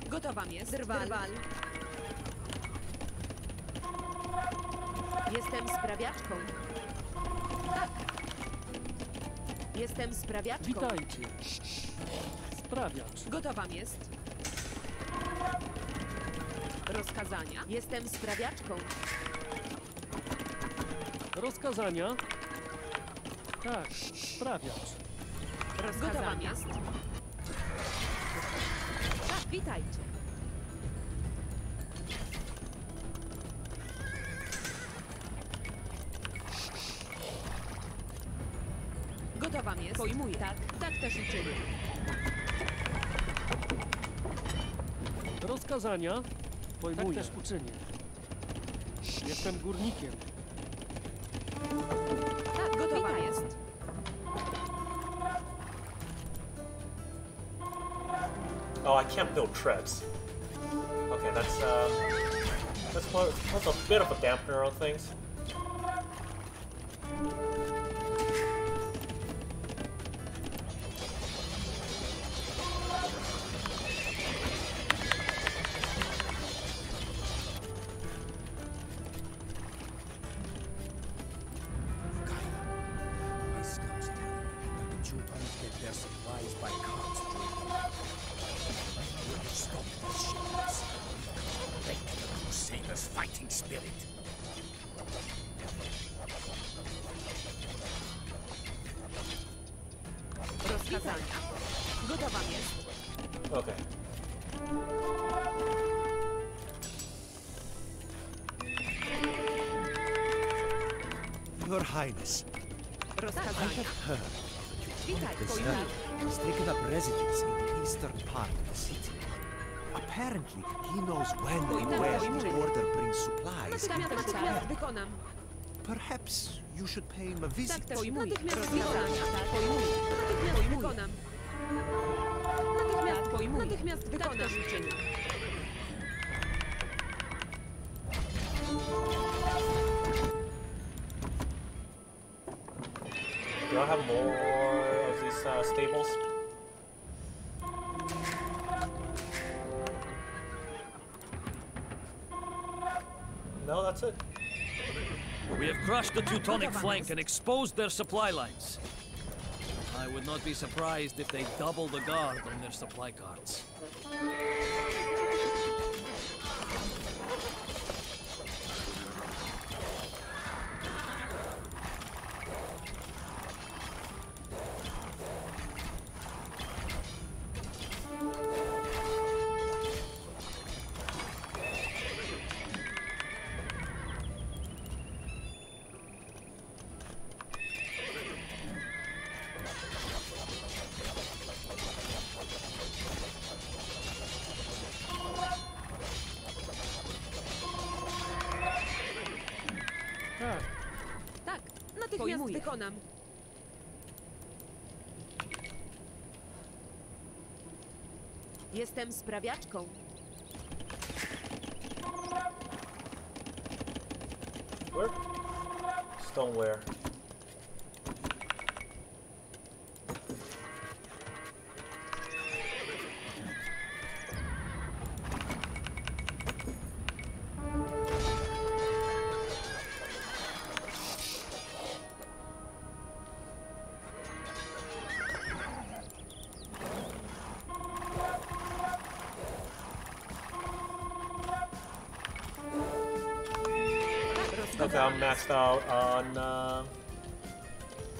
Gotowa jest. Drwal. Jestem sprawiaczką. Tak. Jestem sprawiaczką. Witajcie. Sprawiacz. Gotowa jest. Rozkazania. Jestem sprawiaczką. Rozkazania. Tak, sprawiacz. Gotowa jest. Tak, witajcie. Gotowa jest. Pojmuję. Tak, tak też uczynię. Rozkazania. Pojmuję. Tak też uczynię. Jestem górnikiem. Tak, gotowa jest. Oh, I can't build traps. Okay, that's a bit of a dampener on things. My scouts tell me that the Teutons get their supplies by carts driven. We'll stop these shipments. Break the Crusaders' fighting spirit. Rozkazania. Gotowa jest. Okay. Your Highness, Rozkazania. Witaj, the pojmuję. Zerg has taken up residence in the eastern part of the city. Apparently, he knows when and where the order brings supplies. Natychmiast wykonam. Perhaps you should pay him a Tak, visit. też natychmiast rozkazania. Pojmuję. Natychmiast wykonam. Natychmiast pojmuję. Natychmiast wykonam. Tak też uczynię. Do I have more of these stables? No, that's it. We have crushed the Teutonic flank and exposed their supply lines. I would not be surprised if they double the guard on their supply carts. Tak, natychmiast wykonam. Jestem sprawiaczką. Where? Stoneware. Okay, I'm maxed out on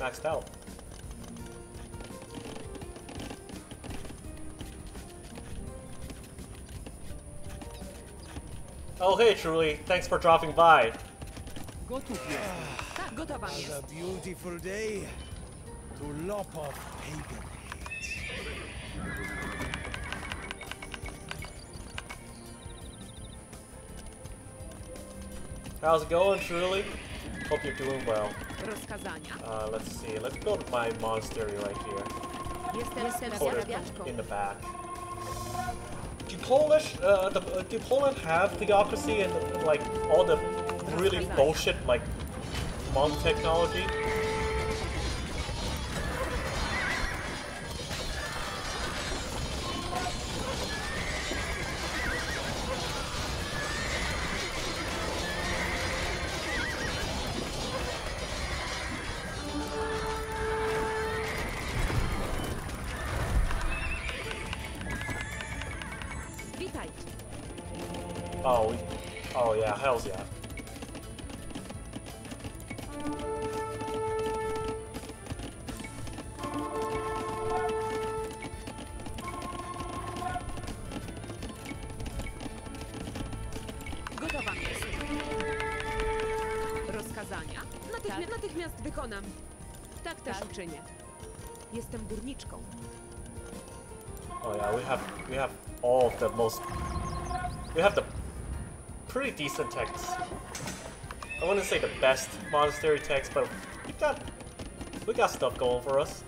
maxed out. Oh hey Truly, thanks for dropping by. Gotów jest. Gotowa What jest. a beautiful day to lop off pagan heads. How's it going, Truly? Hope you're doing well. Rozkazania. Let's see. Let's build my monastery right here. Jestem Put sprawiaczką. it in the back. Do Poland have theocracy and like all the really bullshit like monk technology? Oh yeah, hells yeah. Gotowa jest. Rozkazania? Natychmiast wykonam. Tak też uczynię. Jestem górniczką. Oh yeah, we have all of the most. We have the pretty decent texts. I wouldn't say the best monastery text, but we got stuff going for us.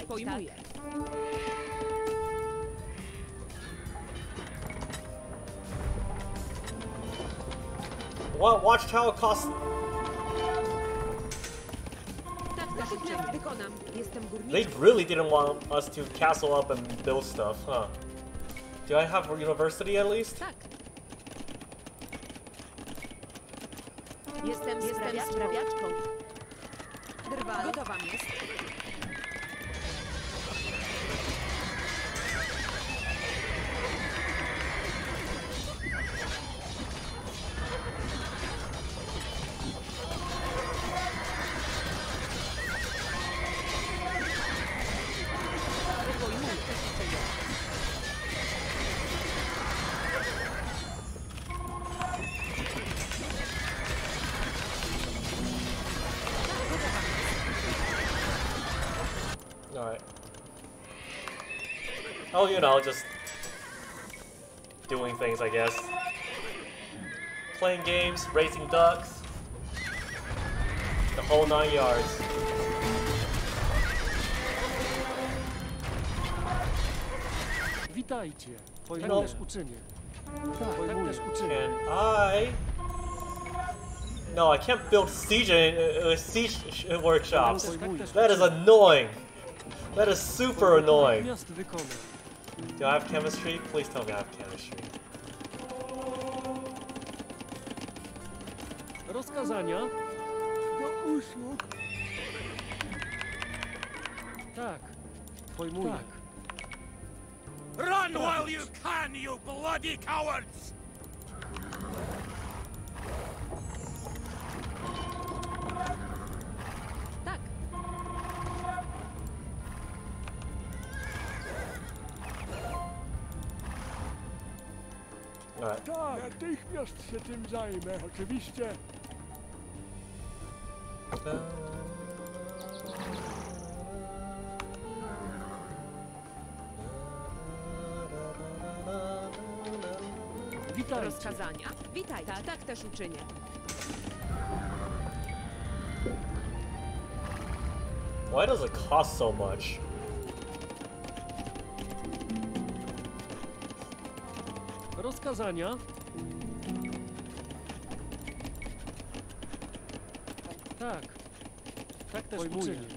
Pojmuję. What watchtower costs? Tak, natychmiast wykonam. Jestem They górniczką. really didn't want us to castle up and build stuff, huh? Do I have a university at least? Tak. Jestem sprawiaczką. Drwal. Gotowa jest. Alright. Oh, you know, just doing things, I guess. Playing games, racing ducks. The whole 9 yards. Witajcie. Hello. Pojmuję też uczynię. Tak też uczynię. And No, I can't build siege workshops. That is annoying. That is super annoying. Do I have chemistry? Please tell me I have chemistry. Rozkazania? Do usług. Tak. Pojmuję. Tak. Run while you can, you bloody cowards! Tak. Alright. Tak, natychmiast się tym zajmę, oczywiście. Witaj. Rozkazania. Witaj. Tak też uczynię. Why does it cost so much? Rozkazania? Tak. Tak też uczynię.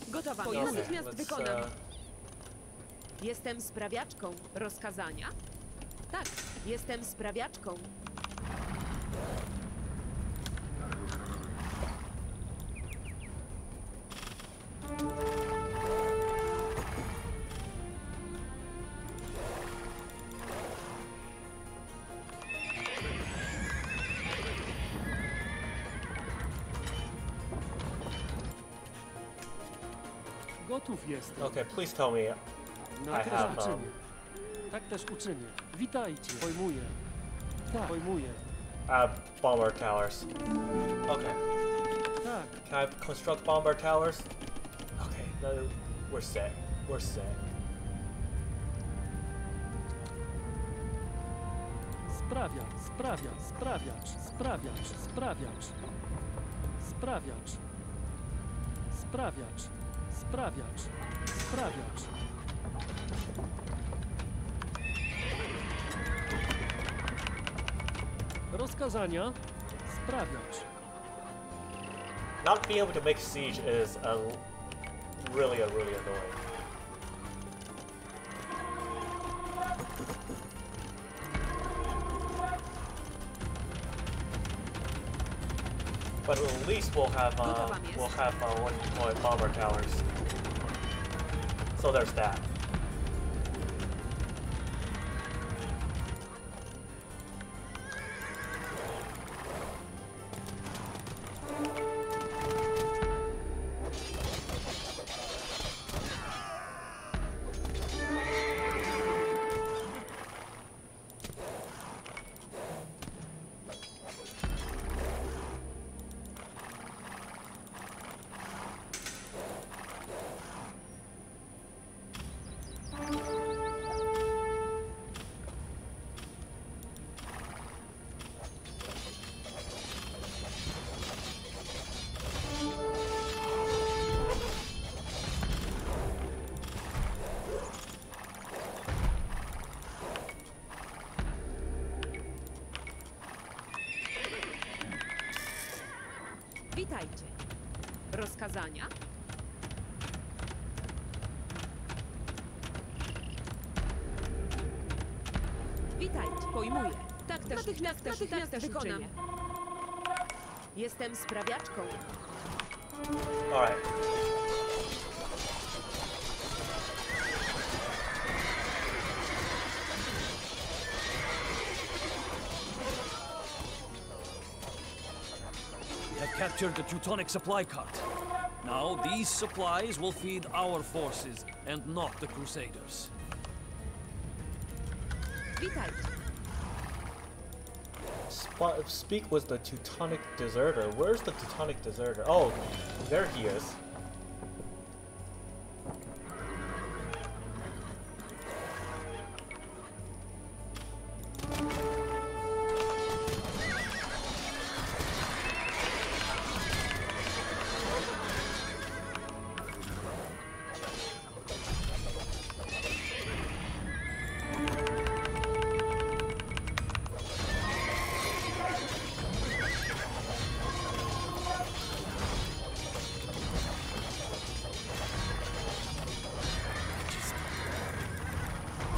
Gotowa. Okay, Natychmiast let's, wykonam. Jestem sprawiaczką. Rozkazania? Tak, jestem sprawiaczką. Gotów jestem. Okay, please tell me I Tak też have uczynię. Tak też uczynię. Witajcie. Pojmuję. Tak. Pojmuję. bomber towers. Okay. Tak. Can I construct bomber towers? Okay, no, we're set. We're set. Sprawiacz, sprawiacz, sprawiacz, sprawiacz, sprawiacz. Sprawiacz. Sprawiacz. Sprawiacz. Sprawiacz. Rozkazania. Sprawiacz. Not being able to make siege is really annoying. But at least we'll have what do you call it, bomber towers. So there's that. Witajcie. Rozkazania? Witajcie. Pojmuję. Tak też, natychmiast wykonam. Jestem sprawiaczką. All right. We have captured the Teutonic supply cart. Now these supplies will feed our forces and not the Crusaders. Witajcie. Speak with the Teutonic deserter. Where's the Teutonic deserter? Oh, there he is.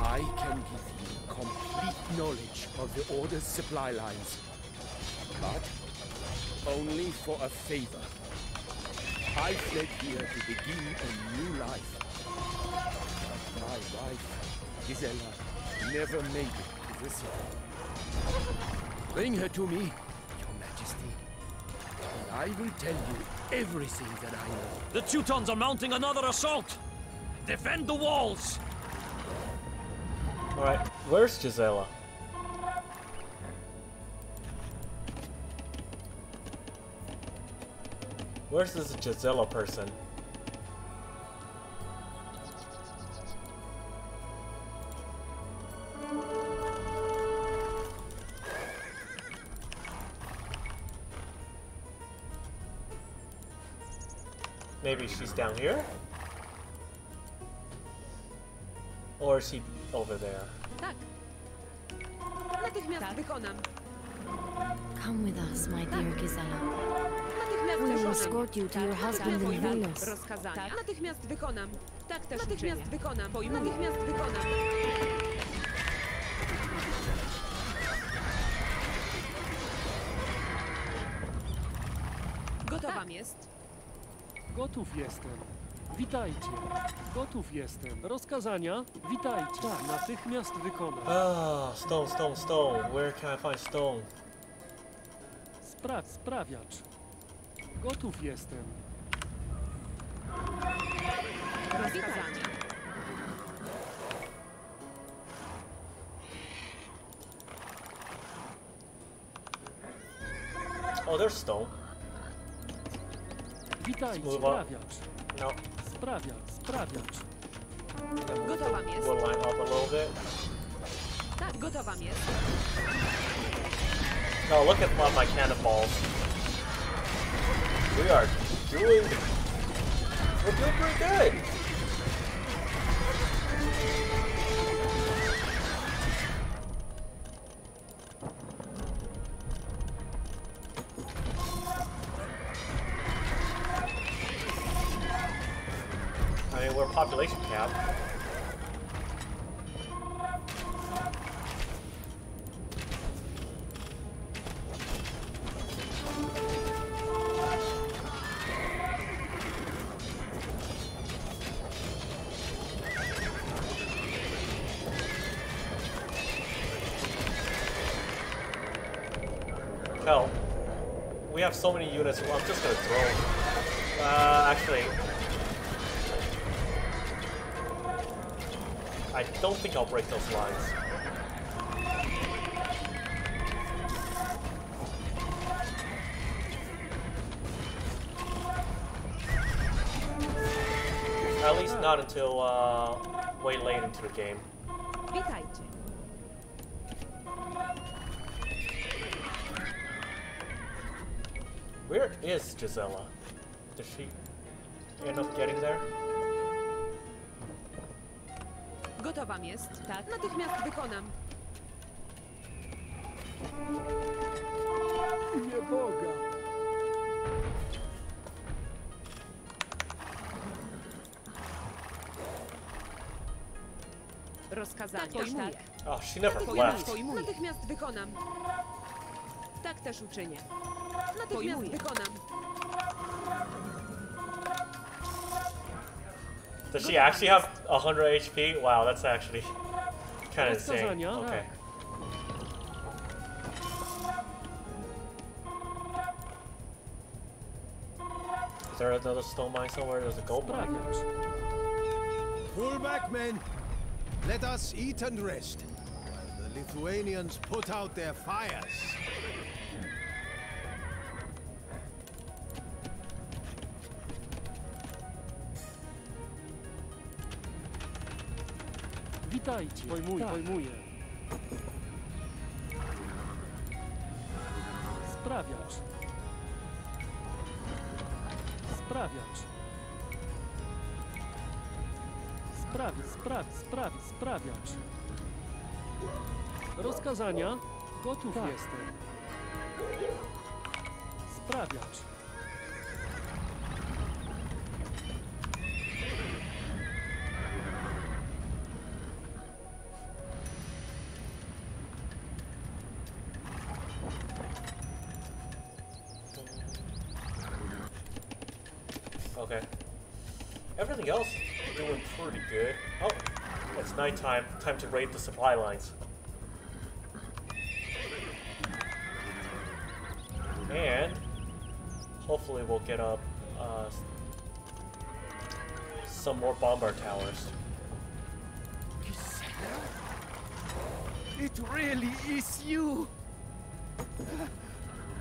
I can give you complete knowledge of the Order's supply lines, but only for a favor. I fled here to begin a new life. My wife, Gisela, never made it to the city. Bring her to me, Your Majesty, and I will tell you everything that I know. The Teutons are mounting another assault! Defend the walls! Alright, where's Gisela? Where's this Gisela person? Maybe she's down here? Or is she over there? Tak. Natychmiast wykonam. Come with us, my dear Gisela. Natychmiast We will wykonam. escort you to your husband in Vilnius. Rozkazania? Natychmiast wykonam. Tak też natychmiast wykonam. Natychmiast wykonam. Gotowam jest. Gotów jestem. Witajcie. Gotów jestem. Rozkazania? Witajcie. Tak, natychmiast wykonam. Ah, stone. Where can I find stone? Sprawiacz. Gotów jestem. Rozkazania. Oh, there's stone. Witajcie. Move on. Sprawiacz. No. Sprawiacz. Gotowam jest. We'll line up a little bit. Tak, gotowam jest. No, look at my cannonballs. We're doing pretty good. I mean, we're population cap. Hell, we have so many units. Well, I'm just gonna throw. Actually, I don't think I'll break those lines. At least not until way late into the game. Witajcie. Where is Gisela? Did she end up getting there? Gotowam jest. Tak, natychmiast wykonam. Nie Boga. Rozkazania. Tak. Oh, she never Pojmuję. left. Natychmiast wykonam. Tak też uczynię. Natychmiast wykonam. Does she actually have 100 HP? Wow, that's actually kind of insane. Rozkazania? Okay. Is there another stone mine somewhere? There's a gold mine. Pull back, men. Let us eat and rest, while the Lithuanians put out their fires. Witajcie. Pojmuję. Sprawiacz. Sprawiacz. Rozkazania? Gotów jestem. Sprawiacz. Okay. Everything else doing pretty good. Oh, it's nighttime. Time to raid the supply lines. And hopefully we'll get up some more bomber towers. It really is you.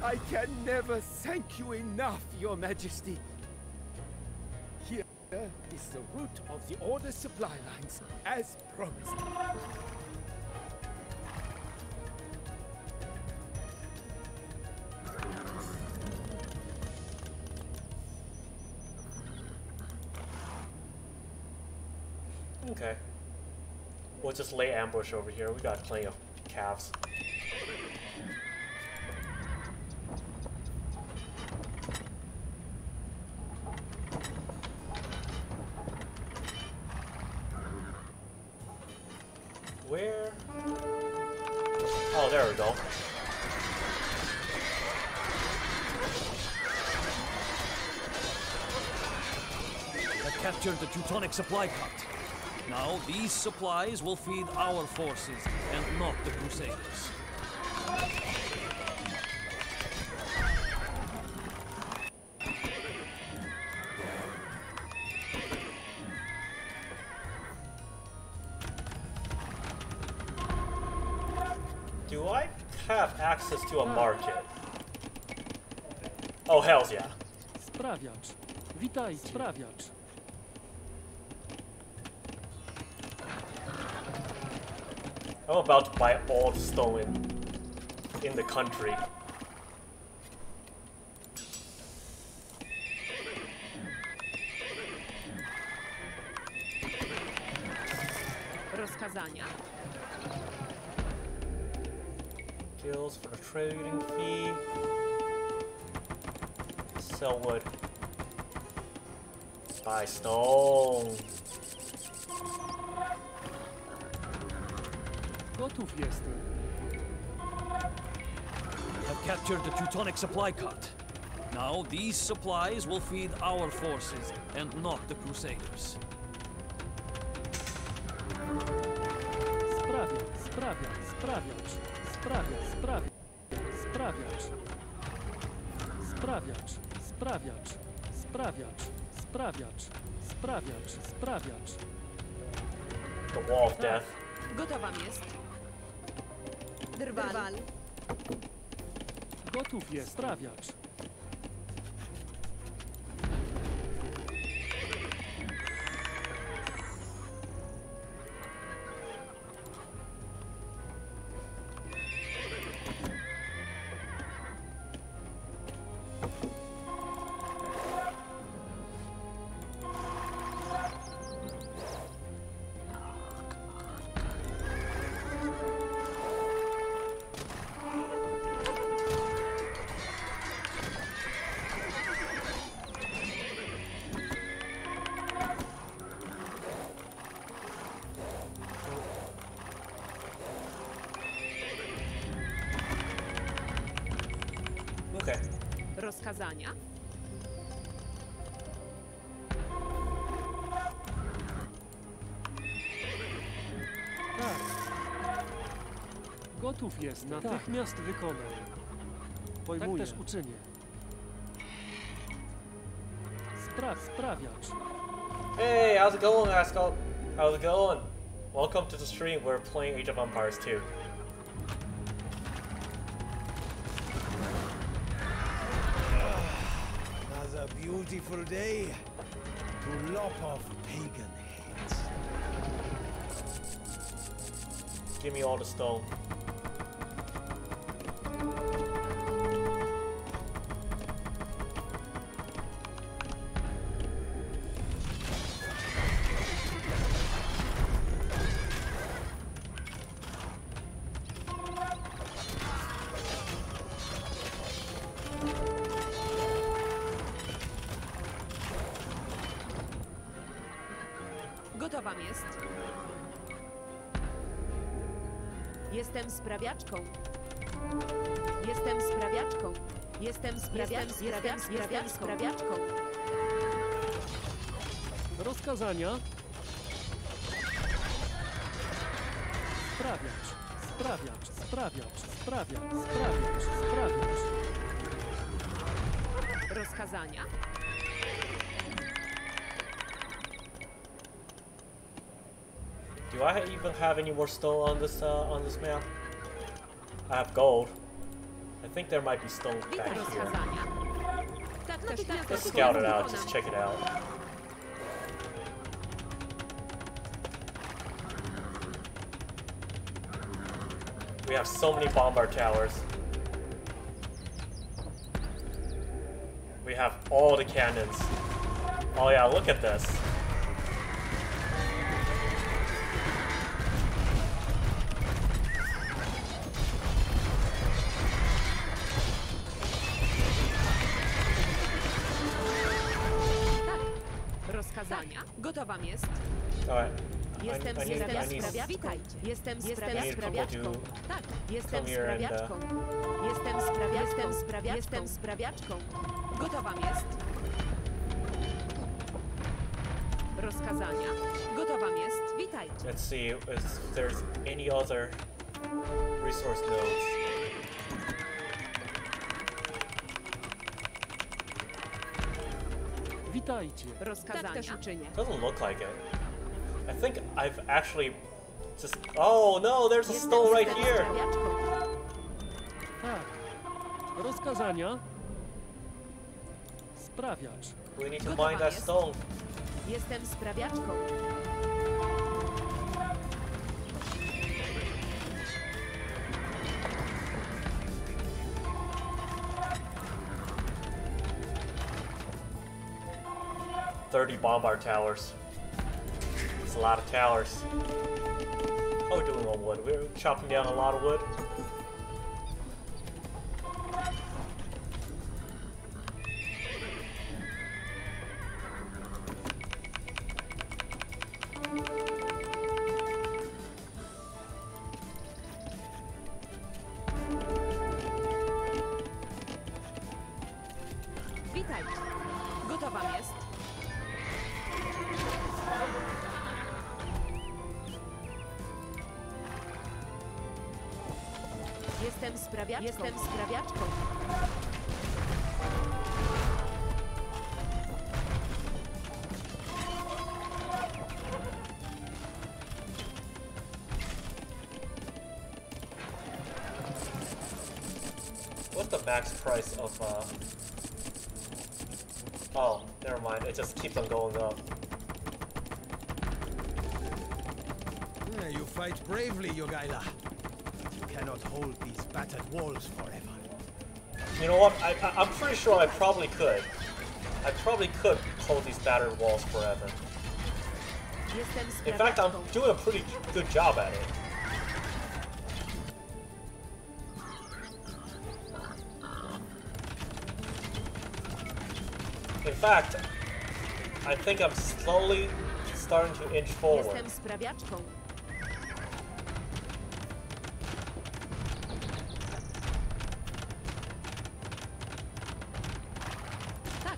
I can never thank you enough, Your Majesty. Here is the route of the Order supply lines, as promised. Okay. We'll just lay ambush over here. We got plenty of calves. go. I've captured the Teutonic supply cut. Now these supplies will feed our forces and not the Crusaders. Do I have access to a market? Oh, hells yeah. Sprawiacz. Witaj, sprawiacz. I'm about to buy all the stone in the country. Rozkazania. Gills for the trading fee. Sell wood. Buy stone. Gotów jestem. I've captured the Teutonic supply cut. Now these supplies will feed our forces and not the Crusaders. Sprawiacz, sprawiacz, sprawiacz, sprawiacz, sprawiacz, sprawiacz, sprawiacz, sprawiacz, sprawiacz, sprawiacz, sprawiacz, sprawiacz. The wall of death. Gotowa jest. Drwal. Gotów jest, sprawiacz. Okay. Rozkazania. Tak. Gotów jest, natychmiast wykonam. Pojmuję. Tak też uczynię. Sprawiacz. Hey, how's it going, Ascot? How's it going? Welcome to the stream. We're playing Age of Empires 2. Another beautiful day to lop off pagan heads. Give me all the stone. Gotowa jest. Jestem sprawiaczką. Jestem sprawiaczką. Jestem sprawiaczką. Rozkazania. Sprawiacz, sprawiacz, sprawiacz, sprawiacz, sprawiacz, sprawiacz. Rozkazania. Do I even have any more stone on this map? I have gold. I think there might be stone back here. Let's scout it out. Just check it out. We have so many bombard towers. We have all the cannons. Oh yeah, look at this. Rozkazania. Gotowa jest. Alright. Jestem sprawiaczką. Jestem sprawiaczką. Tak, jestem sprawiaczką. Jestem sprawiaczką. Gotowa jest. Rozkazania. Gotowa jest. Witajcie. Let's see if there's any other resource nodes. Witajcie. Rozkazania. Tak też uczynię. Doesn't look like it. I think I've actually just... Oh no, there's a stone right here! Tak. Rozkazania. Sprawiacz. We need to mine that stone. Jestem sprawiaczką. Bombard towers. It's a lot of towers. How are we doing on wood? We're chopping down a lot of wood. Witajcie. Gotowa jest. Jestem sprawiaczką. What's the max price of Oh, never mind. It just keeps on going up. Yeah, you fight bravely, Jogaila. You cannot hold these battered walls forever. You know what? I'm pretty sure I probably could. I probably could hold these battered walls forever. In fact, I'm doing a pretty good job at it. In fact, I think I'm slowly starting to inch forward. Jestem sprawiaczką. Tak.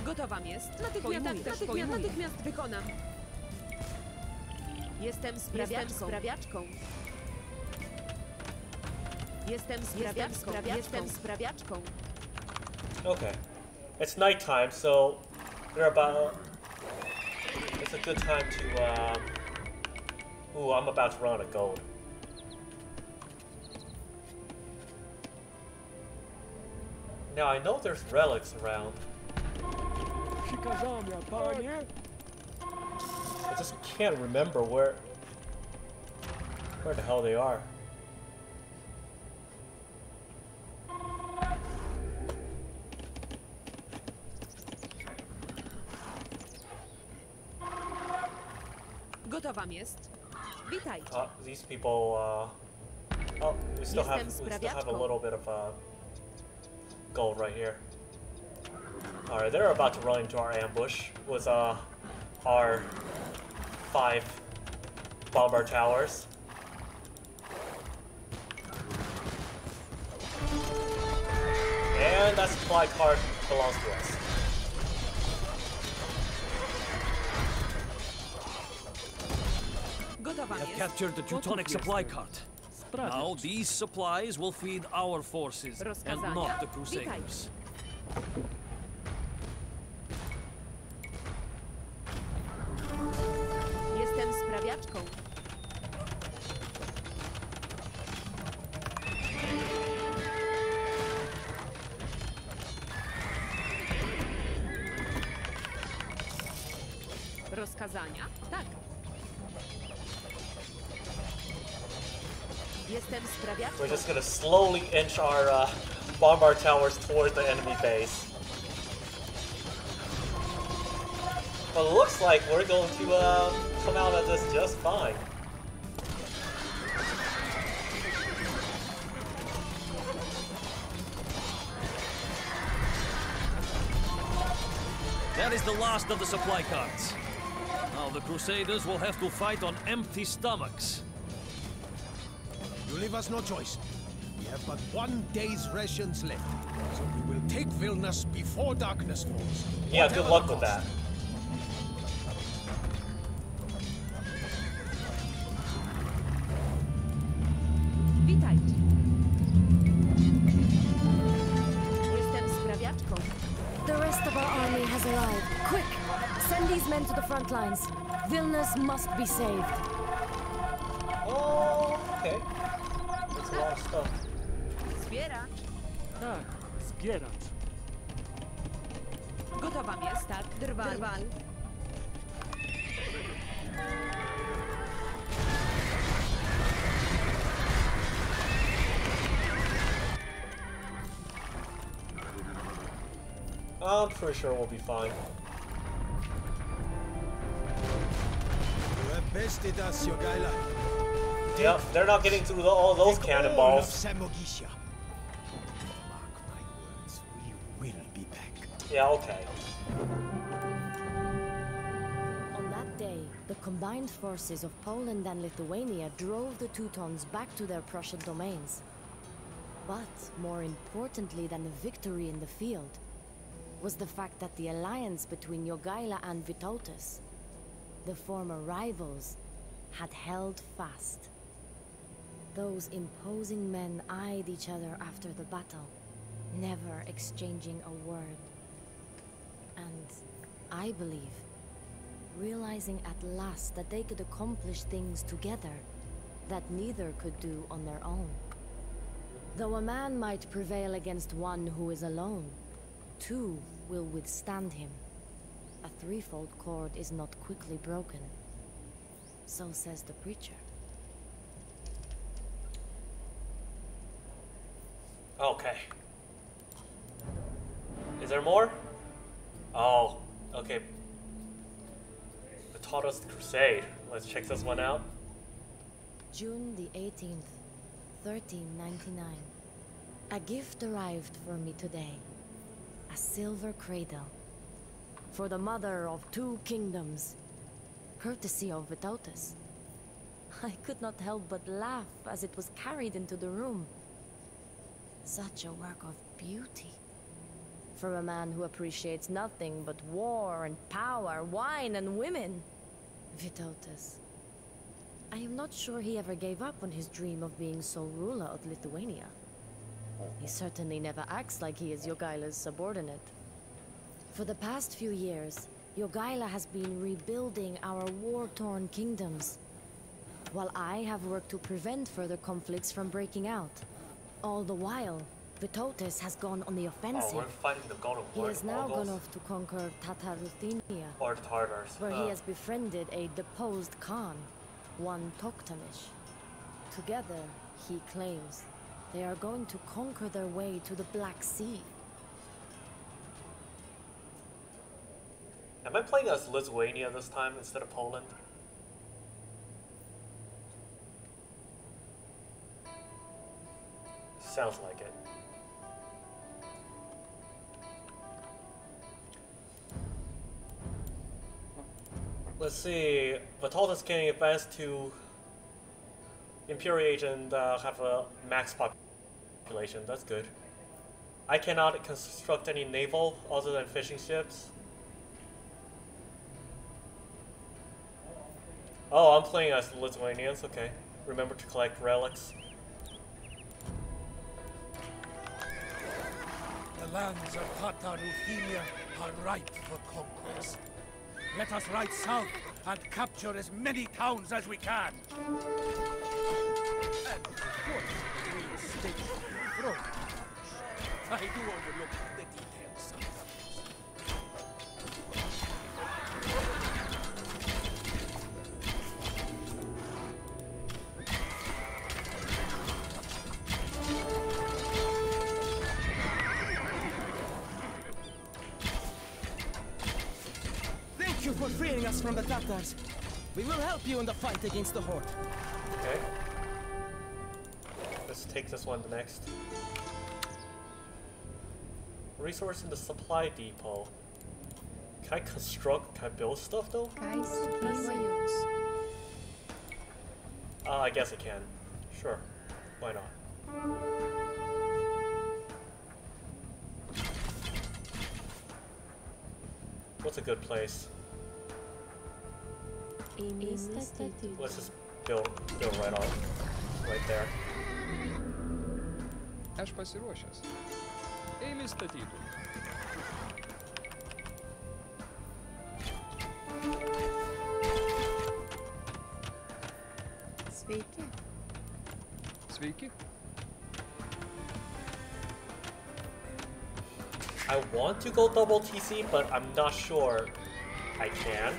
Gotowa jest. Natychmiast wykonam. Jestem sprawiaczką. Jestem sprawiaczką. Okay. It's nighttime, so they're about... It's a good time to, Ooh, I'm about to run out of gold. Now, I know there's relics around. Przykazania, panie. I just can't remember where the hell they are. Gotowa jest. Witajcie. These people, oh, we still have a little bit of gold right here. Alright, they're about to run into our ambush with our 5 bombard towers. And that supply cart belongs to us. We have captured the Teutonic supply cart. Now these supplies will feed our forces and not the Crusaders. Jestem sprawiaczką. Rozkazania? Tak. Jestem sprawiaczką. We're just gonna slowly inch our bombard towers towards the enemy base. But it looks like we're going to come out of this just fine. That is the last of the supply carts. Now the Crusaders will have to fight on empty stomachs. You leave us no choice. We have but 1 day's rations left, so we will take Vilnius before darkness falls. Yeah, good luck with that. Witajcie. Jestem sprawiaczką. The rest of our army has arrived. Quick! Send these men to the front lines. Vilnius must be saved. Oh, okay. That's a lot of stuff. Zbieracz. Tak, zbieracz. Gotowa jest, tak? Drwal. I'm pretty sure we'll be fine. You have bested us, Jogaila. Yep, they're not getting through all those cannonballs. Samogitia. Mark my words, we will be back. Yeah, okay. On that day, the combined forces of Poland and Lithuania drove the Teutons back to their Prussian domains. But more importantly than the victory in the field was the fact that the alliance between Jogaila and Vytautas, the former rivals, had held fast. Those imposing men eyed each other after the battle, never exchanging a word. And I believe, realizing at last that they could accomplish things together that neither could do on their own. Though a man might prevail against one who is alone, 2 will withstand him. A threefold cord is not quickly broken. So says the preacher. Okay. Is there more? Oh, okay. The Tautos Crusade. Let's check this one out. June the 18th, 1399. A gift arrived for me today. A silver cradle. For the mother of 2 kingdoms. Courtesy of Vytautas. I could not help but laugh as it was carried into the room. Such a work of beauty. For a man who appreciates nothing but war and power, wine and women. Vytautas. I am not sure he ever gave up on his dream of being sole ruler of Lithuania. He certainly never acts like he is Jogaila's subordinate. For the past few years, Jogaila has been rebuilding our war-torn kingdoms, while I have worked to prevent further conflicts from breaking out. All the while, Vytautas has gone on the offensive. Oh, we're fighting the God of He War. has now gone off to conquer Tatar Ruthenia, Or the Tartars. where he has befriended a deposed Khan, one Toktamish. Together, he claims, they are going to conquer their way to the Black Sea. Am I playing as Lithuania this time instead of Poland? Sounds like it. Let's see. Vytautas can advance to Imperial Age and have a max population. That's good. I cannot construct any naval other than fishing ships. Oh, I'm playing as the Lithuanians. Okay. Remember to collect relics. The lands of Tatar Ruthenia are ripe for conquest. Let us ride south and capture as many towns as we can. And of course, we stay from. I do overlook the details sometimes. Thank you for freeing us from the Tatars. We will help you in the fight against the Horde. Okay. Let's take this one next. Resource in the supply depot. Can I construct, can I build stuff though? I guess I can. Sure. Why not? What's a good place? Let's just build right on, right there. Aš pasiruošęs. Eimi statyti. Sveiki. Sveiki. I want to go double TC, but I'm not sure I can.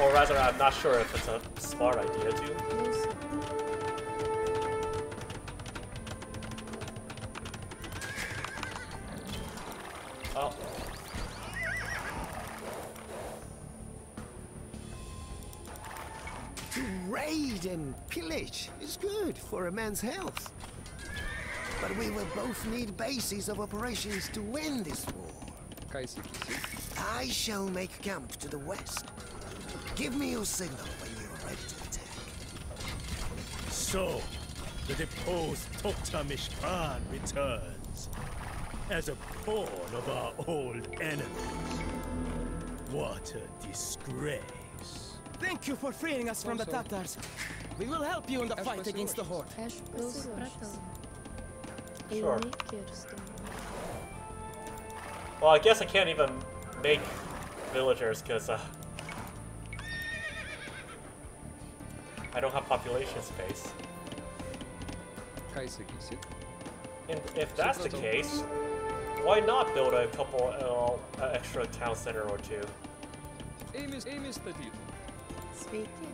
Or rather, I'm not sure if it's a smart idea to. Oh. To raid and pillage is good for a man's health. But we will both need bases of operations to win this war. I shall make camp to the west. Give me your signal when you're ready to attack. So, the deposed Toktamish Khan returns as a pawn of our old enemies. What a disgrace. Thank you for freeing us from the Tatars. We will help you in the fight against the Horde. Sure. Well, I guess I can't even make villagers because I don't have population space. And if that's the case, why not build a couple extra town center or two? Sveiki.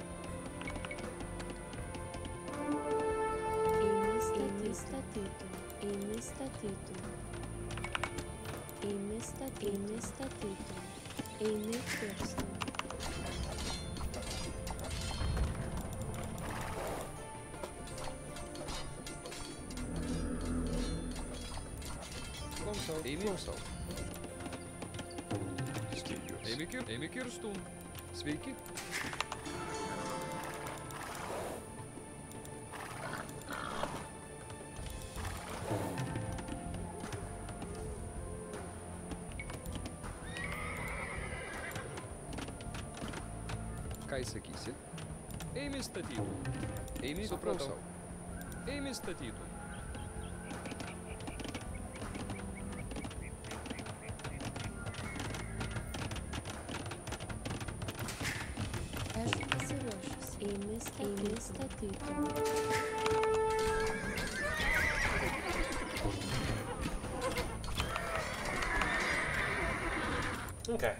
Emi Kirstum. Sveiki. Ką įsakysi? Eimi statytų. Eimi supratau. Eimi statytų. Aš pasiruošęs. Eimi statytų. Okay.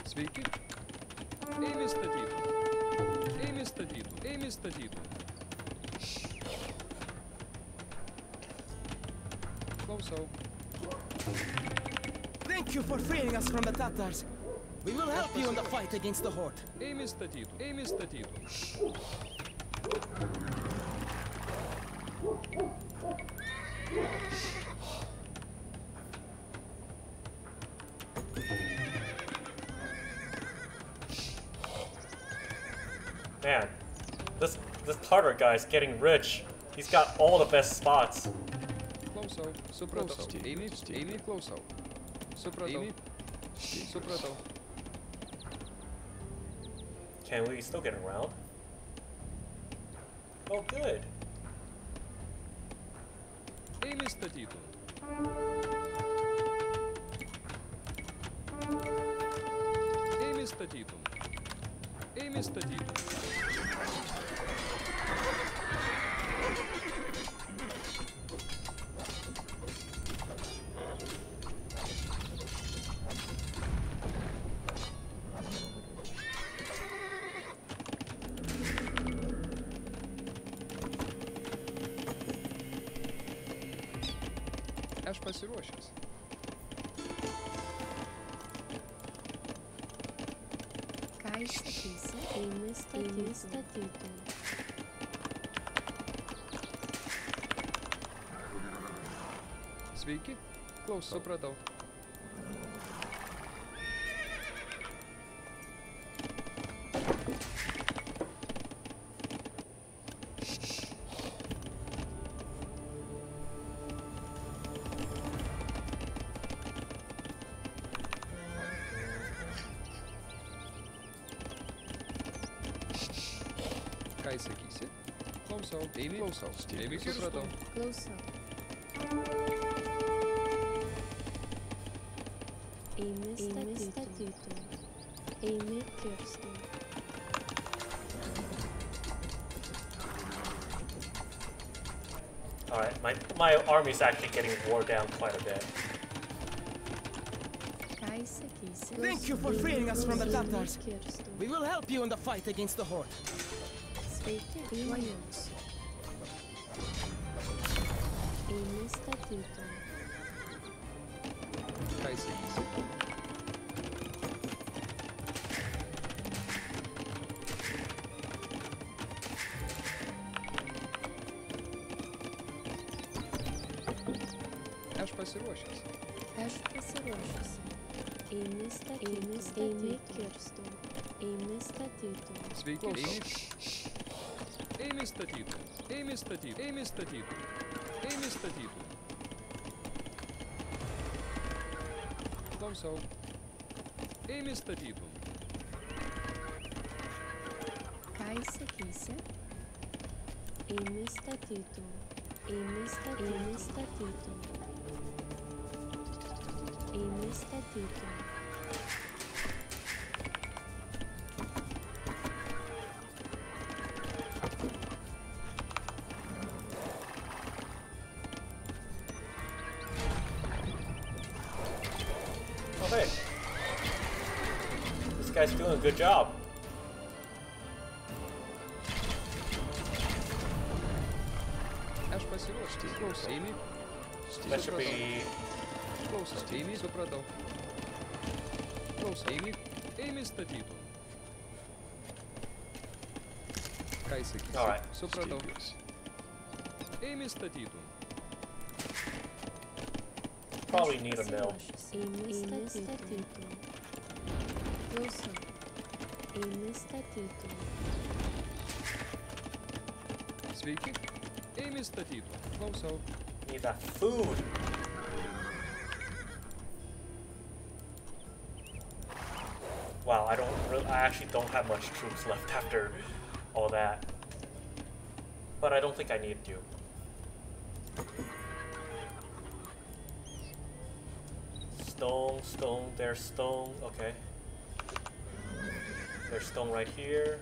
Sveiki. Eimi statytų. Eimi statytų. Eimi statytų. Klausau. Thank you for freeing us from the Tatars. We will help you in the fight against the Horde. Eimi statytų. Eimi statytų. Man, this Tartar guy's getting rich. He's got all the best spots. Klausau. Supratau. Eimi klausau. Supratau. Supratau. Can we still get around? Oh, good. Eimi statytų. Eimi statytų. Eimi statytų. Aš pasiruošęs. Ką išsakysi? Eimi statytų. Sveiki. Klausau. Supratau. Kai sakysi? Klausau. Eimi. Klausau. Eimi, supratau. Klausau. Eimi statytum. Eimi kirstum. Alright, my army's actually getting wore down quite a bit. Thank you for freeing us from the Tatars. We will help you in the fight against the Horde. Kai sakysi? Aš pasiruošęs. Aš pasiruošęs. Eimi kirstum. Eimi statytum. Sveiki. Eimi statytum. Eimi statytum. Eimi statytum. Eimi statytum. Klausau. Eimi statytum. Kai sakysi? Eimi statytum. Eimi statytum. Eimi statytum. Oh hey, this guy's doing a good job. Aš pasiruošęs. Klausau. Eimi. That should be... Klausau. Eimi, supratau. Klausau. Eimi statytum. Kai sakysi? Alright. Supratau. Eimi statytum. Probably need a mill. Eimi statytum. Klausau. Eimi statytum. Sveiki. Eimi statytum. Klausau. Need that food. Wow, I actually don't have much troops left after all that. But I don't think I need to. Stone, there's stone, okay. There's stone right here.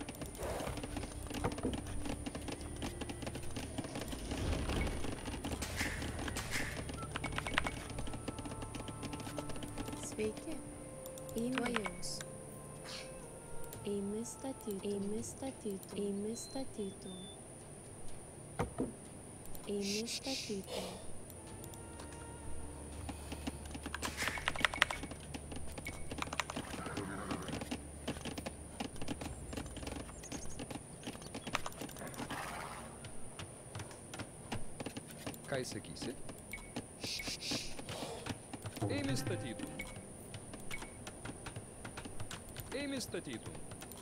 Sveiki. Įmojus. Eimi statytum. Eimi statytum. Eimi statytum. Eimi statytum. Kai sakysi? Eimi statytum. Eimi statytum.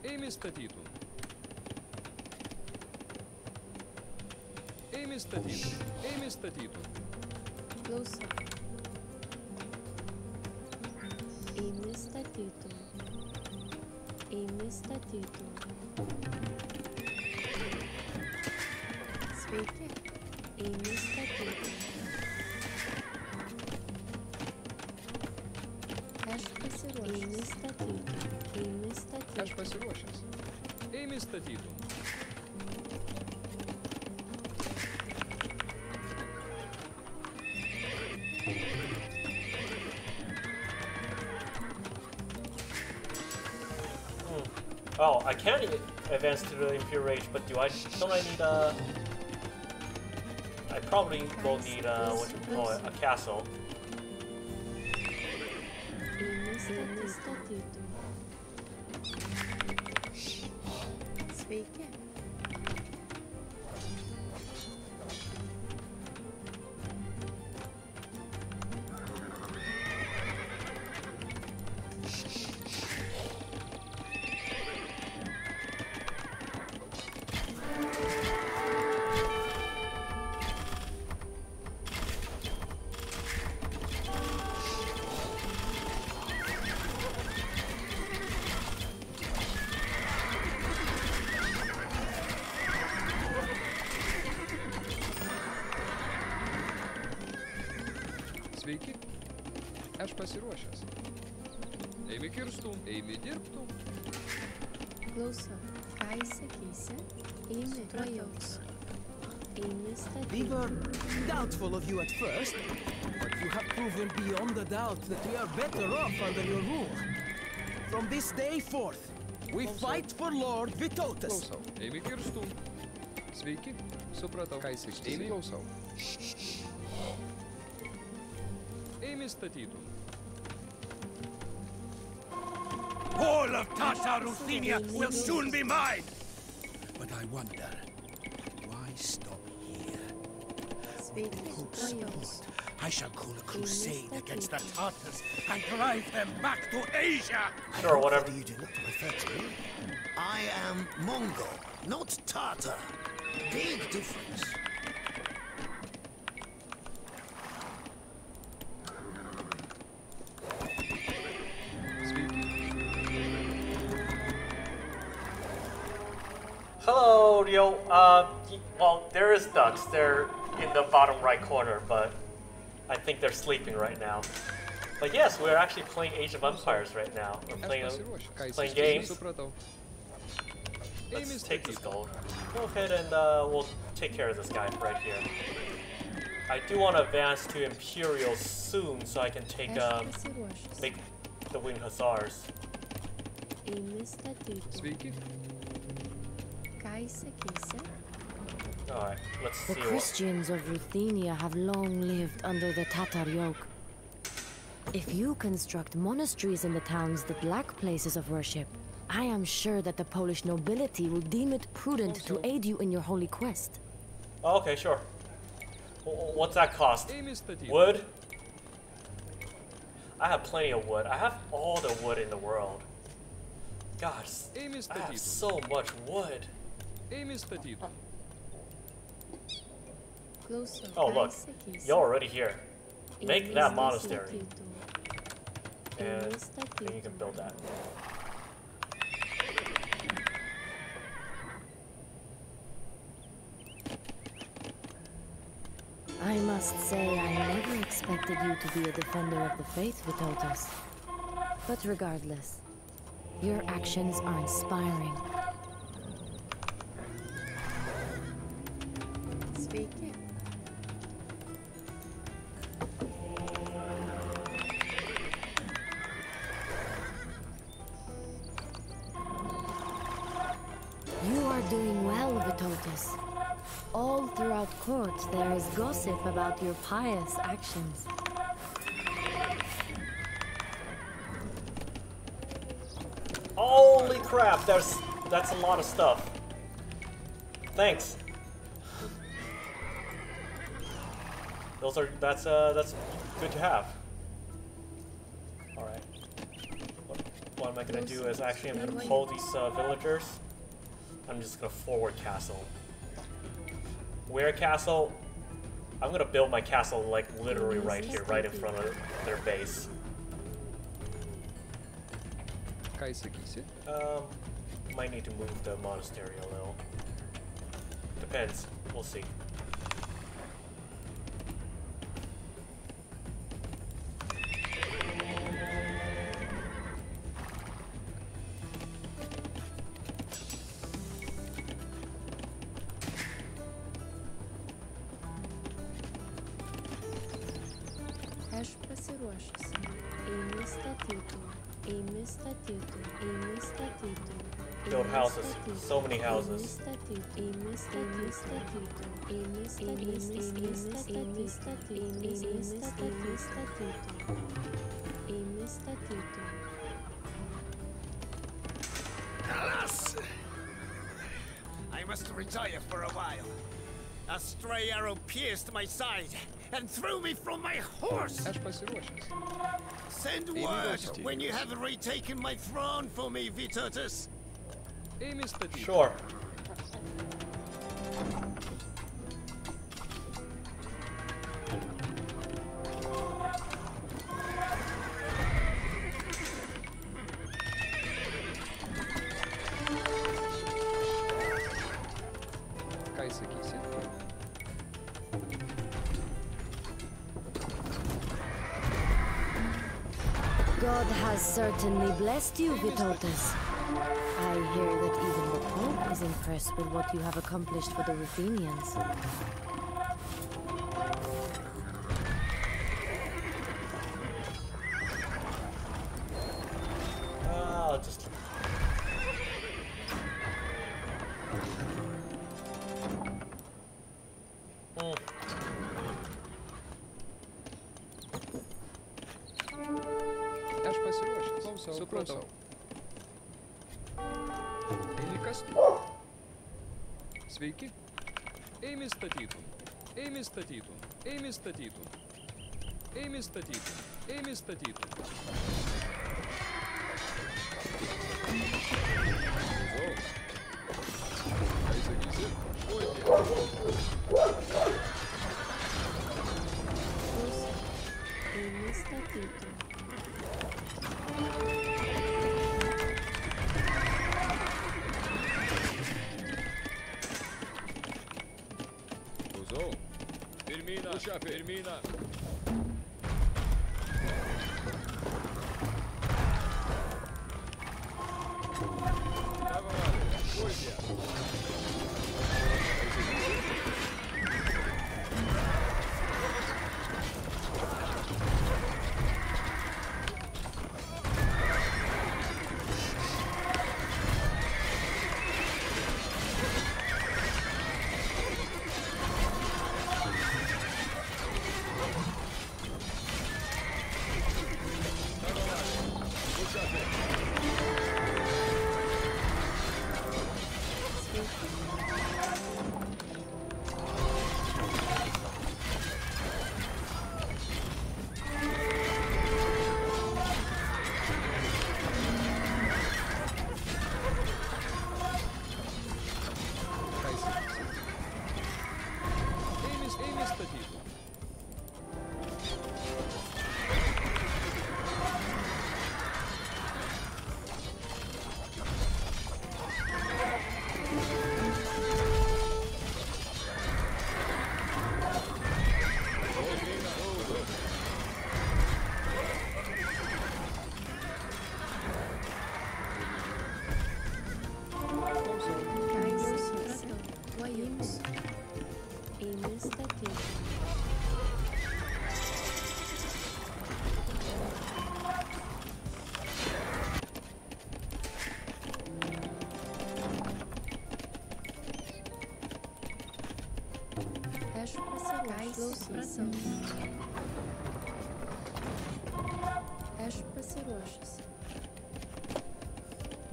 Eimi statytum. Eimi statytum. Eimi statytum. Klausau. Eimi statytum. Eimi statytum. Sveiki. Eimi statytum. Aš pasiruošęs. Eimi statytum. Eimi statytum. Aš pasiruošęs. Eimi statytum. Oh, I can advance to the Imperial Rage, but don't I need I probably will need what you call it, a castle. Sveiki. pasiruošęs. Eimi kirstum, eimi dirbtum. Klausau, ką įsakysi, eimi tuojaus. We were doubtful of you at first, but you have proven beyond a doubt that we are better off under your rule. From this day forth, we fight for Lord Vytautas. Klausau, eimi kirstum. Sveiki, supratau, ką įsakysi. Eimi klausau. Eimi statytum. All of Tatar Ruthenia will soon be mine! But I wonder, why stop here? With the Pope's support, I shall call a crusade against the Tatars and drive them back to Asia! Sure, whatever. You do not refer to me. I am Mongol, not Tatar. Big difference. Hello, Rio. Well, there is ducks. They're in the bottom right corner, but I think they're sleeping right now. But yes, we're actually playing Age of Empires right now. We're playing games. Let's take this gold. Go ahead and we'll take care of this guy right here. I do want to advance to Imperial soon, so I can take make the Winged Hussars. Sveiki. Alright, let's see. The Christians of Ruthenia have long lived under the Tatar yoke. If you construct monasteries in the towns that lack places of worship, I am sure that the Polish nobility will deem it prudent to aid you in your holy quest. Oh, okay, sure. What's that cost? Wood? I have plenty of wood. I have all the wood in the world. God, I have so much wood. Oh look, you're already here. Make that monastery. And then you can build that. I must say, I never expected you to be a defender of the faith, Vytautas. But regardless, your actions are inspiring. Speaking. You are doing well, Vytautas. All throughout court, there is gossip about your pious actions. Holy crap, that's a lot of stuff. Thanks. That's good to have. Alright. What am I gonna do is actually I'm gonna pull these villagers. I'm just gonna forward castle. Where castle? I'm gonna build my castle like literally right here, right in front of their base. Might need to move the monastery a little. Depends. We'll see. Aš pasiruošusi. Eimi statytų. Eimi statytų. Eimi statytų. Build houses. So many houses. Eimi statytų. Eimi statytų. Eimi statytų. Eimi statytų. Alas! I must retire for a while. A stray arrow pierced my side and threw me from my horse! Send word when you have retaken my throne for me, Vytautas! Sure. God has certainly blessed you, Vitotas. I hear that even the Pope is impressed with what you have accomplished for the Ruthenians. Just... Aš pasiruošęs. Klausau. Supratau. Eini kas? Sveiki. Eimi statytum. Eimi statytum. Eimi statytum. Eimi statytum. Eimi statytum. Eimi statytum. Klausau. Pirmyną. Ušia pirmyną.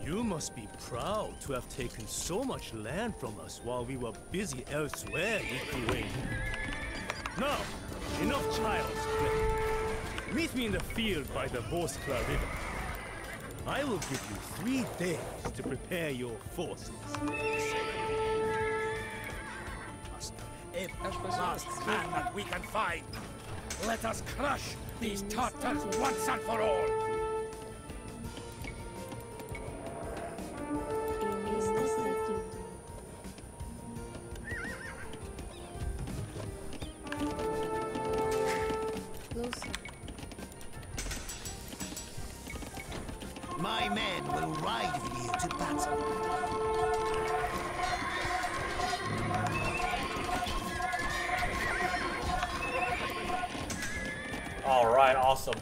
You must be proud to have taken so much land from us while we were busy elsewhere in Lithuania. Now, enough child's play. Meet me in the field by the Voskla River. I will give you 3 days to prepare your forces. Every last man that we can find. Let us crush these Tartars once and for all. My men will ride with you to battle. All right, awesome.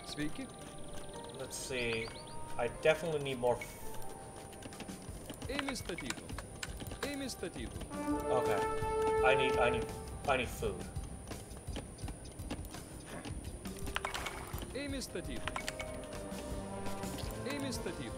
Sveiki. Let's see. I definitely need more. Eimi statytum. Eimi statytum. Okay. I need food. Eimi statytum. Eimi statytum.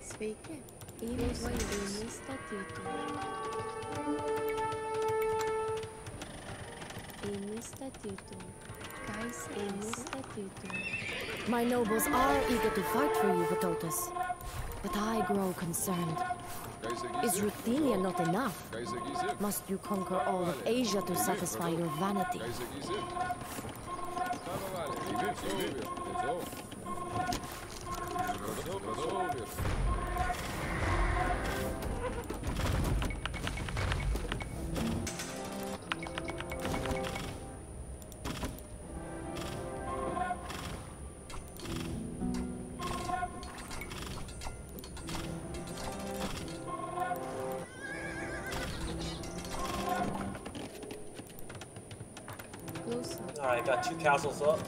Sveiki. Eimi statytum. Eimi statytum. Eimi statytum. My nobles are eager to fight for you, Vitotas. But I grow concerned. Is Ruthenia not enough? Must you conquer all of Asia to satisfy your vanity? Alright, got 2 castles up.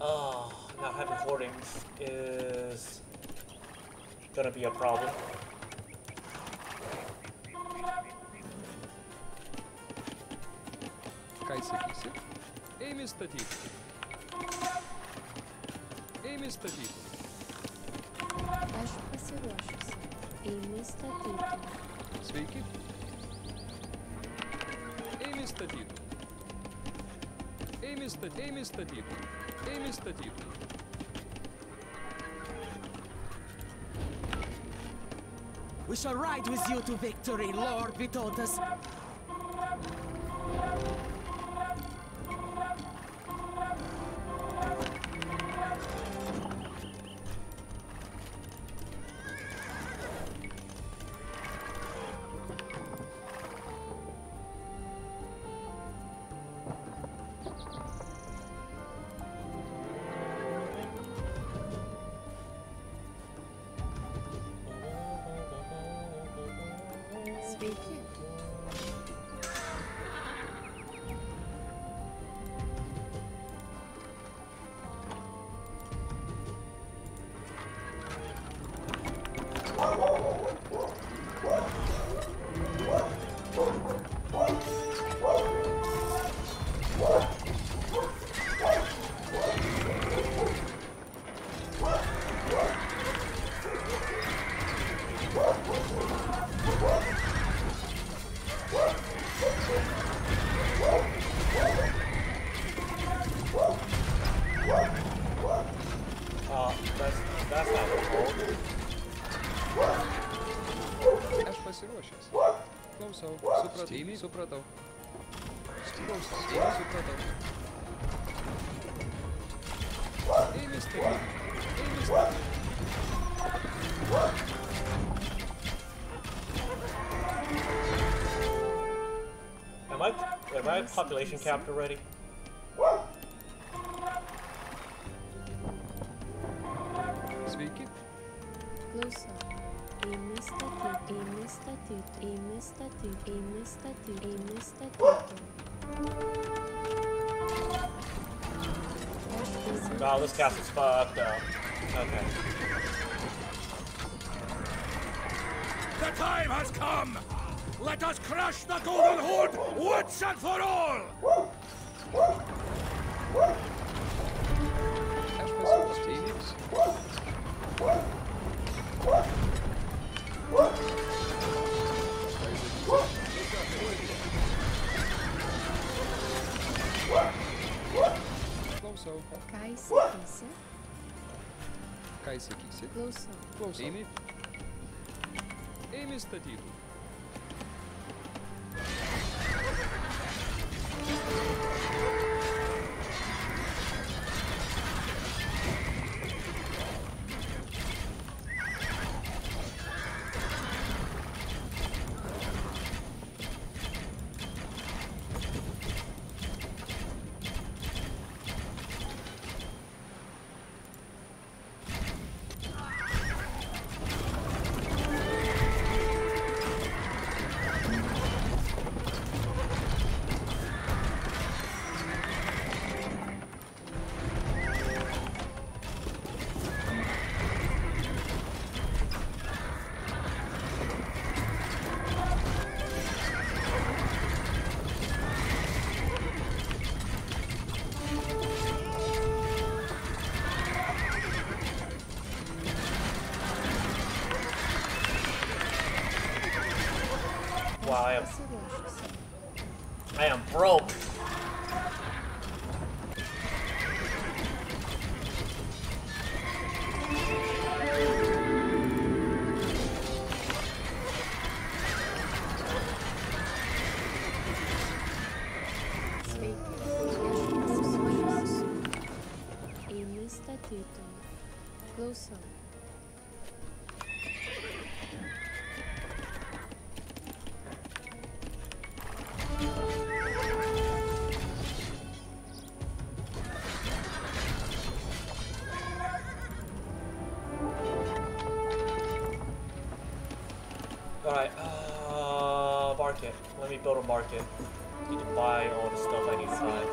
Oh, not having hoardings is gonna be a problem. Aš pasiruošusi. Eimi statyti. Sveiki. Eimi statyti. Eimi statyti. Eimi statyti. We shall ride with you to victory, Lord Vitotas. Sveiki. That's not the goal. Aš pasiruošęs. Klausau. Supratau. Supratau. Eimi statyti. Am I population capped already? Sveiki. Klausau. Eimi statyti. Wow, this castle's fucked up. Okay. The time has come! Let us crush the Golden Horde once and for all! Ką sakysi? Klausau. Eimi statyti. Wow, I am broke. Closer. Alright, market. Let me build a market. Need to buy all the stuff I need to buy.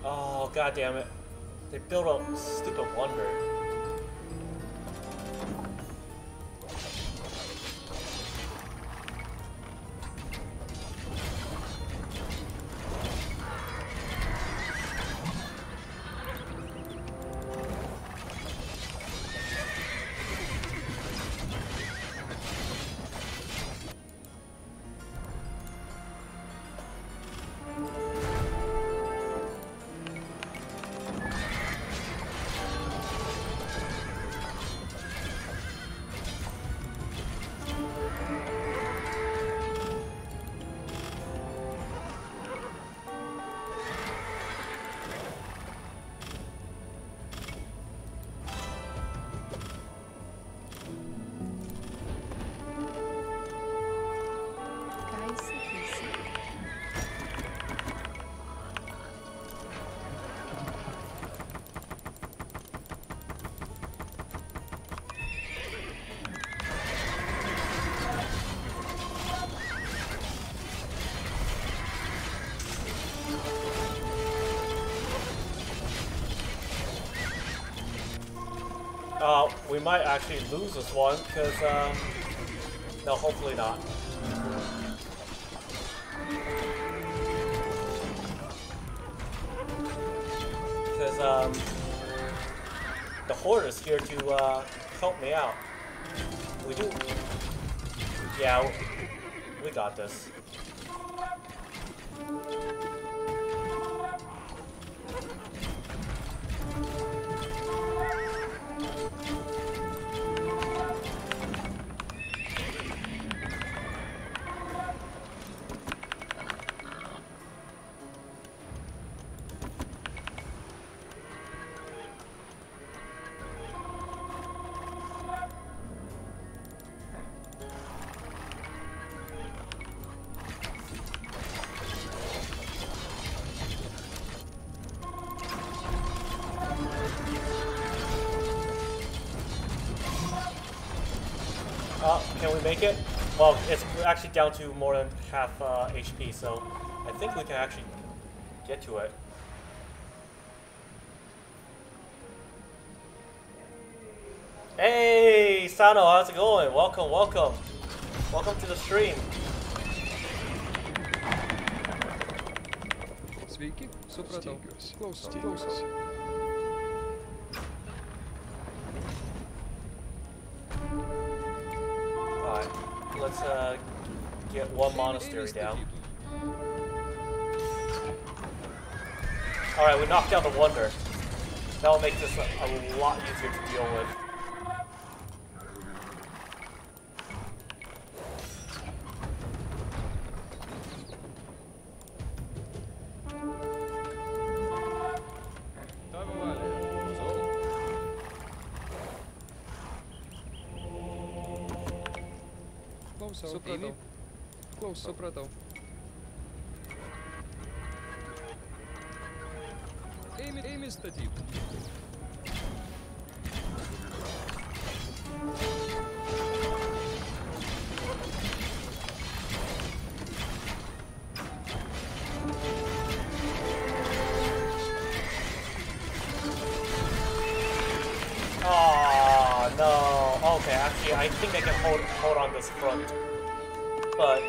Oh, god damn it. They built a stupid wonder. We might actually lose this one, because, no, hopefully not. Because, the Horde is here to, help me out. We do... Yeah, we got this. Can we make it? Well, it's actually down to more than half HP, so I think we can actually get to it. Hey, Sano, how's it going? Welcome, welcome. Welcome to the stream. Sveiki, supratau. Klausau. Alright, let's get one monastery down. Alright, we knocked down the wonder. That'll make this a lot easier to deal with. Supratau. Ėmė statyti. Oh no. Okay, actually I think I can hold on this front. But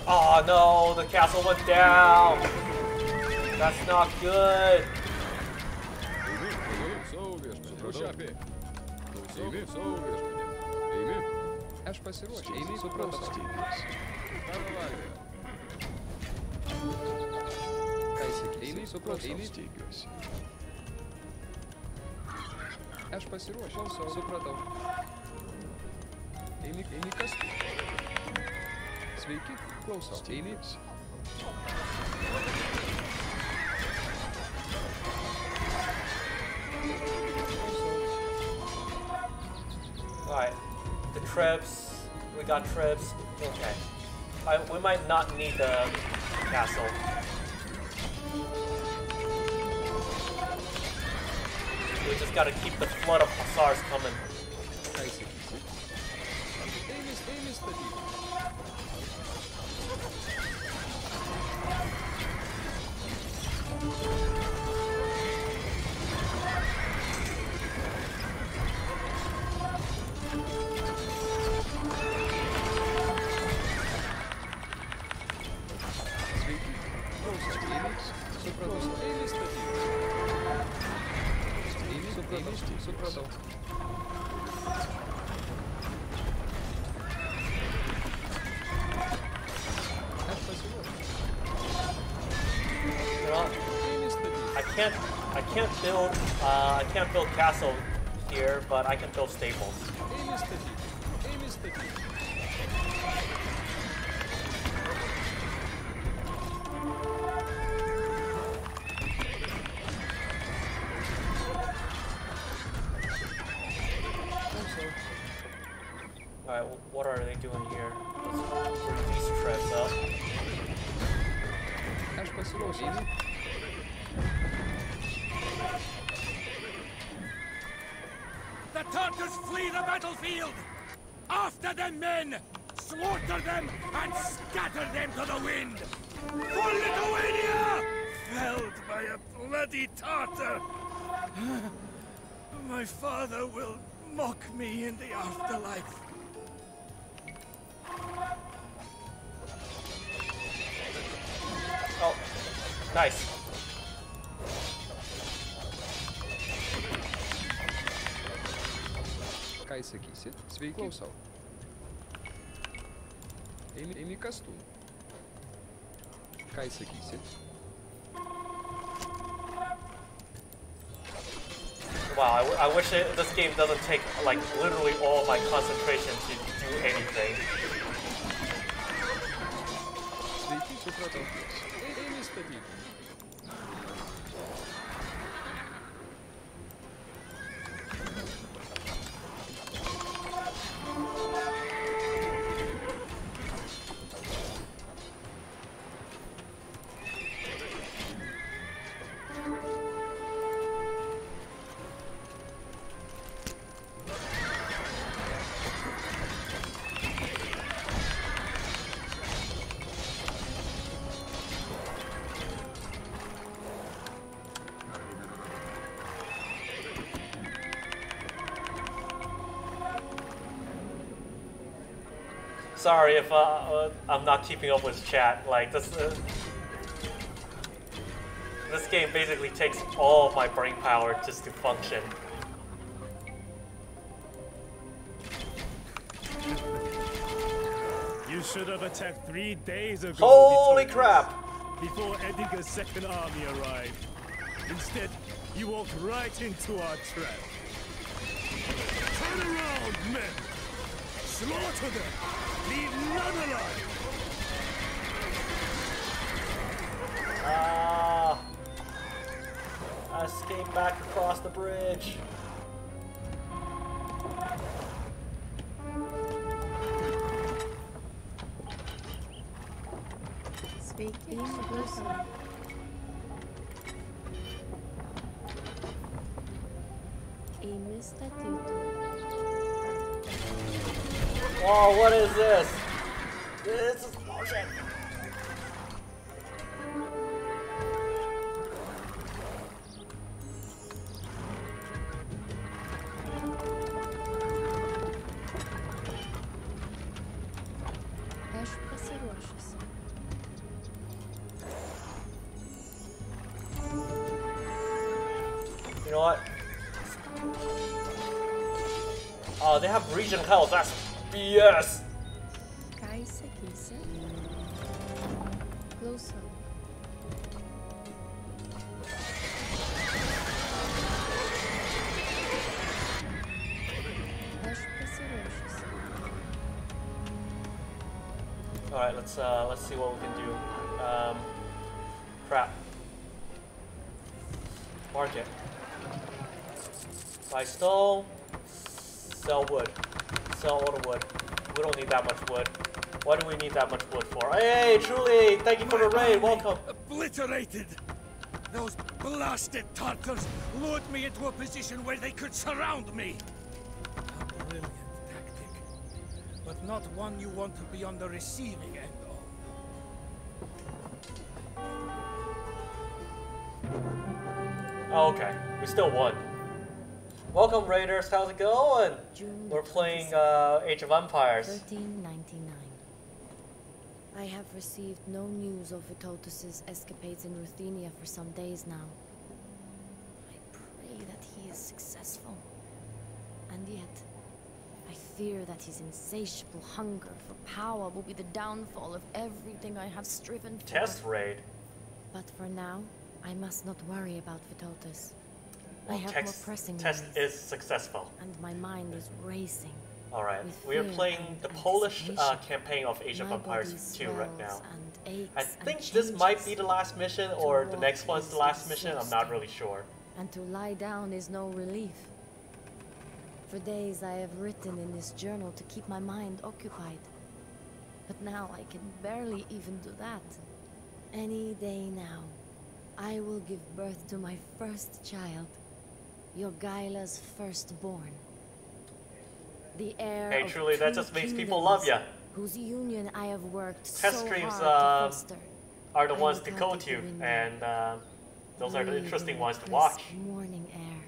oh no, the castle went down. That's not good. Čapė. Eimi, savo viešpatė. Eimi. Aš pasiruošiu. Eimi, supratau. Tavo valgė. Ką įsakė? Eimi, supratau. Eimi. Aš pasiruošiu. Supratau. Eimi, kas tu? Sveiki, klausau. Eimi. Alright, the trips, we got trips, okay. We might not need the castle. We just gotta keep the flood of hussars coming. I can't build castle here, but I can build stables. Alright, what are they doing here? Let's bring these treads up. The Tartars flee the battlefield! After them, men! Slaughter them and scatter them to the wind! For Lithuania! Felled by a bloody Tartar! My father will mock me in the afterlife. Oh, nice. Ką įsakysit? Sveiki. Klausau. Eimi kas tu? Ką įsakysit? Wow, I wish this game doesn't take like literally all my concentration to do anything. Sveiki, supratau. Eimi statyti. Sorry if I'm not keeping up with chat. Like this game basically takes all of my brain power just to function. You should have attacked 3 days ago. Holy crap! Before Edgar's second army arrived. Instead, you walked right into our trap. Turn around, men! Slaughter them! Leave none alive! I escaped back across the bridge. Speaking Whoa, what is this? This is bullshit. You know what? Oh, they have region health. That's BS. Kaise, Kise. Closer. All right, let's see what we can do. Crap. Market. Buy stone. Sell wood. Sell all the wood. We don't need that much wood. What do we need that much wood for? Hey, Truly! Thank you for the raid. Welcome. Obliterated. Those blasted Tartars lured me into a position where they could surround me. A brilliant tactic, but not one you want to be on the receiving end of. Oh, okay. We still won. Welcome, Raiders. How's it going? We're playing Age of Empires. 1399. I have received no news of Vytautas' escapades in Ruthenia for some days now. I pray that he is successful. And yet, I fear that his insatiable hunger for power will be the downfall of everything I have striven for. Test raid. But for now, I must not worry about Vytautas. Well, I have more pressing test worries, is successful. and my mind is racing. Alright, we are playing the Polish campaign of Age of Empires 2 right now. I think this might be the last mission, or the next one's the last mission, I'm not really sure. And to lie down is no relief. For days I have written in this journal to keep my mind occupied. But now I can barely even do that. Any day now, I will give birth to my first child. Jogaila's firstborn. The heir Hey, of truly, that two just makes people kingdoms, love ya. Whose union I have worked Test so streams hard to foster. are the I ones look to out go of the to, window, and those are the breathing interesting ones to crisp watch. Morning air.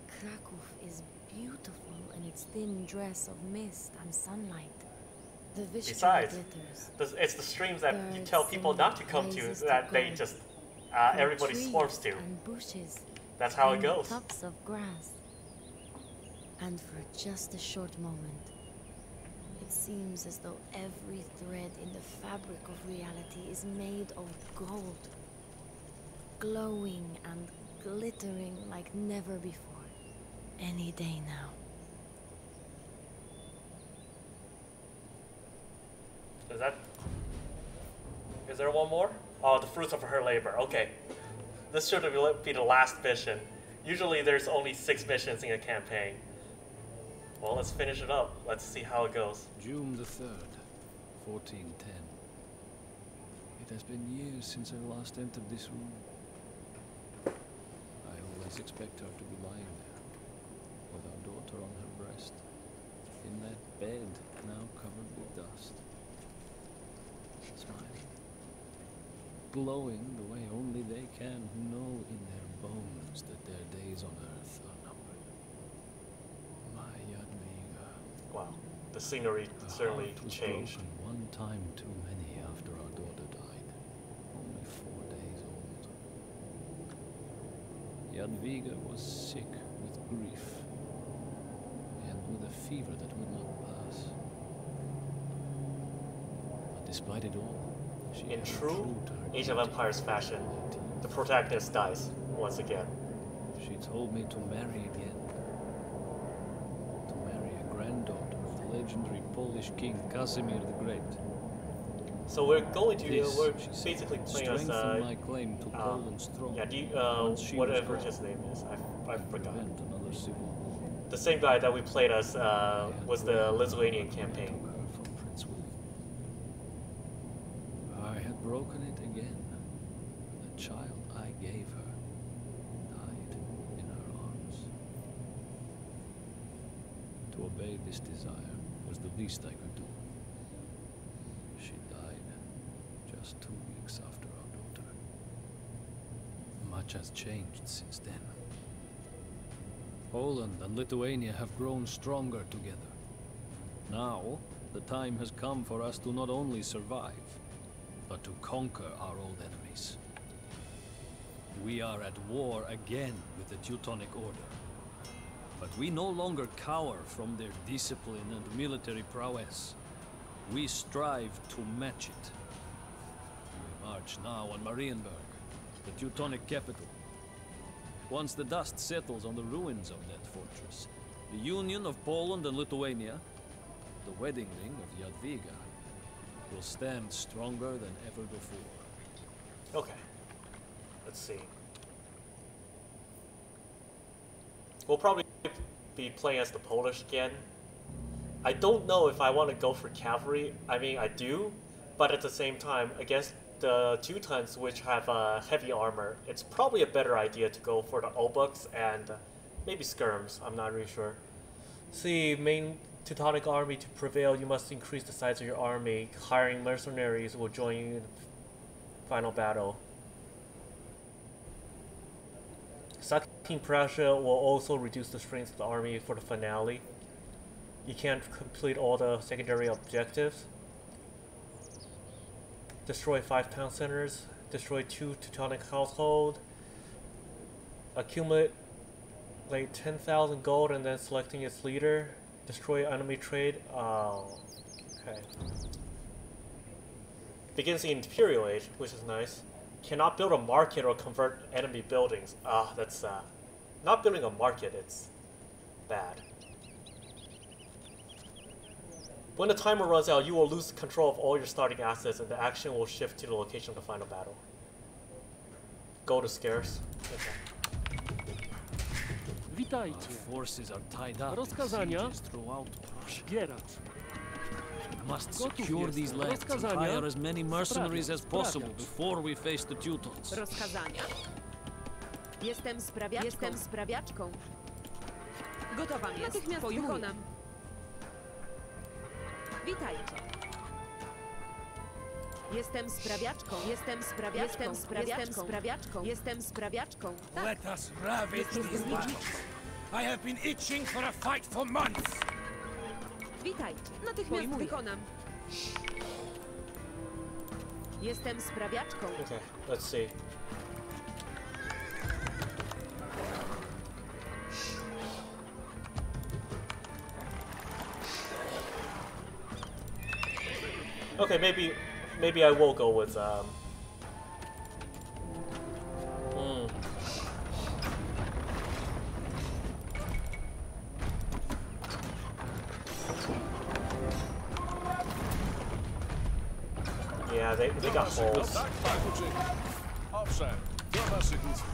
Kraków is beautiful in its thin dress of mist and sunlight. The Vistula Besides, glitters. it's the streams that you Birds tell people sing not to come to praises that they God. just From everybody trees swarms to. and bushes That's how it and goes. tufts of grass. And for just a short moment, it seems as though every thread in the fabric of reality is made of gold, glowing and glittering like never before. Any day now. Is there one more? Oh, the fruits of her labor. Okay. This should be the last mission. Usually there's only 6 missions in a campaign. Well, let's finish it up. Let's see how it goes. June the 3rd, 1410. It has been years since I last entered this room. I always expect her to be lying there, with our daughter on her breast, in that bed now covered with dust. Smiling, glowing the way only they can who know in their bones that their days on earth are numbered. My Jadwiga. Wow, the scenery certainly changed. One time too many after our daughter died, only 4 days old. Jadwiga was sick with grief, and with a fever that would not pass. But despite it all, she In held true to her Age of duty. Empires fashion, the protagonist dies once again. She told me to marry again. To marry a granddaughter of the legendary Polish king Casimir the Great. So we're going to This, we're she said, basically playing as strengthen my claim to Poland's throne. yeah, do you, Once she whatever was his gone, name is, I forgot. prevent another civil war. The same guy that we played as was the Lithuanian campaign. From Prince William. I had broken it again. The child I gave her died in her arms. To obey this desire was the least I could do. She died just 2 weeks after our daughter. Much has changed since then. Poland and Lithuania have grown stronger together. Now, the time has come for us to not only survive, but to conquer our old enemies. We are at war again with the Teutonic Order. But we no longer cower from their discipline and military prowess. We strive to match it. We march now on Marienburg, the Teutonic capital. Once the dust settles on the ruins of that fortress, the union of Poland and Lithuania, the wedding ring of Jadwiga, will stand stronger than ever before. Okay. Let's see. We'll probably be playing as the Polish again. I don't know if I want to go for cavalry. I mean, I do, but at the same time, against the Teutons, which have heavy armor, it's probably a better idea to go for the obuks and maybe skirms. I'm not really sure. See, main Teutonic army to prevail, you must increase the size of your army. Hiring mercenaries will join you in the final battle. Sacking Prussia will also reduce the strength of the army for the finale. You can't complete all the secondary objectives. Destroy 5 town centers. Destroy 2 Teutonic households. Accumulate like 10,000 gold and then selecting its leader. Destroy enemy trade. Oh, okay. Begins the Imperial Age, which is nice. Cannot build a market or convert enemy buildings. Ah, that's not building a market, it's bad. When the timer runs out, you will lose control of all your starting assets and the action will shift to the location of the final battle. Go to scarce. Okay. Witajcie. Forces are tied up. Rozkazania? Throughout Prussia. Zbieracz. We must secure these lands and hire as many mercenaries as possible before we face the Teutons. Rozkazania? Jestem sprawiaczką. Gotowa jest. Natychmiast wykonam. Witajcie. Jestem sprawiaczką. Tak. Let us ravage these battles. I have been itching for a fight for months. Witajcie. Natychmiast wykonam. Jestem sprawiaczką. Okay, let's see. Okay, maybe I will go with Yeah, they got holes. Owszem, do waszych usług.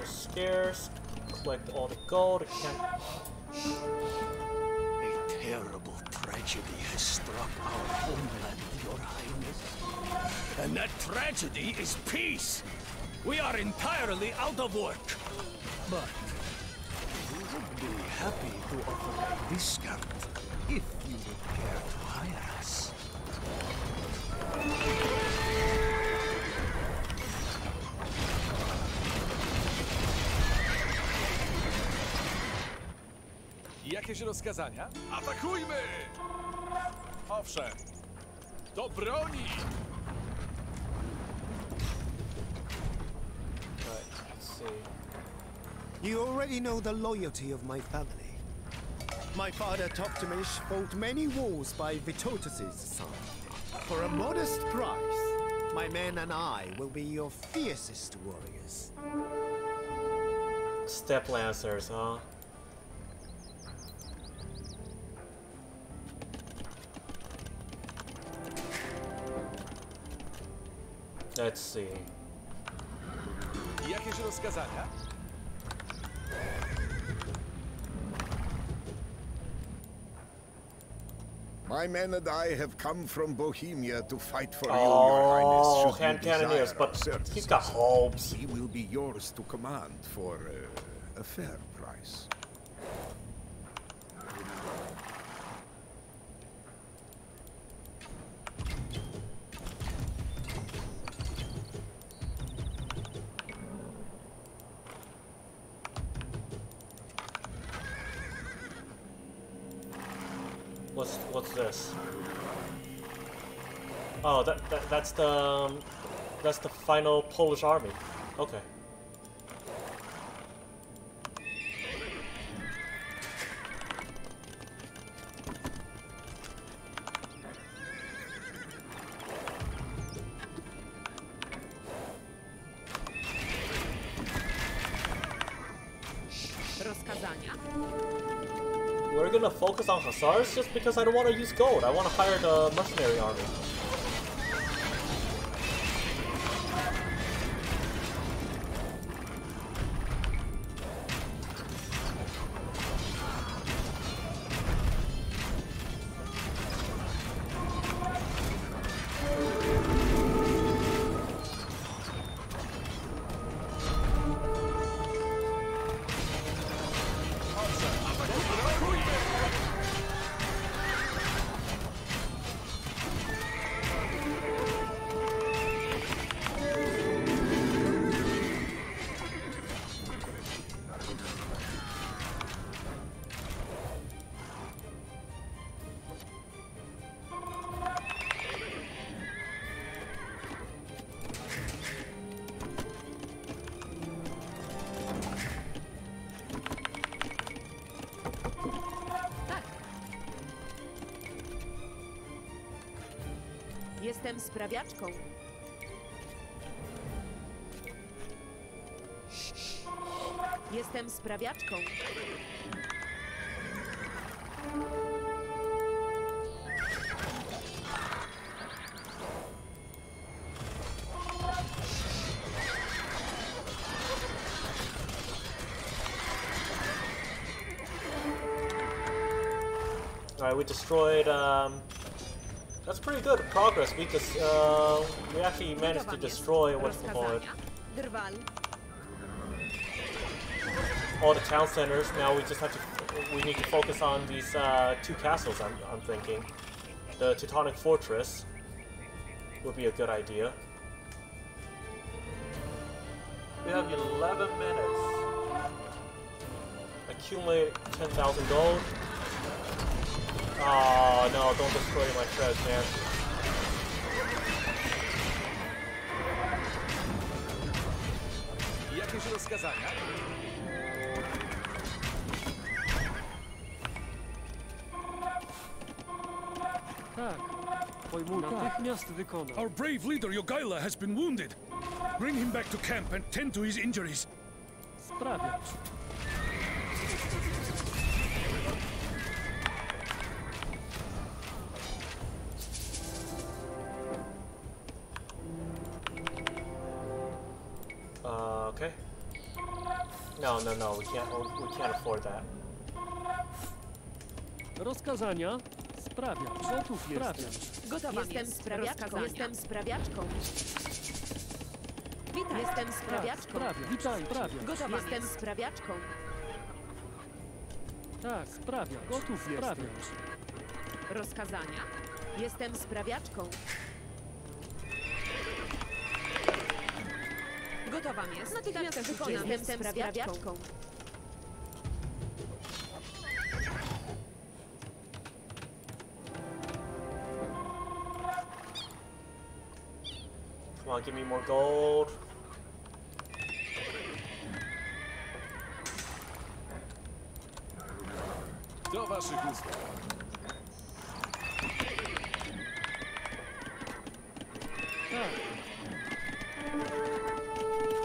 Scarce, collect all the gold. A terrible tragedy has struck our homeland, Your Highness. And that tragedy is peace. We are entirely out of work. But we would be happy to offer a discount if you would care to hire us. Jakieś rozkazania? Atakujmy! Owszem. Do broni! Right, let's see. You already know the loyalty of my family. My father Toptimish fought many wars by Vitotus's side. For a modest price, my men and I will be your fiercest warriors. Step Lancers, huh? Let's see. Jakieś rozkazania? My men and I have come from Bohemia to fight for you, Your Highness. Should hand you cannoneers, desire but our he's got hopes. He will be yours to command for a fair price. What's this? Oh, that's the final Polish army. Okay. Rozkazania? We're gonna focus on hussars just because I don't want to use gold. I want to hire the mercenary army. Jestem sprawiaczką. Jestem sprawiaczką. Alright, we destroyed, that's pretty good progress. We just, we actually managed to destroy whatchamacallit, all the town centers. Now we just have to, we need to focus on these, two castles, I'm thinking. The Teutonic Fortress would be a good idea. We have 11 minutes. Accumulate 10,000 gold. Oh no, don't destroy my treasure, man. Jakieś rozkazania? Tak. Natychmiast wykonam. Our brave leader Jogaila has been wounded. Bring him back to camp and tend to his injuries. Sprawiacz. Okay. No, we can't afford that. Rozkazania. Sprawiacz. Gotów jestem. Gotowa jestem sprawiaczką. Jestem sprawiaczką. Witaj. Jestem sprawiaczką. Witaj, sprawiacz. Gotowa jestem sprawiaczką. Tak, sprawiacz. Gotów jestem. Rozkazania. Jestem sprawiaczką. Gotowa jest. Natychmiast wykonam. Jestem sprawiaczką. Come on, give me more gold. Do waszych usług. Tak.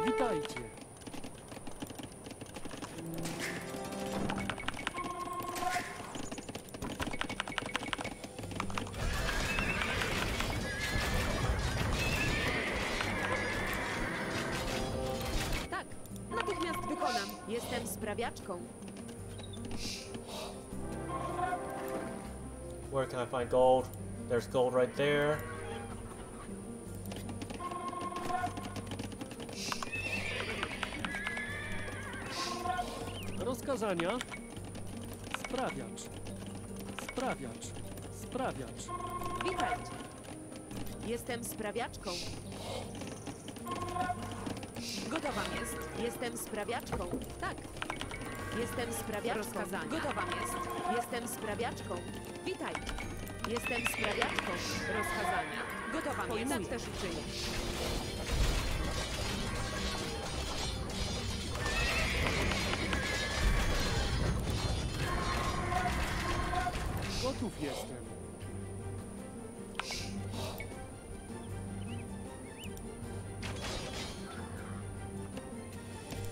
Witajcie. Tak, natychmiast wykonam. Jestem sprawiaczką. Where can I find gold? There's gold right there. Rozkazania. Sprawiacz. Sprawiacz. Sprawiacz. Witajcie. Jestem sprawiaczką. Gotowam jest. Jestem sprawiaczką. Tak. Jestem sprawiaczką. Rozkazania. Gotowam jest. Jestem sprawiaczką. Witajcie. Jestem sprawiaczką. Rozkazania. Gotowam jest. Tak też uczynię. Gotów jestem.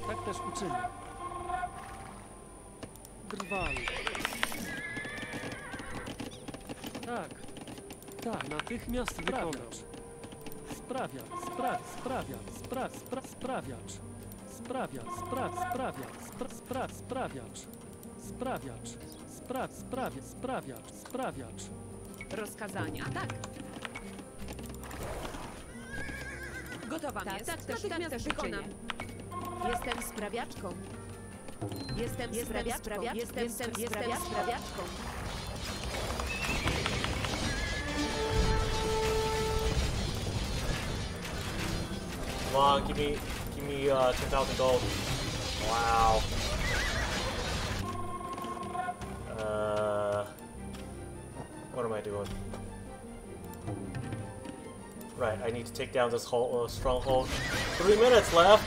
Tak też uczynię. Drwal. Tak. Tak. Natychmiast sprawiacz. Sprawiacz. Sprawiacz. Sprawiacz. Sprawiacz. Sprawiacz. Sprawiacz. Sprawiacz. Rozkazania. Tak. Gotowam jest. Tak też wykonam. Jestem sprawiaczką. Jestem sprawiaczką. Jestem sprawiaczką. Come on, give me 10,000 gold. Wow. What am I doing? Right, I need to take down this whole stronghold. 3 minutes left.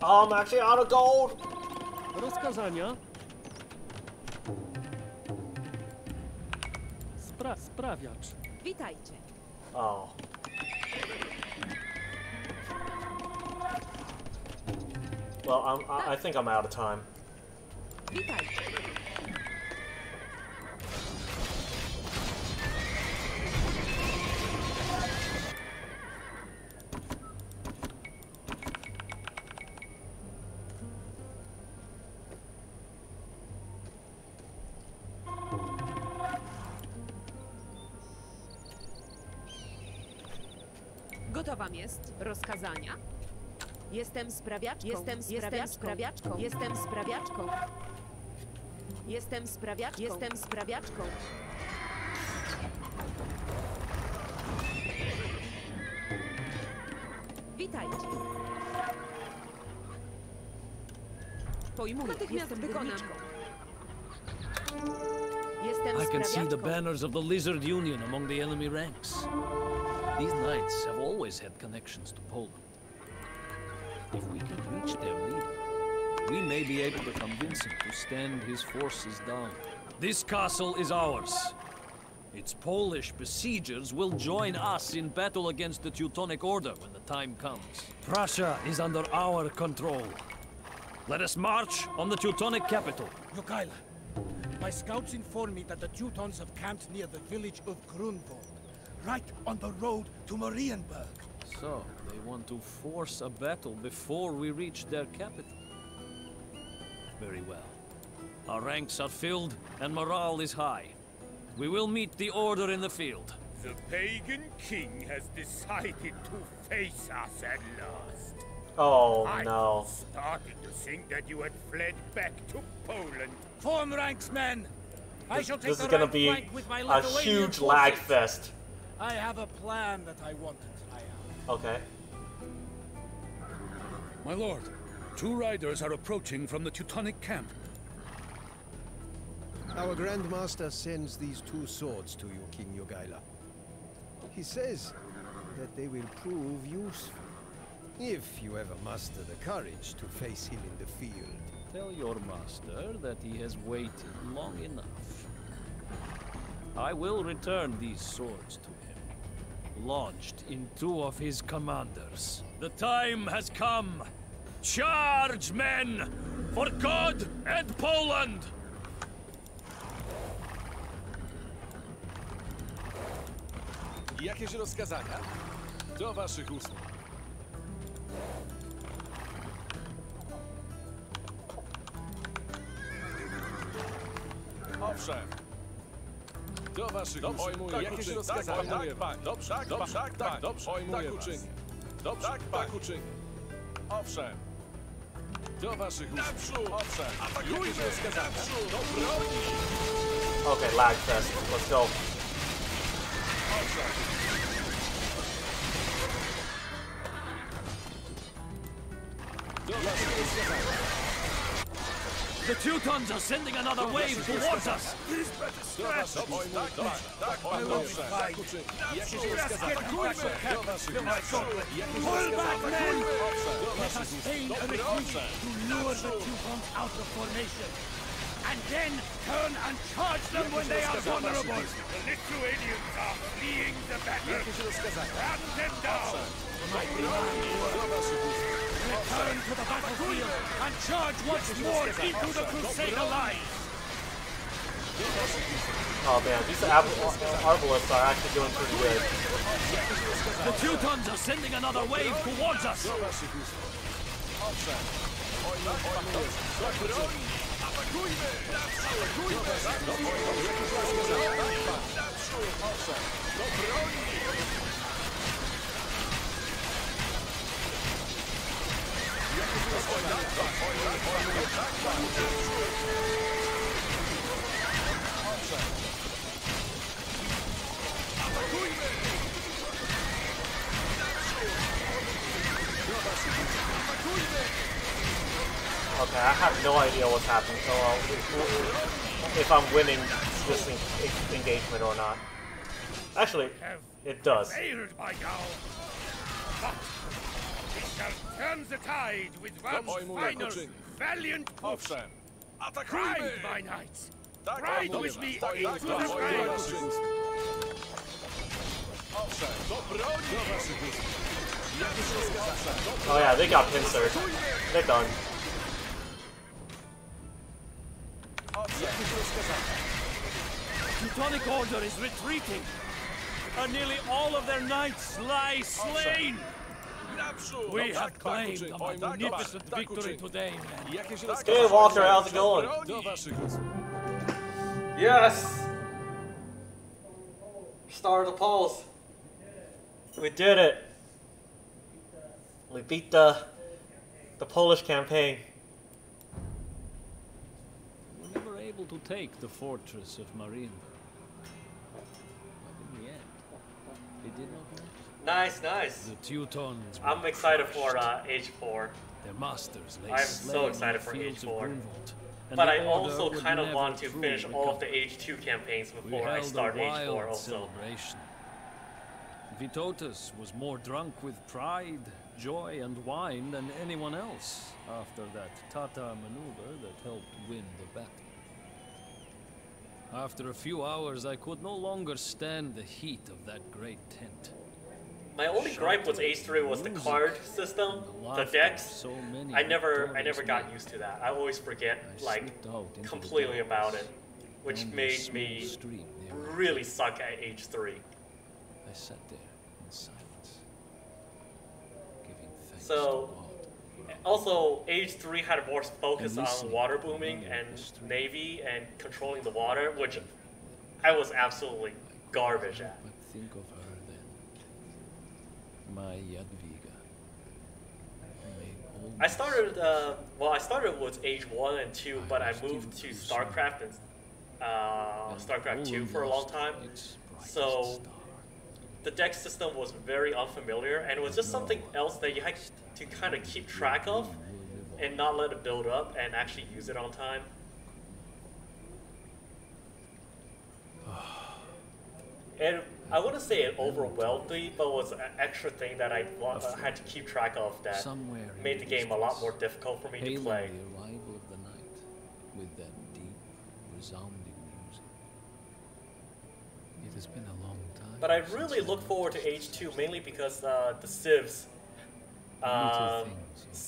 Oh, I'm actually out of gold. Rozkazania. Sprawiacz. Witajcie. Oh. Well, I think I'm out of time. Witajcie. Gotowam jest. Rozkazania. Jestem sprawiaczką. Jestem sprawiaczką. Jestem sprawiaczką. Jestem sprawiaczką. Jestem sprawiaczką. Witajcie. Pojmuję. Natychmiast wykonam. Jestem I can see the sprawiaczką. banners of the Lizard Union among the enemy ranks. These knights have always had connections to Poland. If we can reach their leader, we may be able to convince him to stand his forces down. This castle is ours. Its Polish besiegers will join us in battle against the Teutonic Order when the time comes. Prussia is under our control. Let us march on the Teutonic capital. Jogaila, my scouts inform me that the Teutons have camped near the village of Grunwald, right on the road to Marienburg. So, they want to force a battle before we reach their capital. Very well. Our ranks are filled and morale is high. We will meet the order in the field. The pagan king has decided to face us at last. Oh I no. started to think that you had fled back to Poland. Form ranks, men! This is gonna be a huge lag fest. I have a plan that I want to try out. Okay. My lord, 2 riders are approaching from the Teutonic camp. Our Grand Master sends these 2 swords to you, King Jogaila. He says that they will prove useful, if you ever muster the courage to face him in the field. Tell your master that he has waited long enough. I will return these swords to him, lodged in 2 of his commanders. The time has come! Charge, men! For God and Poland! Jakieś rozkazania? Do waszych usług. Owszem. Do waszych usług. Jakieś rozkazania? Dobrze, dobrze, tak uczynię. Dobrze, tak uczynię. Owszem. Do waszych usług. Owszem. Jakieś rozkazania? Do broni. Okay, lag fest. Let's go. The Teutons are sending another wave towards us! Pull back, men! Let us feign a retreat to lure the Teutons out of formation, and then turn and charge them when they are vulnerable. The Lithuanians are fleeing the battle. Run them down! Return to the battlefield and charge once more into the Crusader lines! Oh man, these Arbalists are actually doing pretty good. The Teutons are sending another wave towards us! Okay, I have no idea what's happening, so if I'm winning this engagement or not. Actually, it does. Failed by now, but we shall turn the tide with one's final valiant push. Ride, my knights! Ride with me into the fight! Oh yeah, they got pincered. They're done. Teutonic Order is retreating, and nearly all of their knights lie slain. We have claimed a magnificent victory today, men. Hey Walter, how's it going? Yes! Star of the polls. We did it. We beat the Polish campaign. We were never able to take the fortress of Marienburg. But in the end, they did not know. Nice, nice. The Teutons. I'm excited for H4. Their masters lay I'm so excited for H4. But I also kind of want to finish all of the H2 campaigns before I start H4 also. Vytautas was more drunk with pride, joy, and wine than anyone else after that Tatar maneuver that helped win the battle. After a few hours, I could no longer stand the heat of that great tent. My only gripe with H3 was the card system, the decks. I never got used to that. I always forget completely about it, which made me really suck at H3. I sat there in silence, giving thanks so, also H3 had more focus on water booming and navy and controlling the water, which I was absolutely garbage at. But think of her then. My Jadwiga. I started, well, I started with H1 and 2, but I moved to StarCraft StarCraft 2 for a long time, so the deck system was very unfamiliar, and it was just something else that you had to kind of keep track of and not let it build up and actually use it on time. And I wouldn't say it overwhelmed me, but it was an extra thing that I had to keep track of that made the game a lot more difficult for me to play. The arrival of the night with that deep, resounding music. It has been a long time. But I really look forward to Age 2 mainly because the civs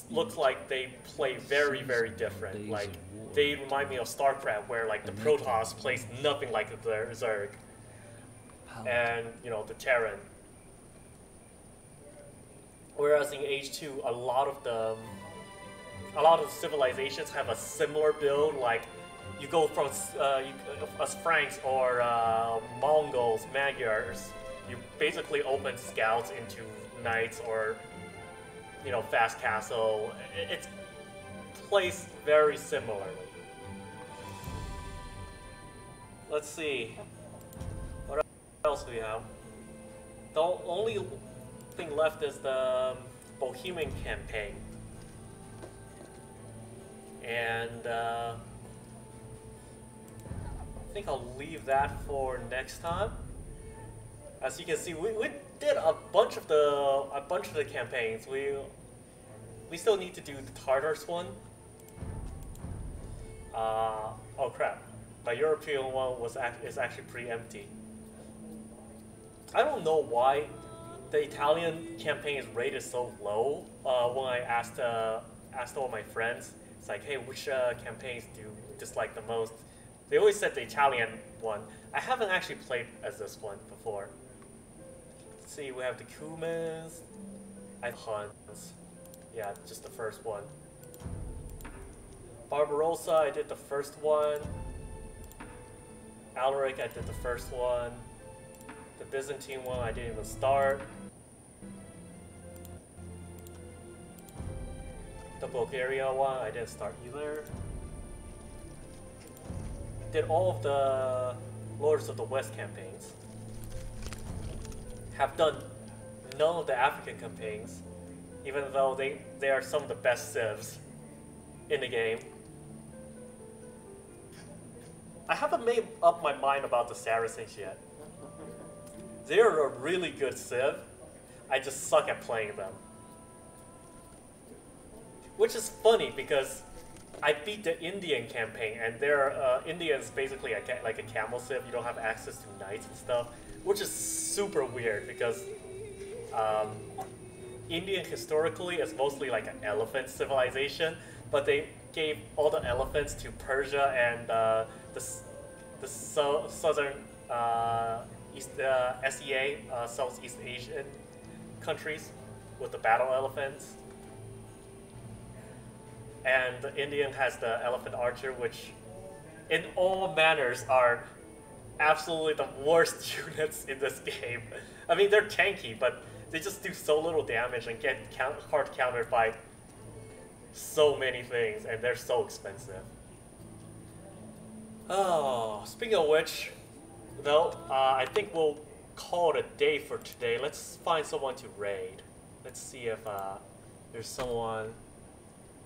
look like they play very, very different. Like, they remind me of StarCraft, where like the Protoss plays nothing like the Zerg. And, you know, the Terran. Whereas in Age 2, a lot of the civilizations have a similar build. Like, you go from as Franks or Mongols, Magyars, you basically open scouts into knights or, you know, fast castle. It's placed very similarly. Let's see. What else do we have? The only thing left is the Bohemian Campaign. And I think I'll leave that for next time. As you can see, we did a bunch of the campaigns. We still need to do the Tartars one. Oh crap! My European one is actually pretty empty. I don't know why the Italian campaign is rated so low. When I asked all my friends, it's like, hey, which campaigns do you dislike the most? They always said the Italian one. I haven't actually played as this one before. Let's see, we have the Cumans, Huns. Yeah, just the first one. Barbarossa, I did the first one. Alaric, I did the first one. The Byzantine one, I didn't even start. The Bulgaria one, I didn't start either. Did all of the Lords of the West campaigns. Have done none of the African campaigns, even though they are some of the best civs in the game. I haven't made up my mind about the Saracens yet. They're a really good civ. I just suck at playing them. Which is funny because I beat the Indian campaign, and their Indians basically like a camel civ. You don't have access to knights and stuff, which is super weird because Indian historically is mostly like an elephant civilization, but they gave all the elephants to Persia and the southern SEA, Southeast Asian countries with the battle elephants. And the Indian has the elephant archer, which in all manners are absolutely the worst units in this game. I mean, they're tanky, but they just do so little damage and get hard countered by so many things, and they're so expensive. Oh, speaking of which, though, I think we'll call it a day for today. Let's find someone to raid. Let's see if there's someone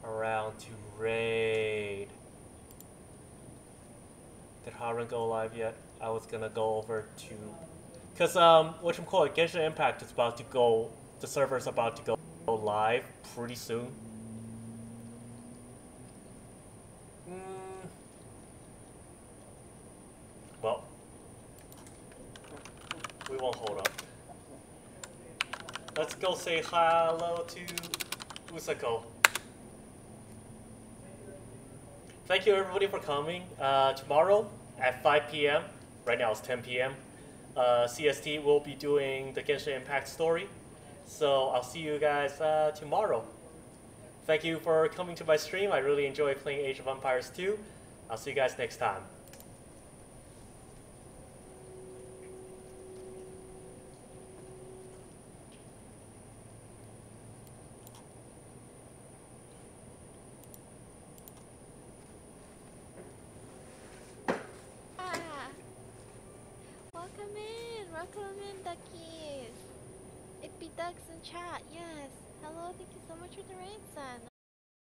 around to raid. Did Harun go live yet? I was gonna go over to, cause whatchamacallit, Genshin Impact is about to go. The server's about to go live pretty soon. Well, we won't hold up. Let's go say hello to Usako. Thank you everybody for coming. Tomorrow at 5 p.m., right now it's 10 p.m., CST will be doing the Genshin Impact story. So I'll see you guys tomorrow. Thank you for coming to my stream. I really enjoy playing Age of Empires 2. I'll see you guys next time. Welcome in, duckies. It be ducks in chat, yes. Hello, thank you so much for the raid, son.